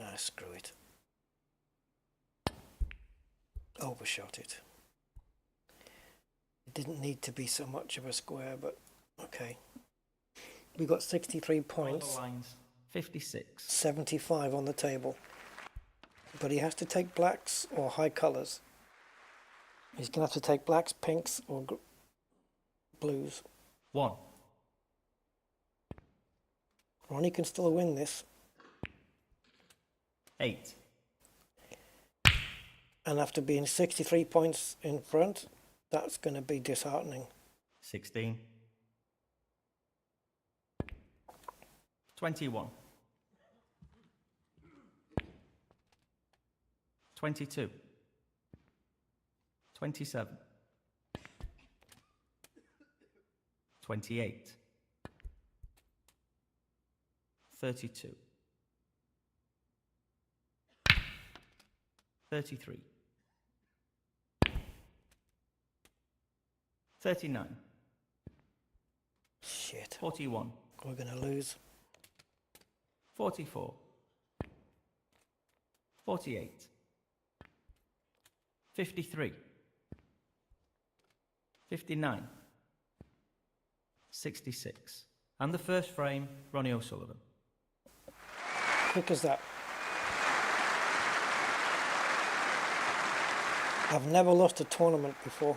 Speaker 1: Ah, screw it. Overshot it. It didn't need to be so much of a square, but okay. We got 63 points.
Speaker 2: Lines 56.
Speaker 1: 75 on the table. But he has to take blacks or high colours. He's going to have to take blacks, pinks, or blues.
Speaker 2: 1.
Speaker 1: Ronnie can still win this.
Speaker 2: 8.
Speaker 1: And after being 63 points in front, that's going to be disheartening.
Speaker 2: 16. 21. 22. 27. 28. 32. 33. 39.
Speaker 1: Shit.
Speaker 2: 41.
Speaker 1: We're going to lose.
Speaker 2: 44. 48. 53. 59. 66. And the first frame, Ronnie O'Sullivan.
Speaker 1: Quick as that. I've never lost a tournament before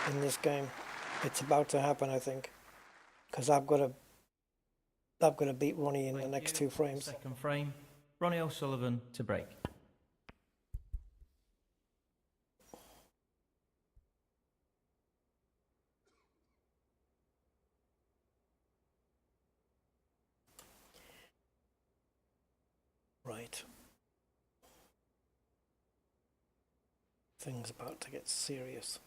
Speaker 1: in this game. It's about to happen, I think, because I've got to beat Ronnie in the next 2 frames.
Speaker 2: Second frame, Ronnie O'Sullivan to break.
Speaker 1: Right. Things about to get serious.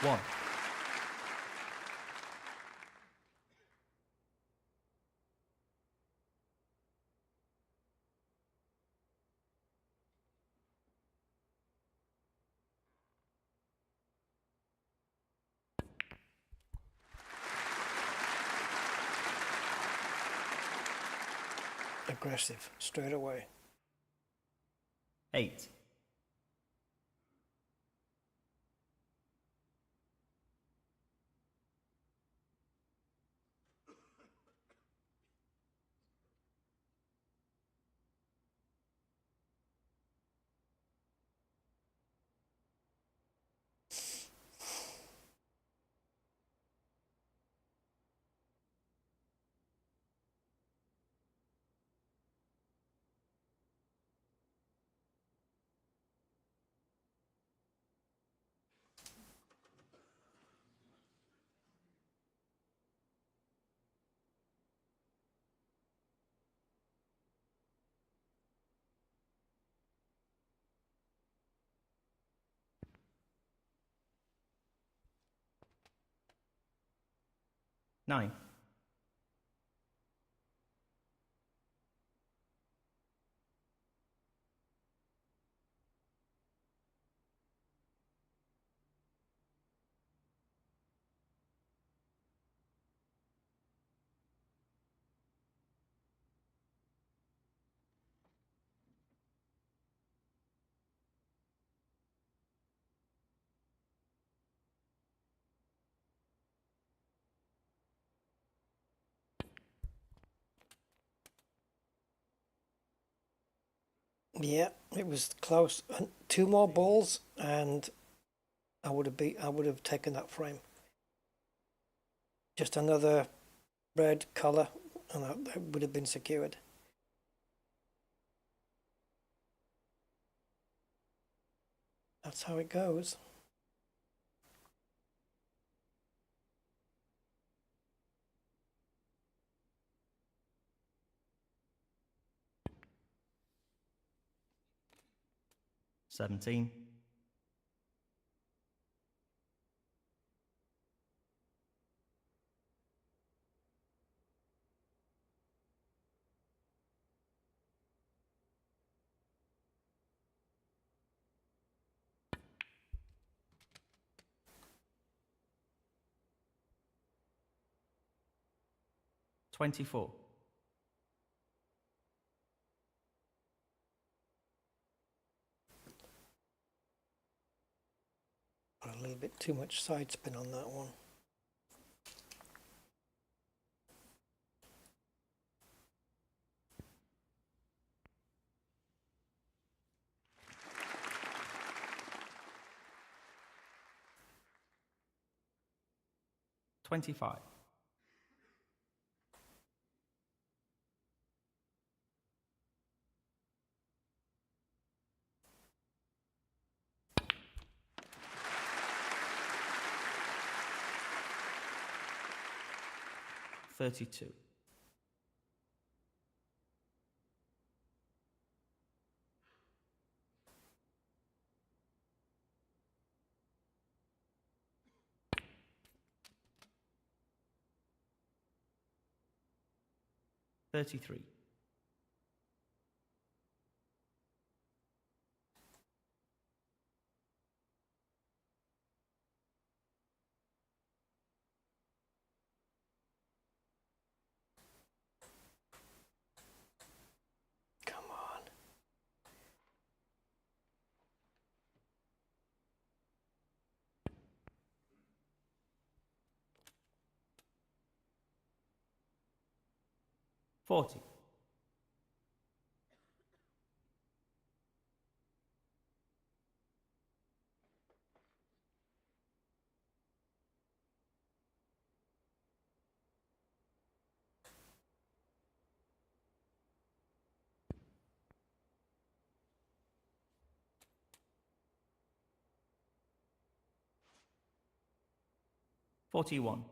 Speaker 2: One.
Speaker 1: Aggressive, straight away.
Speaker 2: 8. 9.
Speaker 1: Yeah, it was close. 2 more balls, and I would have taken that frame. Just another red colour, and that would have been secured. That's how it goes.
Speaker 2: 17, 24,
Speaker 1: A little bit too much side spin on that one.
Speaker 2: 25, 32, 33, 40, 41,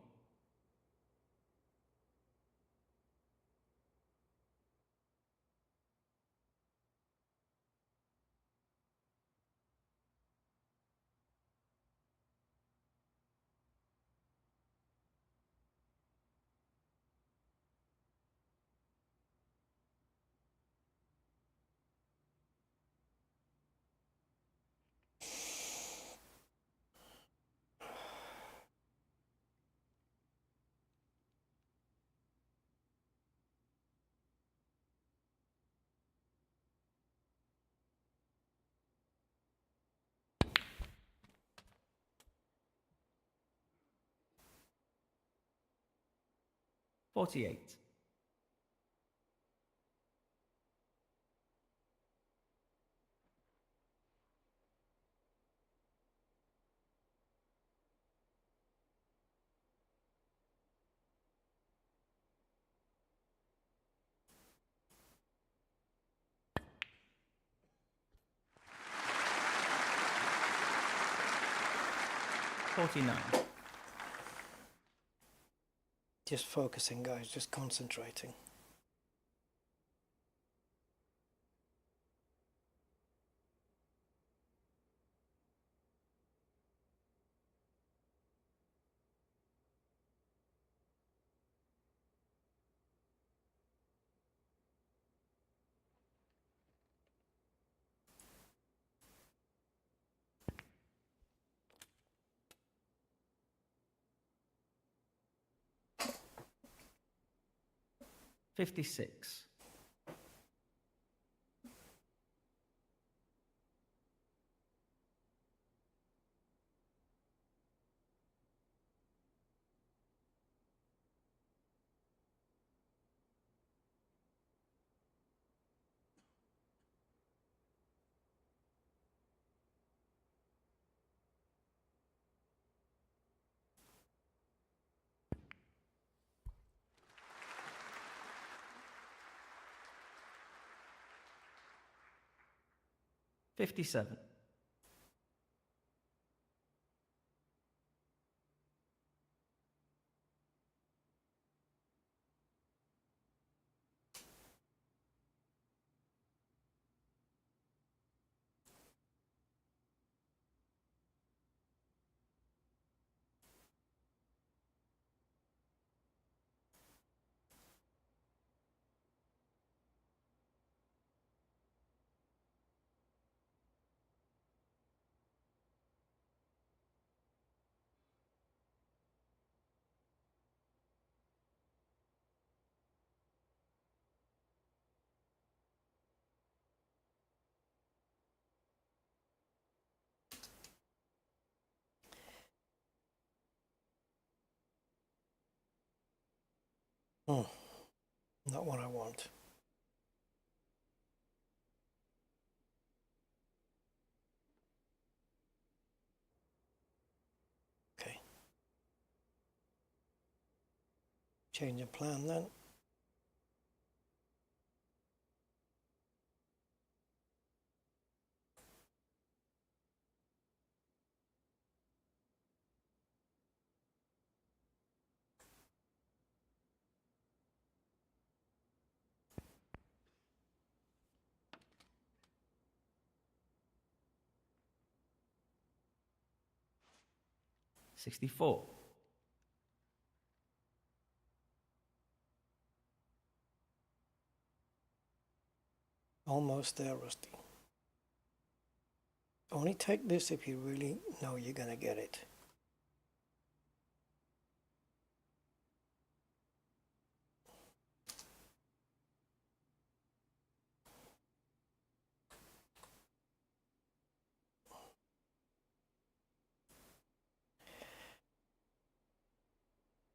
Speaker 2: 48, 49,
Speaker 1: Just focusing, guys, just concentrating. 56, 57, 58, Not what I want. Okay. Change of plan then.
Speaker 2: $64.
Speaker 1: Almost there, Rusty. Only take this if you really know you're going to get it.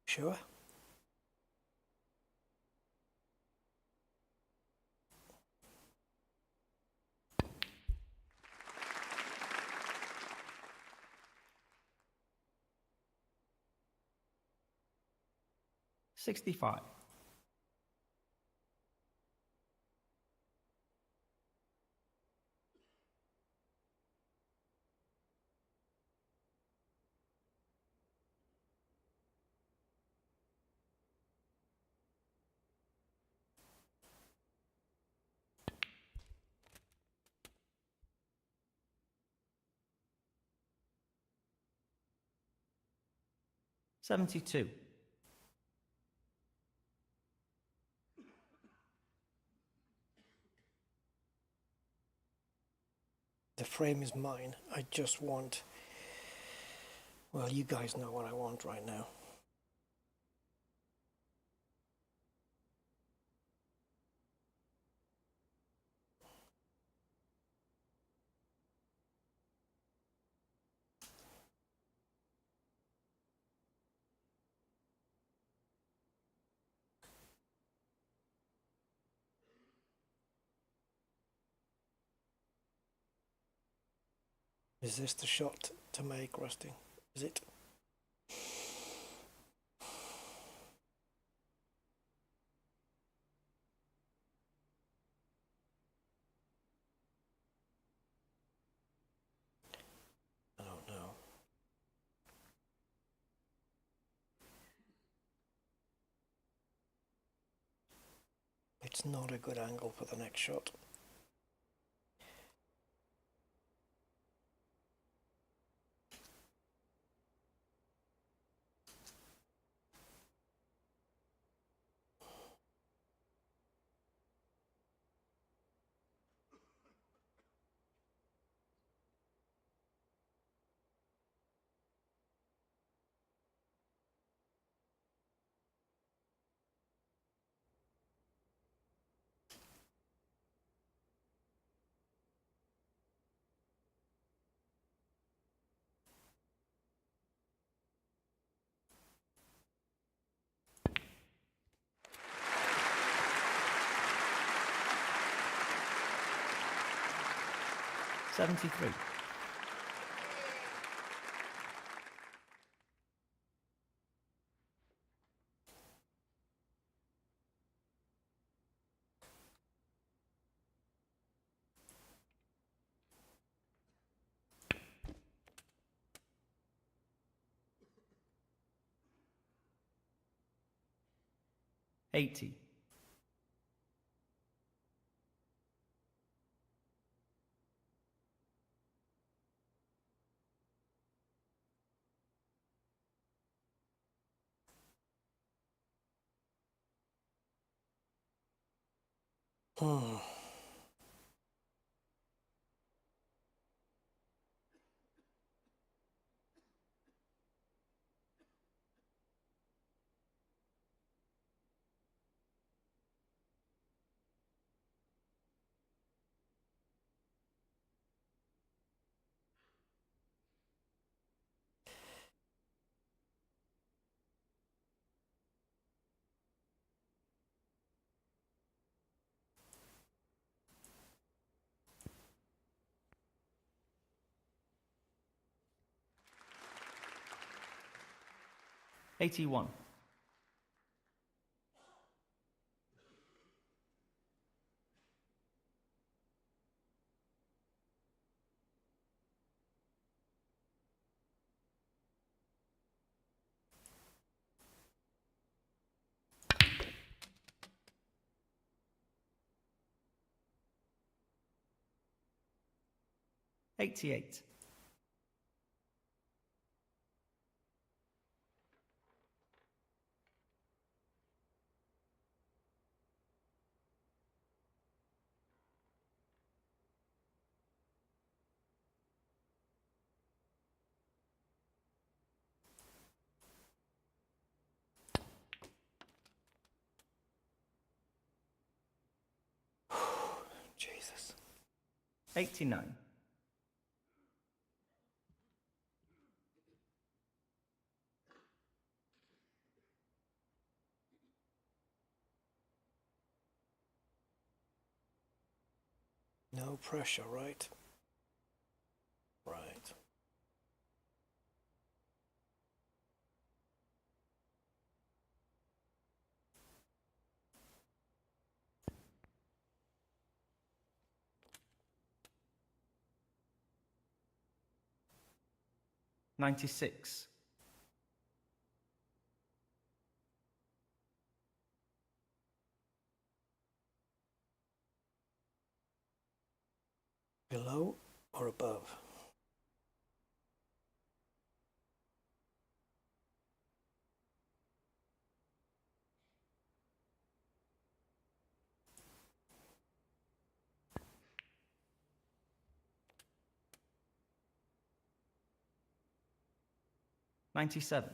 Speaker 1: Sure?
Speaker 2: $65. $72.
Speaker 1: The frame is mine. I just want... Well, you guys know what I want right now. Is this the shot to make, Rusty? Is it? I don't know. It's not a good angle for the next shot.
Speaker 2: $73. $80.
Speaker 1: Hmm.
Speaker 2: 81. 88.
Speaker 1: Jesus.
Speaker 2: 89.
Speaker 1: No pressure, right? Right.
Speaker 2: 96.
Speaker 1: 'Below or above?
Speaker 2: $97.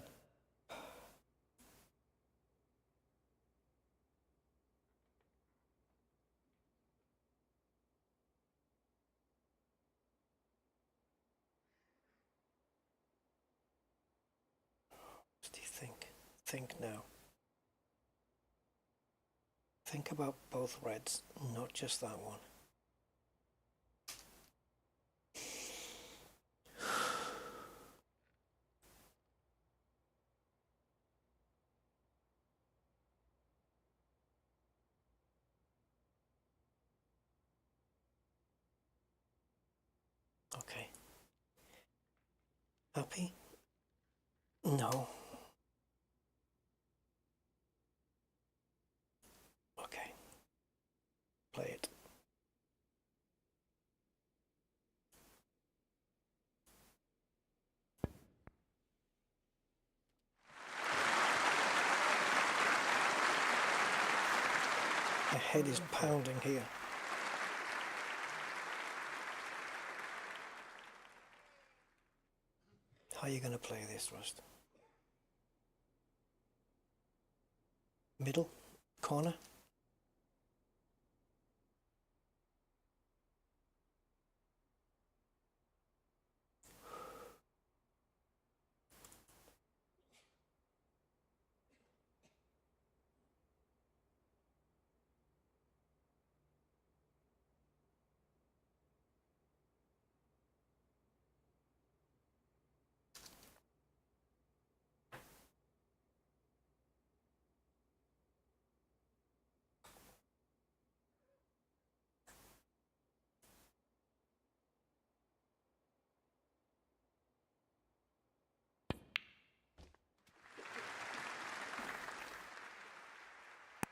Speaker 1: 'What do you think? Think now. Think about both reds, not just that one. Okay. Happy? No. Okay. Play it. My head is pounding here. How are you going to play this, Rust? Middle? Corner?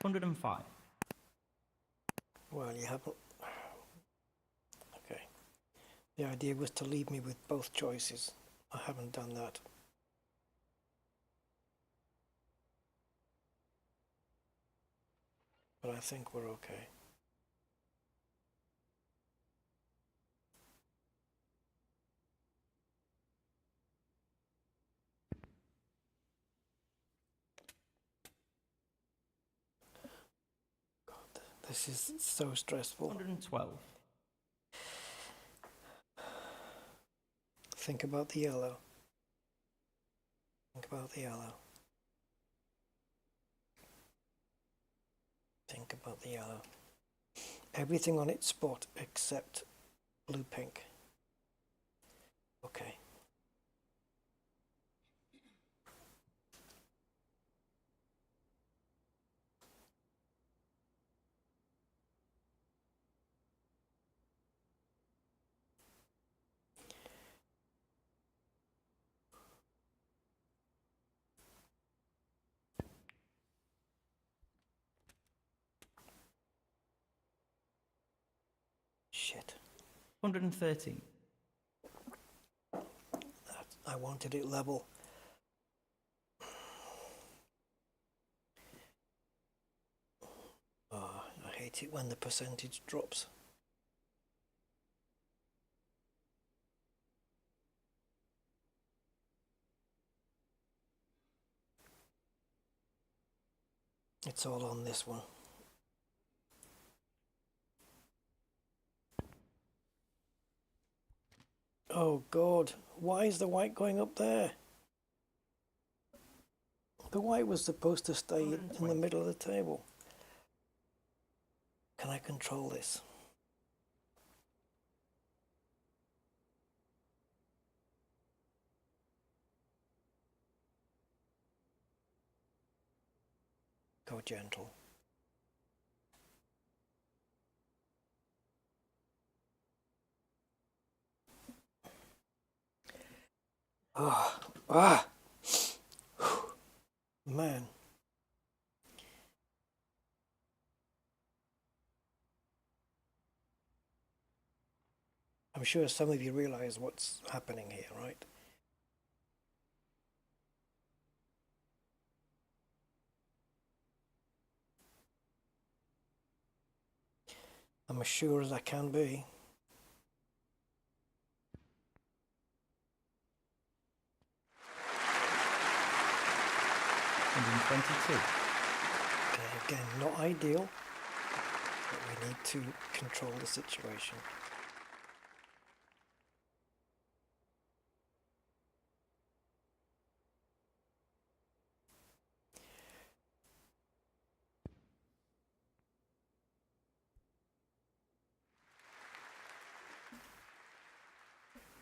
Speaker 2: $105.
Speaker 1: Well, you haven't. Okay. The idea was to leave me with both choices. I haven't done that. But I think we're okay. God, this is so stressful.
Speaker 2: 112.
Speaker 1: Think about the yellow. Think about the yellow. Think about the yellow. Everything on its spot except blue pink. Okay. shit.
Speaker 2: 113.
Speaker 1: I wanted it level. Oh, I hate it when the percentage drops. It's all on this one. Oh God, why is the white going up there? The white was supposed to stay in the middle of the table. Can I control this? Go gentle. Man. I'm sure some of you realize what's happening here, right? I'm as sure as I can be. Okay, again, not ideal, but we need to control the situation.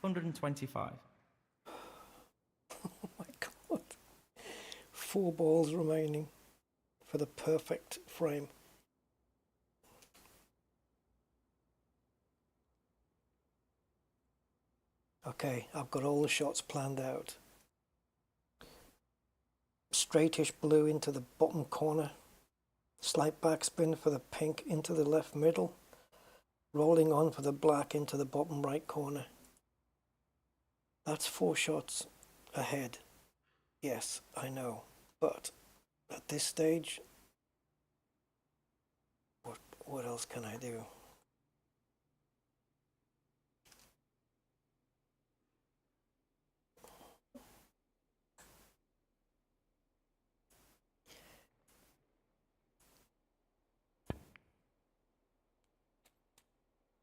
Speaker 2: $125.
Speaker 1: Oh my God. 4 balls remaining for the perfect frame. Okay, I've got all the shots planned out. Straightish blue into the bottom corner. Slight backspin for the pink into the left middle. Rolling on for the black into the bottom right corner. That's 4 shots ahead. Yes, I know. But at this stage, what else can I do?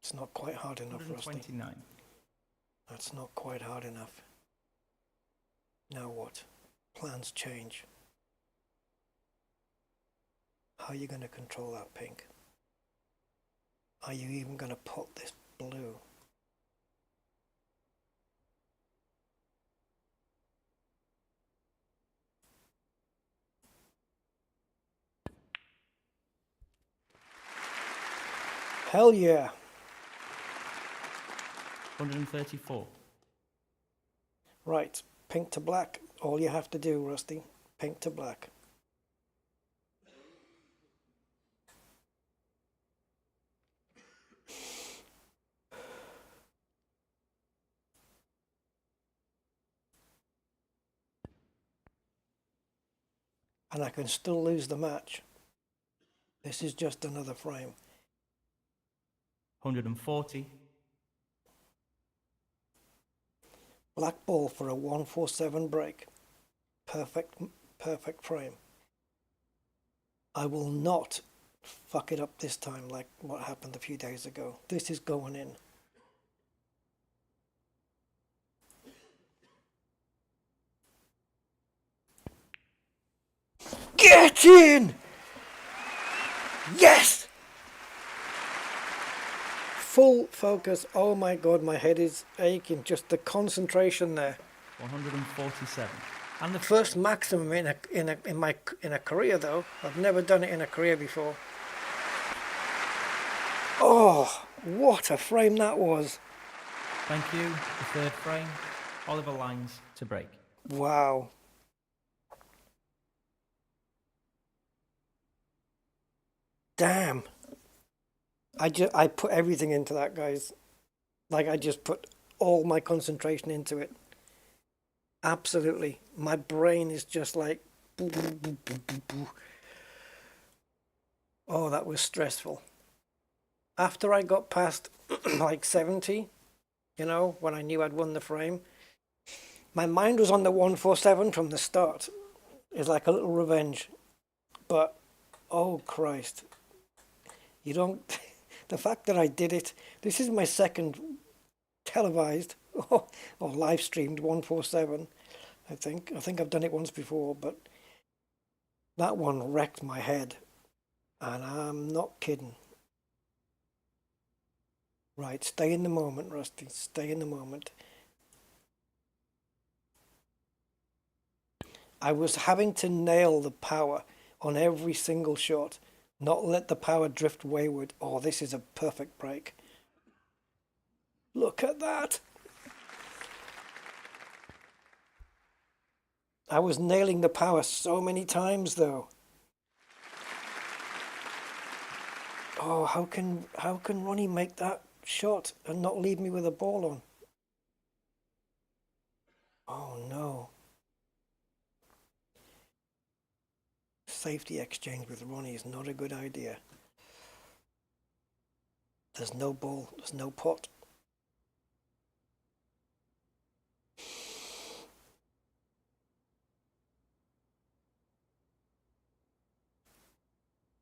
Speaker 1: It's not quite hard enough, Rusty.
Speaker 2: 129.
Speaker 1: That's not quite hard enough. Now what? Plans change. How are you going to control that pink? Are you even going to pot this blue? Hell yeah!
Speaker 2: 134.
Speaker 1: Right, pink to black. All you have to do, Rusty. Pink to black. And I can still lose the match. This is just another frame.
Speaker 2: 140.
Speaker 1: Black ball for a 147 break. Perfect frame. I will not fuck it up this time like what happened a few days ago. This is going in. Get in! Yes! Full focus. Oh my God, my head is aching. Just the concentration there.
Speaker 2: 147. And the
Speaker 1: First maximum in a career though. I've never done it in a career before. Oh, what a frame that was.
Speaker 2: Thank you. The third frame. Oliver lines to break.
Speaker 1: Wow. Damn. I put everything into that, guys. Like I just put all my concentration into it. Absolutely. My brain is just like boo, boo, boo, boo, boo, boo. Oh, that was stressful. After I got past like 70, you know, when I knew I'd won the frame, my mind was on the 147 from the start. It's like a little revenge. But oh Christ. You don't the fact that I did it, this is my second televised or live streamed 147, I think. I think I've done it once before, but that one wrecked my head. And I'm not kidding. Right, stay in the moment, Rusty. Stay in the moment. I was having to nail the power on every single shot, not let the power drift wayward. Oh, this is a perfect break. Look at that. I was nailing the power so many times though. Oh, how can Ronnie make that shot and not leave me with a ball on? Oh no. Safety exchange with Ronnie is not a good idea. There's no ball, there's no pot.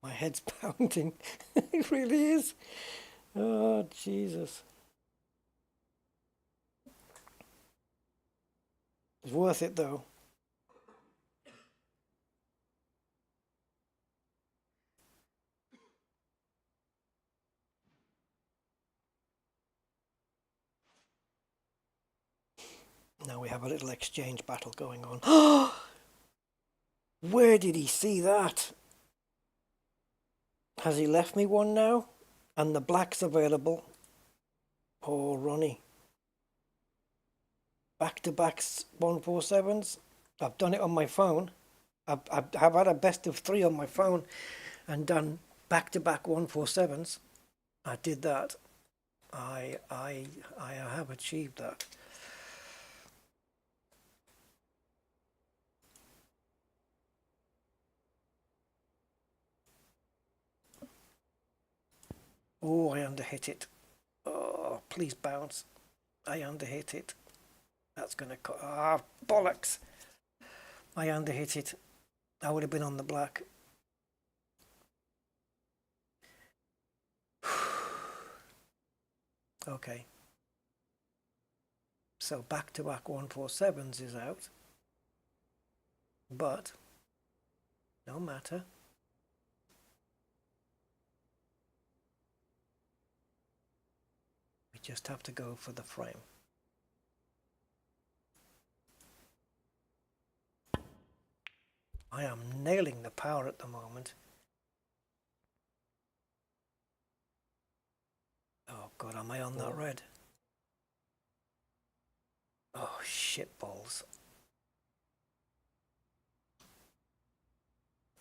Speaker 1: My head's pounding. It really is. Oh, Jesus. It's worth it though. Now we have a little exchange battle going on. Where did he see that? Has he left me one now? And the black's available. Oh, Ronnie. Back-to-back 147s. I've done it on my phone. I've had a best of 3 on my phone and done back-to-back 147s. I did that. I have achieved that. Oh, I underhit it. Oh, please bounce. I underhit it. That's gonna cut. Ah, bollocks! I underhit it. I would have been on the black. Okay. So back-to-back 147s is out. But no matter. We just have to go for the frame. I am nailing the power at the moment. Oh God, am I on that red? Oh, shit balls.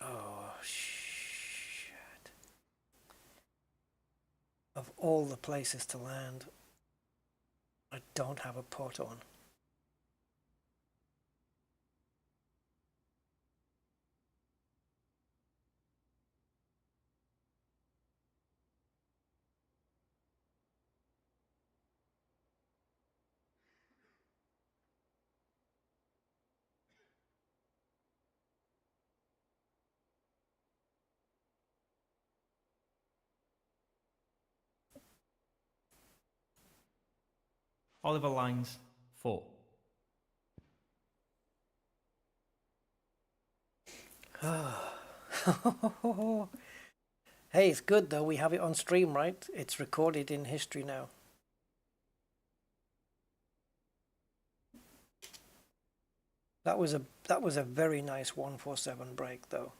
Speaker 1: Oh, shit. Of all the places to land, I don't have a pot on.
Speaker 2: Oliver Lines 4.
Speaker 1: Hey, it's good though. We have it on stream, right? It's recorded in history now. That was a very nice 147 break though.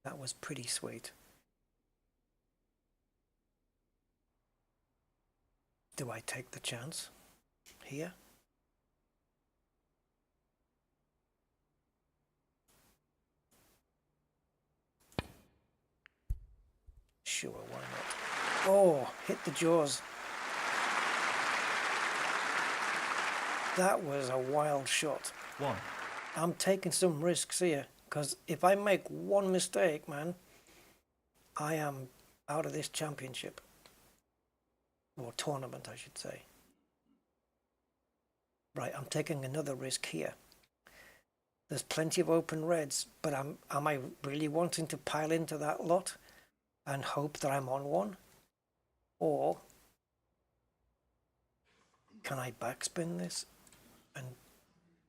Speaker 1: That was pretty sweet. Do I take the chance here? Oh, hit the jaws. That was a wild shot.
Speaker 2: 1.
Speaker 1: I'm taking some risks here, because if I make one mistake, man, I am out of this championship. Or tournament, I should say. Right, I'm taking another risk here. There's plenty of open reds, but am I really wanting to pile into that lot and hope that I'm on one? Or can I backspin this and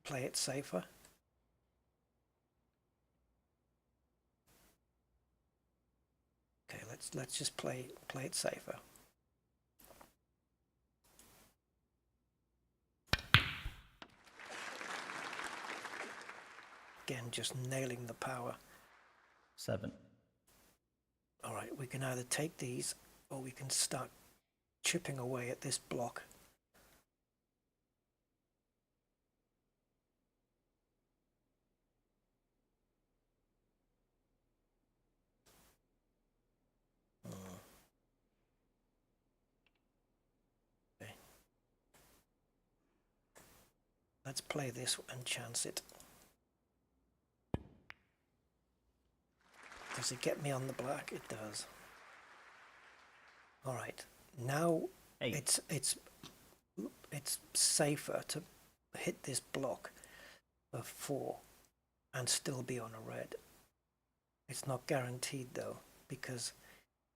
Speaker 1: play it safer? Okay, let's just play it safer. Again, just nailing the power.
Speaker 2: 7.
Speaker 1: All right, we can either take these or we can start chipping away at this block. Okay. Let's play this and chance it. Does it get me on the black? It does. All right, now
Speaker 2: 8.
Speaker 1: it's safer to hit this block of 4 and still be on a red. It's not guaranteed though, because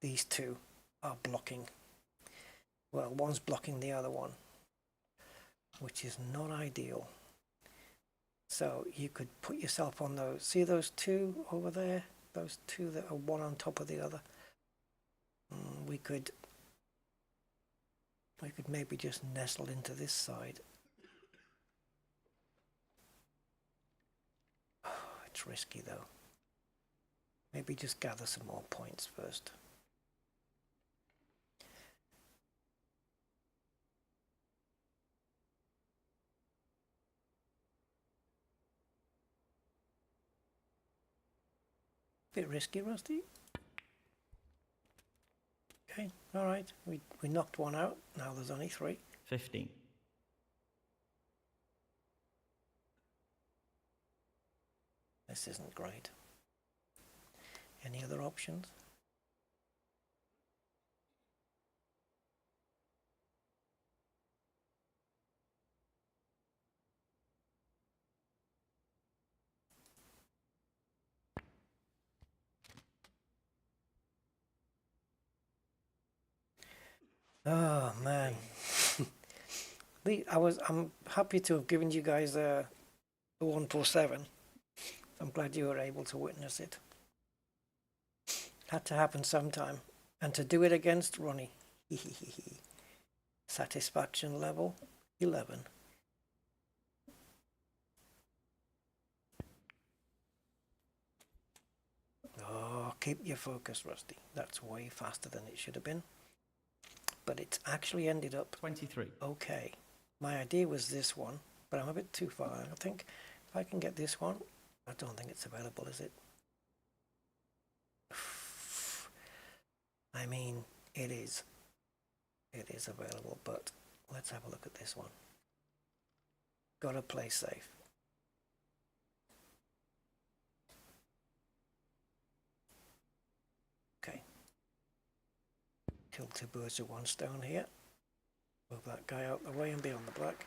Speaker 1: these two are blocking. Well, one's blocking the other one, which is not ideal. So you could put yourself on those. See those two over there? Those two that are one on top of the other. We could maybe just nestle into this side. Oh, it's risky though. Maybe just gather some more points first. Bit risky, Rusty. Okay, all right. We knocked one out. Now there's only 3.
Speaker 2: 15.
Speaker 1: This isn't great. Any other options? Oh man. I'm happy to have given you guys the 147. I'm glad you were able to witness it. Had to happen sometime. And to do it against Ronnie. Satisfaction level 11. Oh, keep your focus, Rusty. That's way faster than it should have been. But it's actually ended up
Speaker 2: 23.
Speaker 1: okay. My idea was this one, but I'm a bit too far. I think if I can get this one, I don't think it's available, is it? I mean, it is. It is available, but let's have a look at this one. Gotta play safe. Okay. Kill 2 birds with 1 stone here. Move that guy out the way and be on the black.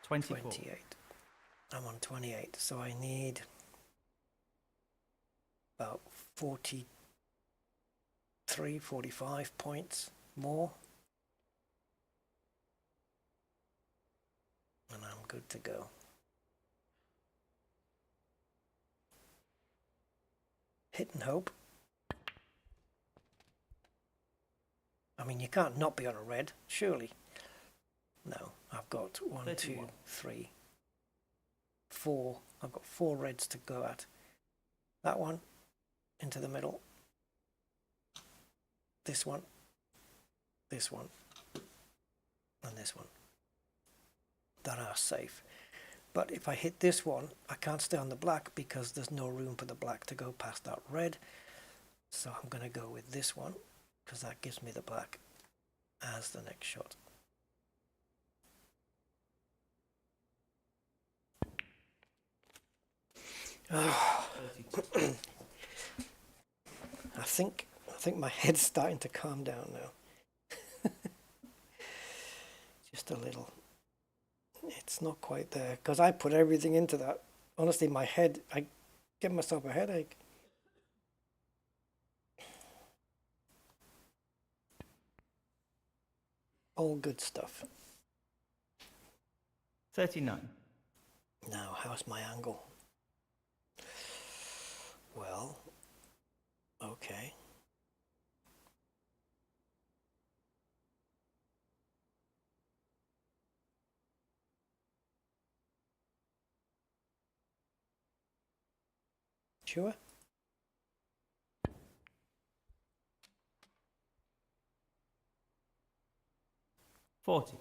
Speaker 2: 24.
Speaker 1: 28. I'm on 28, so I need about 43, 45 points more. And I'm good to go. Hit and hope. I mean, you can't not be on a red, surely. No, I've got 1, 2,
Speaker 2: 31.
Speaker 1: 3, 4. I've got 4 reds to go at. That one into the middle. This one, and this one that are safe. But if I hit this one, I can't stay on the black because there's no room for the black to go past that red. So I'm going to go with this one because that gives me the black as the next shot. Oh,
Speaker 2: 32.
Speaker 1: I think my head's starting to calm down now. Just a little. It's not quite there because I put everything into that. Honestly, my head, I give myself a headache. All good stuff.
Speaker 2: 39.
Speaker 1: Now, how's my angle? Well, okay. Sure.
Speaker 2: $40.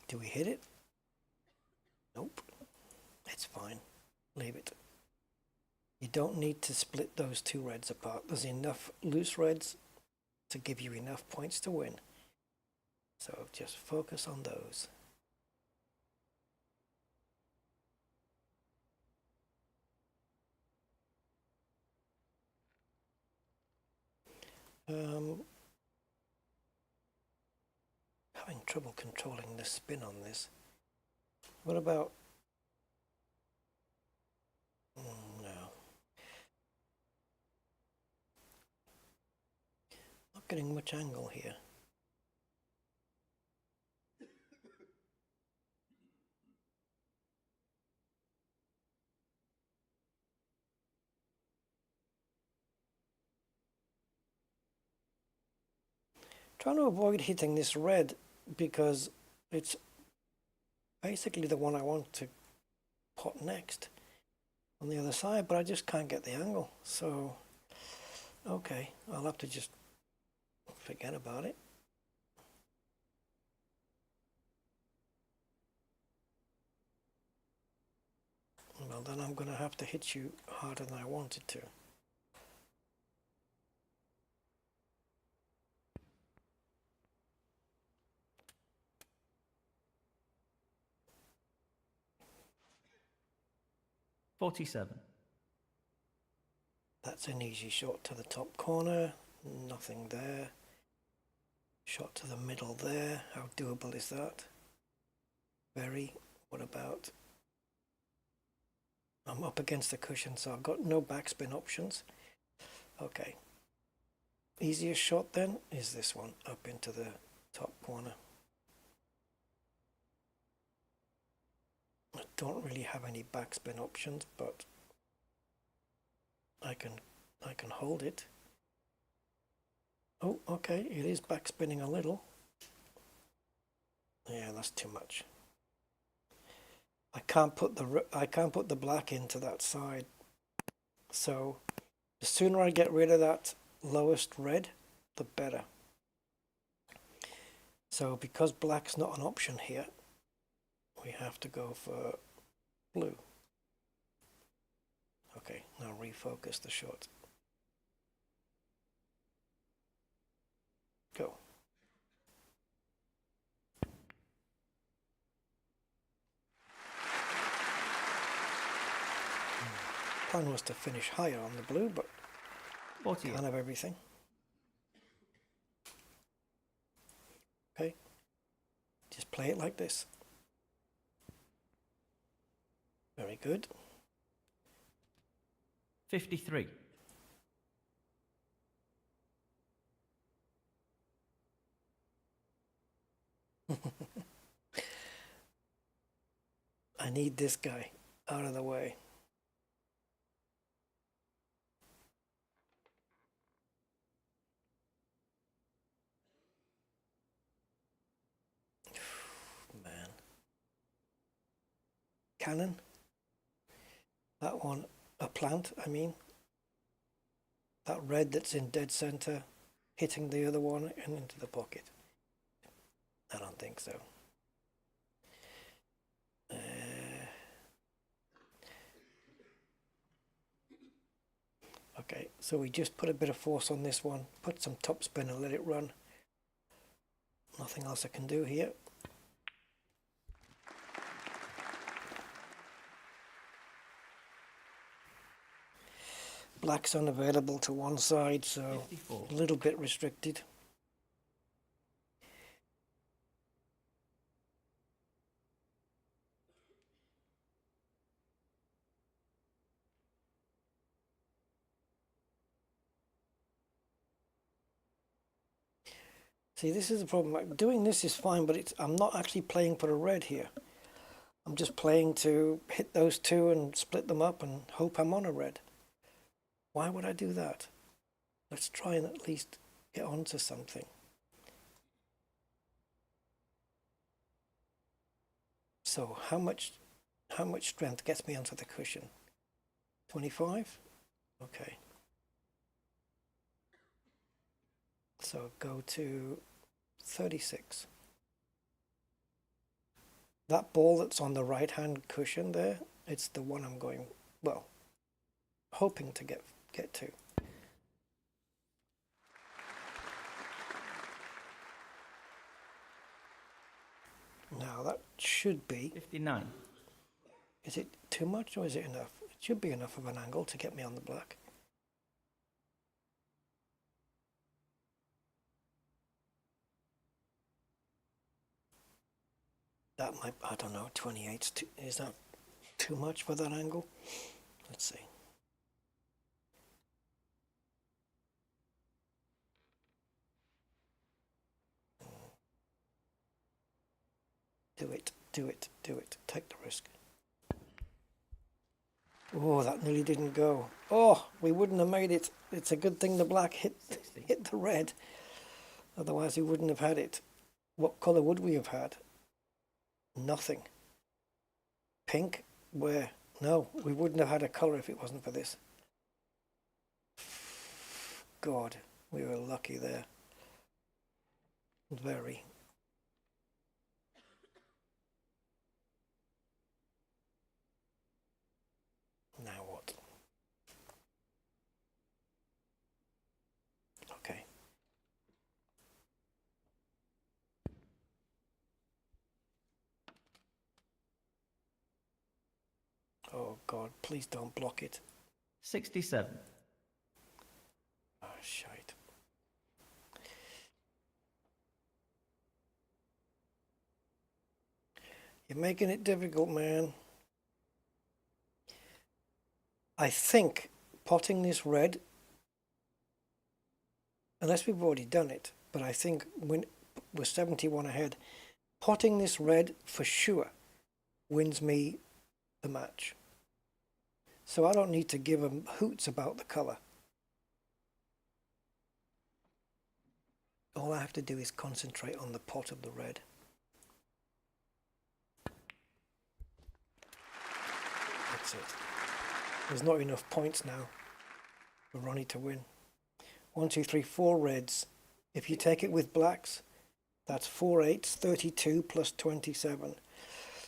Speaker 1: Do we hit it? Nope. It's fine. Leave it. You don't need to split those two reds apart. There's enough loose reds to give you enough points to win. So just focus on those. Having trouble controlling the spin on this. What about... no. Not getting much angle here. Trying to avoid hitting this red because it's basically the one I want to pot next on the other side, but I just can't get the angle. So, okay, I'll have to just forget about it. Well, then I'm going to have to hit you harder than I wanted to.
Speaker 2: $47.
Speaker 1: That's an easy shot to the top corner. Nothing there. Shot to the middle there. How doable is that? Very. What about... I'm up against the cushion, so I've got no backspin options. Okay. Easiest shot then is this one, up into the top corner. I don't really have any backspin options, but I can hold it. Oh, okay, it is backspinning a little. Yeah, that's too much. I can't put the black into that side. So the sooner I get rid of that lowest red, the better. So because black's not an option here, we have to go for blue. Okay, now refocus the shot. Go. Plan was to finish higher on the blue, but
Speaker 2: 48.
Speaker 1: can't have everything. Okay, just play it like this. Very good.
Speaker 2: 53.
Speaker 1: I need this guy out of the way. Man. Cannon. That one, a plant, I mean. That red that's in dead center, hitting the other one and into the pocket. I don't think so. Okay, so we just put a bit of force on this one, put some top spin and let it run. Nothing else I can do here. Black's unavailable to one side, so
Speaker 2: 54.
Speaker 1: a little bit restricted. See, this is the problem. Like, doing this is fine, but I'm not actually playing for a red here. I'm just playing to hit those two and split them up and hope I'm on a red. Why would I do that? Let's try and at least get onto something. So how much strength gets me onto the cushion? 25? Okay. So go to 36. That ball that's on the right hand cushion there, it's the one I'm going, well, hoping to get to. Now that should be,
Speaker 2: 59.
Speaker 1: is it too much or is it enough? It should be enough of an angle to get me on the black. That might, I don't know, 28, is that too much for that angle? Let's see. Do it, do it, do it. Take the risk. Oh, that nearly didn't go. Oh, we wouldn't have made it. It's a good thing the black hit the red. Otherwise we wouldn't have had it. What colour would we have had? Nothing. Pink? Where? No, we wouldn't have had a colour if it wasn't for this. God, we were lucky there. Very. Now what? Okay. Oh God, please don't block it.
Speaker 2: 67.
Speaker 1: Oh, shite. You're making it difficult, man. I think potting this red, unless we've already done it, but I think when we're 71 ahead, potting this red for sure wins me the match. So I don't need to give them hoots about the colour. All I have to do is concentrate on the pot of the red. That's it. There's not enough points now for Ronnie to win. 1, 2, 3, 4 reds. If you take it with blacks, that's 4 8s, 32 plus 27.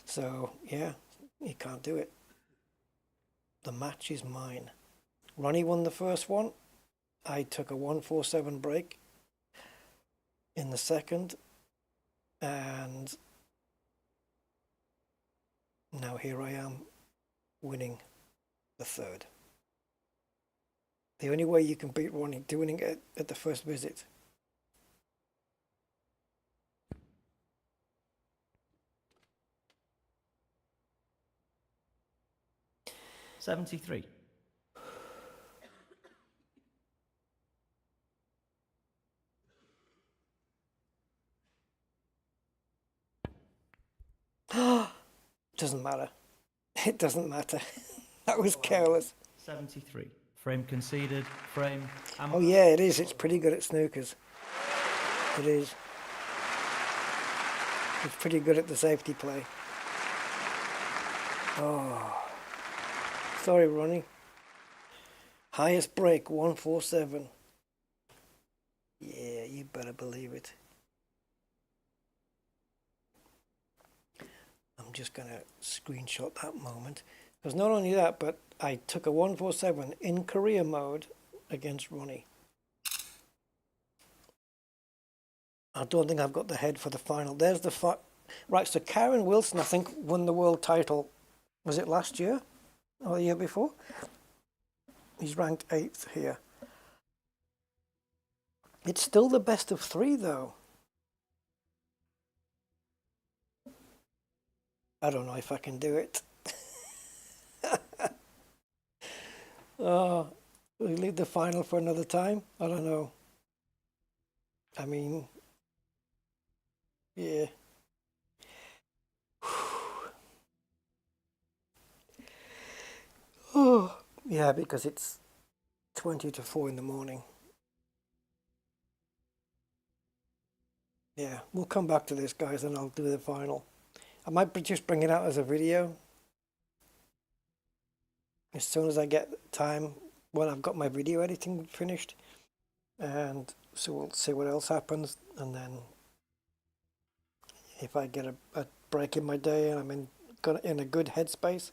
Speaker 1: So, yeah, you can't do it. The match is mine. Ronnie won the first one. I took a 147 break in the second. And now here I am winning the third. The only way you can beat Ronnie doing it at the first visit.
Speaker 2: $73.
Speaker 1: Doesn't matter. It doesn't matter. That was careless.
Speaker 2: 73. Frame conceded. Frame.
Speaker 1: Oh yeah, it is. It's pretty good at snookers. It is. It's pretty good at the safety play. Oh. Sorry, Ronnie. Highest break, 147. Yeah, you better believe it. I'm just going to screenshot that moment. Because not only that, but I took a 147 in career mode against Ronnie. I don't think I've got the head for the final. There's the right. So Karen Wilson, I think, won the world title. Was it last year or the year before? He's ranked 8th here. It's still the best of 3, though. I don't know if I can do it. Oh, we leave the final for another time. I don't know. I mean, yeah. Oh, yeah, because it's 20 to 4 in the morning. Yeah, we'll come back to this, guys, and I'll do the final. I might just bring it out as a video as soon as I get time when I've got my video editing finished, and so we'll see what else happens, and then if I get a break in my day and I'm in a good headspace,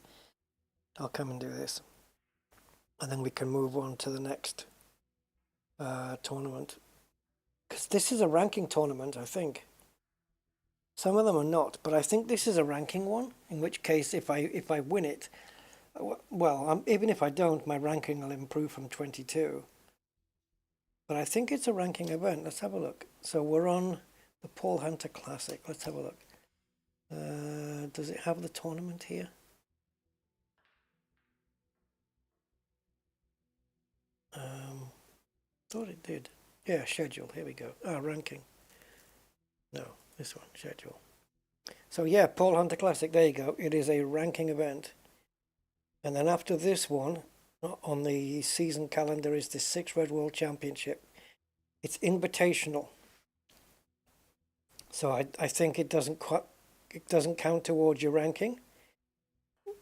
Speaker 1: I'll come and do this, and then we can move on to the next tournament, because this is a ranking tournament, I think. Some of them are not, but I think this is a ranking one, in which case if I win it, well, even if I don't, my ranking will improve from 22. But I think it's a ranking event. Let's have a look. So we're on the Paul Hunter Classic. Let's have a look. Does it have the tournament here? Thought it did. Yeah, schedule. Here we go. Ranking. No, this one, schedule. So yeah, Paul Hunter Classic. There you go. It is a ranking event. And then after this one, on the season calendar, is the 6 Red World Championship. It's invitational. So I think it doesn't count towards your ranking.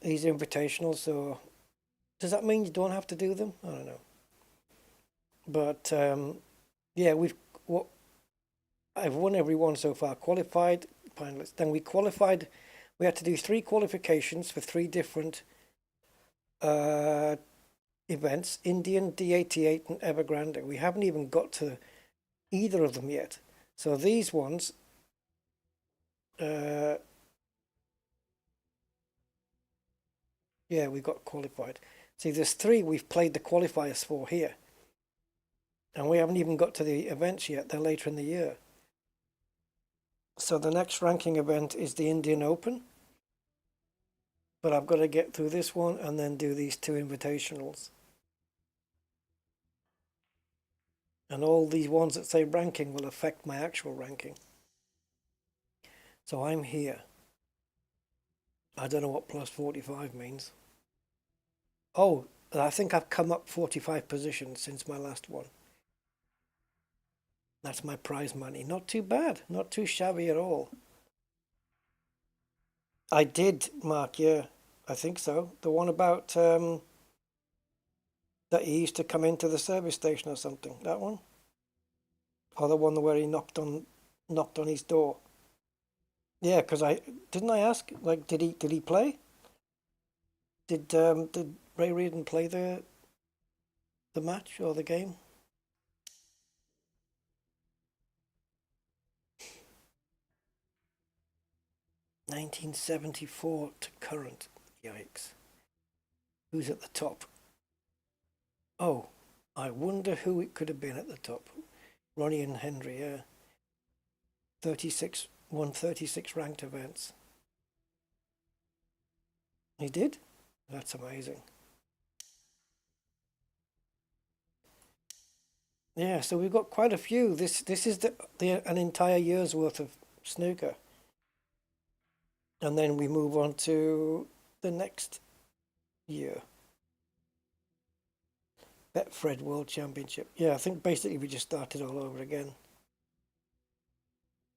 Speaker 1: These invitationals, so does that mean you don't have to do them? I don't know. But yeah, I've won every one so far. Qualified finalists. Then we qualified. We had to do 3 qualifications for 3 different events: Indian, D88, and Evergrande. We haven't even got to either of them yet. So these ones, yeah, we got qualified. See, there's 3 we've played the qualifiers for here, and we haven't even got to the events yet. They're later in the year. So the next ranking event is the Indian Open, but I've got to get through this one and then do these 2 invitationals. And all these ones that say ranking will affect my actual ranking. So I'm here. I don't know what plus 45 means. Oh, I think I've come up 45 positions since my last one. That's my prize money. Not too bad. Not too shabby at all. I did, Mark, yeah. I think so. The one about that he used to come into the service station or something. That one? Or the one where he knocked on his door. Yeah, because I ask, like, did he play? Did Ray Reardon play the match or the game? (1974) to current. Yikes. Who's at the top? Oh, I wonder who it could have been at the top. Ronnie and Henry, yeah. 36 won 36 ranked events. He did? That's amazing. Yeah, so we've got quite a few. This is an entire year's worth of snooker. And then we move on to the next year. Betfred World Championship. Yeah, I think basically we just started all over again.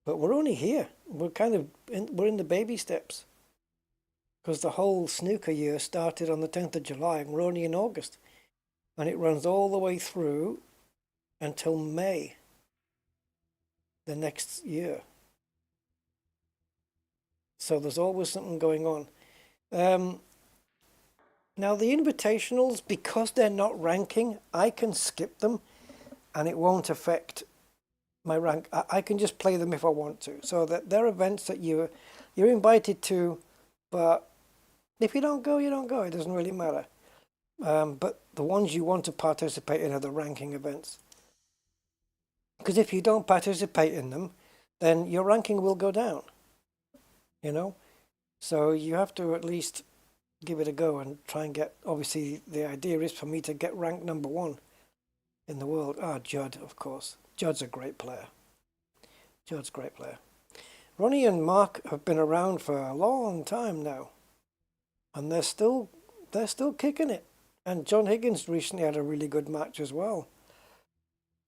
Speaker 1: But we're only here. We're kind of we're in the baby steps. Because the whole snooker year started on the 10th of July and we're only in August. And it runs all the way through until May the next year. So there's always something going on. Now the invitationals, because they're not ranking, I can skip them and it won't affect my rank. I can just play them if I want to. So that they're events that you're invited to, but if you don't go, you don't go. It doesn't really matter. But the ones you want to participate in are the ranking events. Because if you don't participate in them, then your ranking will go down. You know? So you have to at least give it a go and try and get, obviously the idea is for me to get ranked #1 in the world. Ah, Judd, of course. Judd's a great player. Judd's a great player. Ronnie and Mark have been around for a long time now. And they're still kicking it. And John Higgins recently had a really good match as well.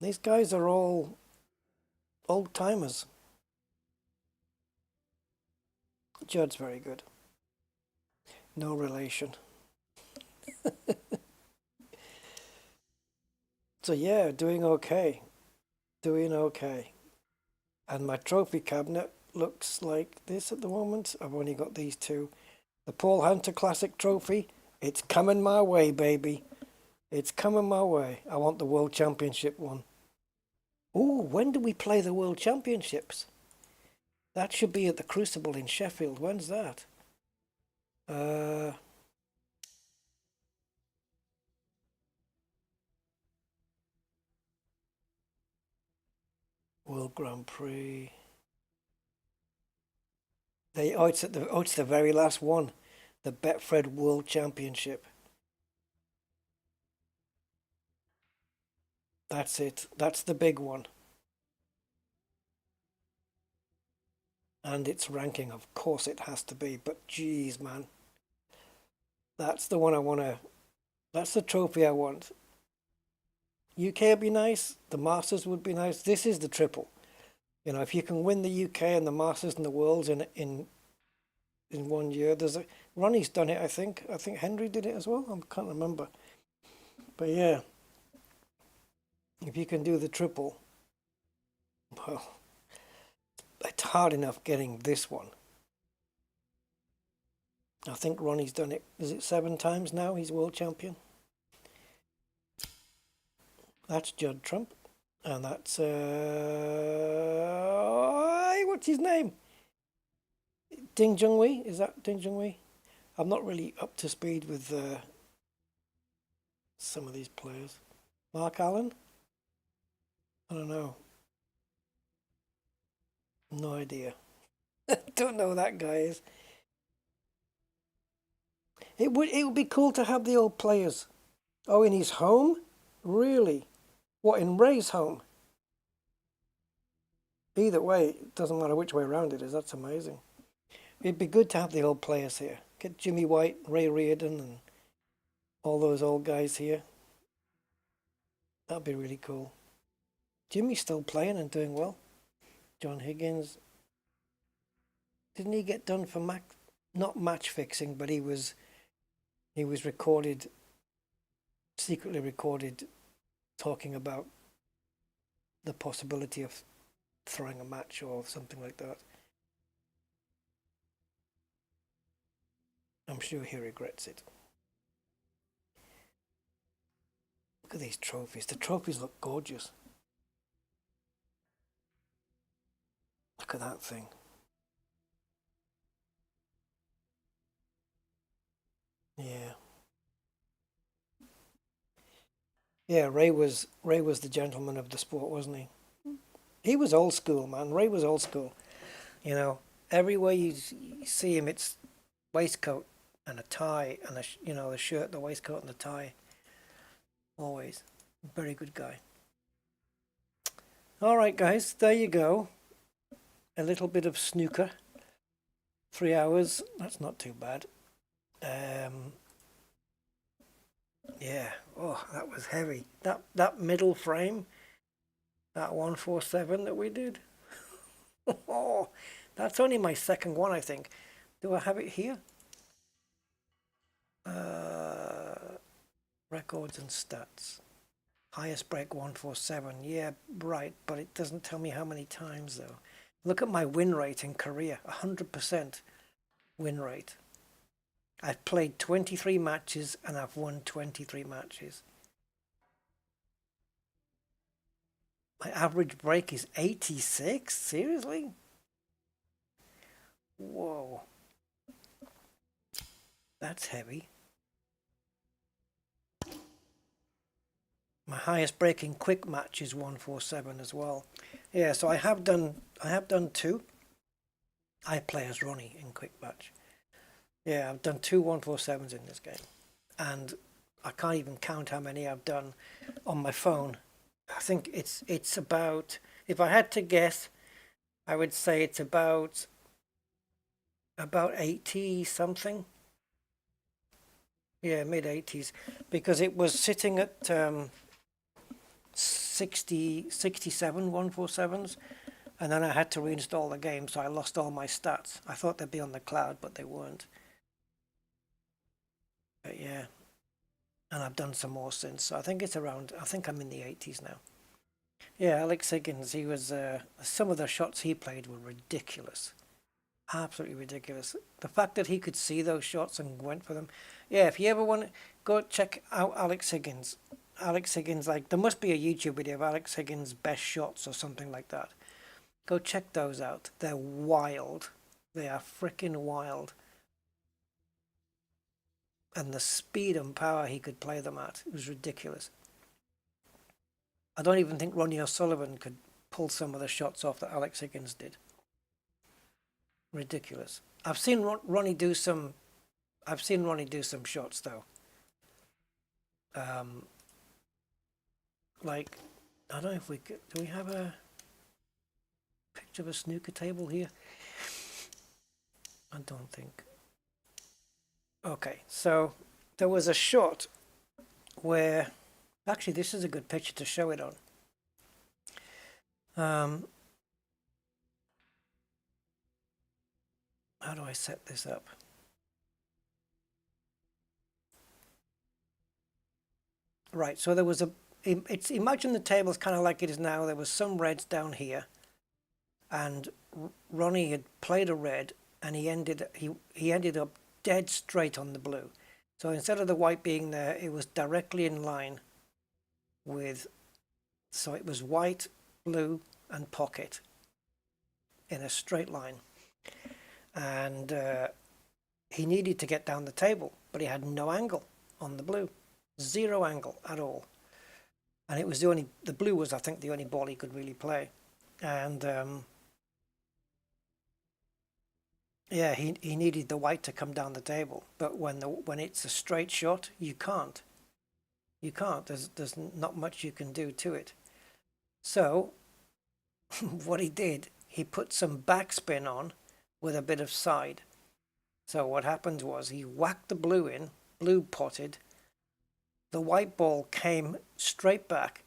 Speaker 1: These guys are all old timers. Judd's very good. No relation. So yeah, doing okay. Doing okay. And my trophy cabinet looks like this at the moment. I've only got these two. The Paul Hunter Classic Trophy. It's coming my way, baby. It's coming my way. I want the World Championship one. Ooh, when do we play the World Championships? That should be at the Crucible in Sheffield. When's that? World Grand Prix. It's the very last one. The Betfred World Championship. That's it. That's the big one. And its ranking, of course it has to be, but geez, man. That's the one I want to... That's the trophy I want. UK would be nice. The Masters would be nice. This is the triple. You know, if you can win the UK and the Masters and the Worlds in 1 year, Ronnie's done it, I think. I think Henry did it as well. I can't remember. But yeah, if you can do the triple, well, it's hard enough getting this one. I think Ronnie's done it. Is it 7 times now? He's world champion. That's Judd Trump. And that's, what's his name? Ding Junhui? Is that Ding Junhui? I'm not really up to speed with some of these players. Mark Allen? I don't know. No idea. Don't know who that guy is. It would be cool to have the old players. Oh, in his home? Really? What, in Ray's home? Either way, it doesn't matter which way around it is. That's amazing. It'd be good to have the old players here. Get Jimmy White, Ray Reardon, and all those old guys here. That'd be really cool. Jimmy's still playing and doing well. John Higgins. Didn't he get done for not match fixing, but he was recorded, secretly recorded, talking about the possibility of throwing a match or something like that. I'm sure he regrets it. Look at these trophies. The trophies look gorgeous. Look at that thing. Yeah. Yeah, Ray was the gentleman of the sport, wasn't he? He was old school, man. Ray was old school. You know, everywhere you see him, it's waistcoat and a tie and the shirt, the waistcoat and the tie. Always. Very good guy. All right, guys, there you go. A little bit of snooker. 3 hours. That's not too bad. Yeah. Oh, that was heavy. That middle frame, that 147 that we did. Oh, that's only my second one, I think. Do I have it here? Records and stats. Highest break 147. Yeah, right, but it doesn't tell me how many times though. Look at my win rate in Korea. 100% win rate. I've played 23 matches and I've won 23 matches. My average break is 86? Seriously? Whoa. That's heavy. My highest breaking quick match is 147 as well. Yeah, so I have done 2. I play as Ronnie in quick match. Yeah, I've done 2 147s in this game. And I can't even count how many I've done on my phone. I think it's about, if I had to guess, I would say it's about 80 something. Yeah, mid 80s, because it was sitting at 67 147s, and then I had to reinstall the game, so I lost all my stats. I thought they'd be on the cloud, but they weren't. But yeah, and I've done some more since, so I think it's around, I think I'm in the 80s now. Yeah, Alex Higgins, he was, some of the shots he played were ridiculous. Absolutely ridiculous. The fact that he could see those shots and went for them. Yeah, if you ever want to go check out Alex Higgins. Alex Higgins, like, there must be a YouTube video of Alex Higgins' best shots or something like that. Go check those out. They're wild. They are freaking wild. And the speed and power he could play them at, it was ridiculous. I don't even think Ronnie O'Sullivan could pull some of the shots off that Alex Higgins did. Ridiculous. I've seen Ronnie do some shots though. Like, I don't know if we could, do we have a picture of a snooker table here? I don't think. Okay, so there was a shot where, actually this is a good picture to show it on. How do I set this up? Right, so there was imagine the table's kind of like it is now. There was some reds down here, and Ronnie had played a red, and he ended up dead straight on the blue. So instead of the white being there, it was directly in line with, so it was white, blue, and pocket in a straight line. And he needed to get down the table, but he had no angle on the blue. Zero angle at all. And it was the blue was, I think, the only ball he could really play. And yeah, he needed the white to come down the table. But when it's a straight shot, you can't. You can't. There's not much you can do to it. So what he did, he put some backspin on with a bit of side. So what happened was he whacked the blue in, blue potted. The white ball came straight back,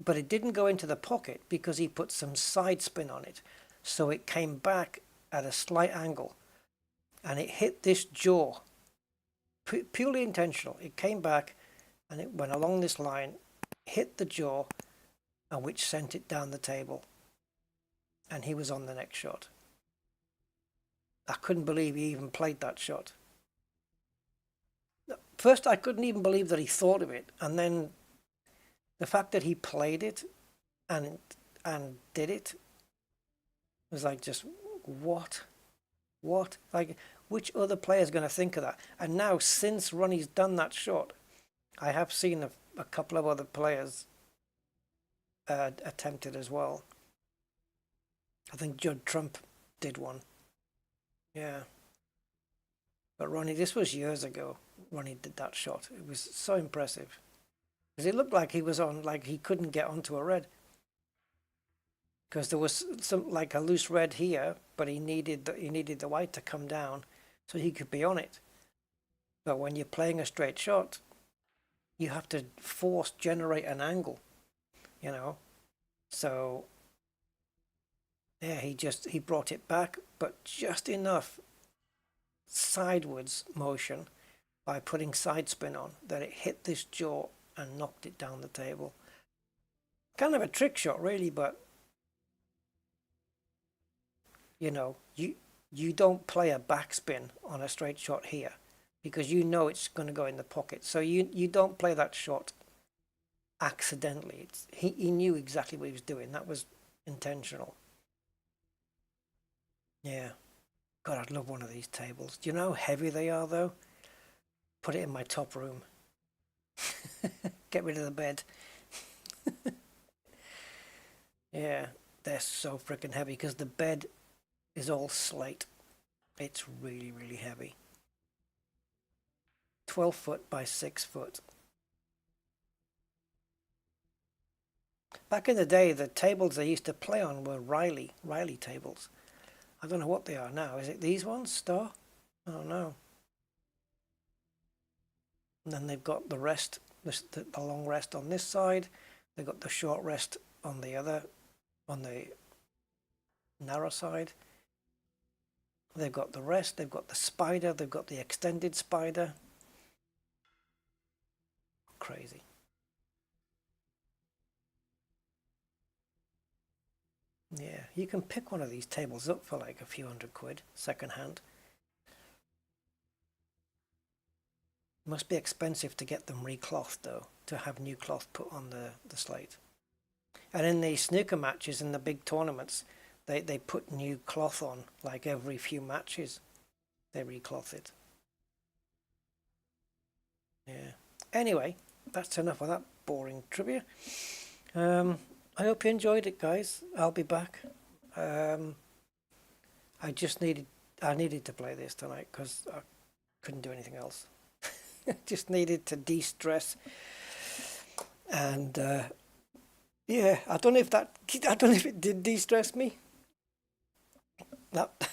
Speaker 1: but it didn't go into the pocket because he put some side spin on it. So it came back at a slight angle, and it hit this jaw. Purely intentional. It came back, and it went along this line, hit the jaw, and which sent it down the table. And he was on the next shot. I couldn't believe he even played that shot. First, I couldn't even believe that he thought of it, and then the fact that he played it and did it was like, just what? Like, which other player is going to think of that? And now, since Ronnie's done that shot, I have seen a couple of other players attempt it as well. I think Judd Trump did one. Yeah. But Ronnie, this was years ago. Ronnie did that shot. It was so impressive. Because it looked like he was on, like he couldn't get onto a red. Because there was some, like a loose red here, but he needed the white to come down so he could be on it. But when you're playing a straight shot, you have to generate an angle, you know. So yeah, he brought it back, but just enough sideways motion by putting side spin on that it hit this jaw and knocked it down the table. Kind of a trick shot, really, but you know, you don't play a backspin on a straight shot here. because you know it's going to go in the pocket. So you don't play that shot accidentally. He knew exactly what he was doing. That was intentional. Yeah. God, I'd love one of these tables. Do you know how heavy they are, though? Put it in my top room. Get rid of the bed. Yeah, they're so freaking heavy because the bed is all slate. It's really, really heavy. 12 foot by 6 foot. Back in the day, the tables they used to play on were Riley tables. I don't know what they are now. Is it these ones, Star? I don't know. And then they've got the rest, the long rest on this side. They've got the short rest on the other, on the narrow side. They've got the rest, they've got the spider, they've got the extended spider. Crazy. Yeah, you can pick one of these tables up for like a few £100 second hand. Must be expensive to get them reclothed though, to have new cloth put on the slate. And in the snooker matches in the big tournaments, they put new cloth on like every few matches. They recloth it. Yeah. Anyway, that's enough of that boring trivia. I hope you enjoyed it, guys. I'll be back. I needed to play this tonight because I couldn't do anything else. Just needed to de-stress, and yeah, I don't know if it did de-stress me. That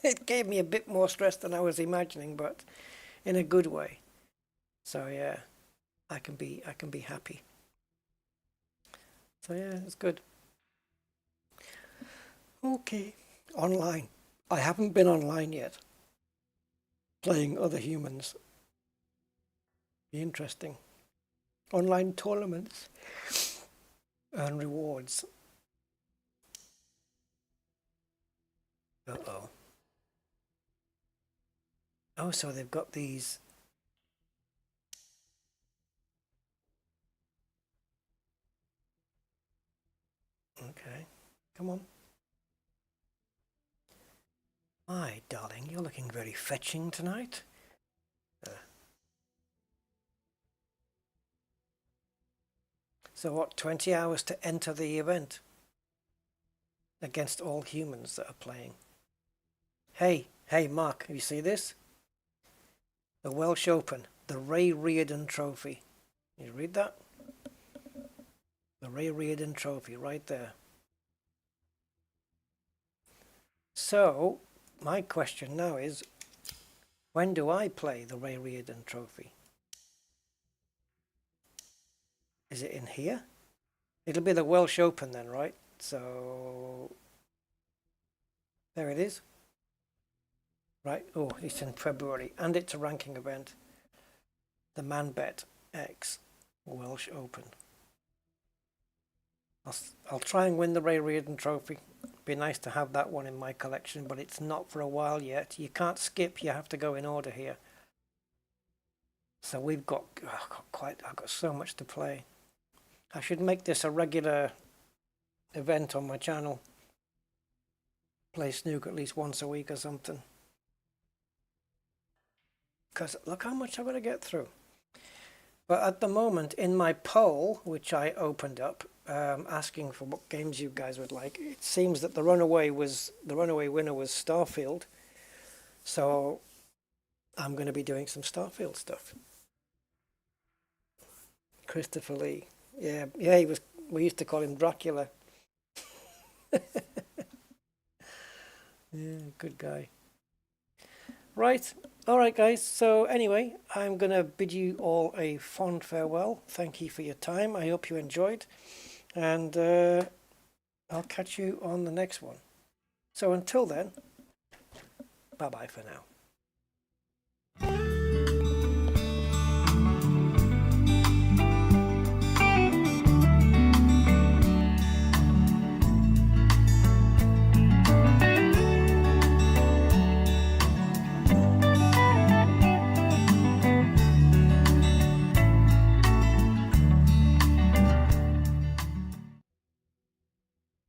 Speaker 1: it gave me a bit more stress than I was imagining, but in a good way. So yeah, I can be happy. So yeah, it's good. Okay, online. I haven't been online yet. Playing other humans. Be interesting. Online tournaments and rewards. Uh-oh. Oh, so they've got these. Okay, come on. My darling, you're looking very fetching tonight. So what, 20 hours to enter the event? Against all humans that are playing. Hey, Mark, have you see this? The Welsh Open, the Ray Reardon Trophy. You read that? The Ray Reardon Trophy, right there. So, my question now is, when do I play the Ray Reardon Trophy? Is it in here? It'll be the Welsh Open then, right? So, there it is. Right, oh, it's in February, and it's a ranking event. The ManBet X Welsh Open. I'll try and win the Ray Reardon Trophy. Be nice to have that one in my collection, but it's not for a while yet. You can't skip, you have to go in order here. So I've got so much to play. I should make this a regular event on my channel. Play snooker at least once a week or something. Because look how much I've got to get through. But at the moment, in my poll, which I opened up, asking for what games you guys would like, it seems that the runaway winner was Starfield. So I'm going to be doing some Starfield stuff. Christopher Lee, yeah, he was. We used to call him Dracula. Yeah, good guy. Right. All right, guys. So anyway, I'm going to bid you all a fond farewell. Thank you for your time. I hope you enjoyed. And I'll catch you on the next one. So until then, bye-bye for now.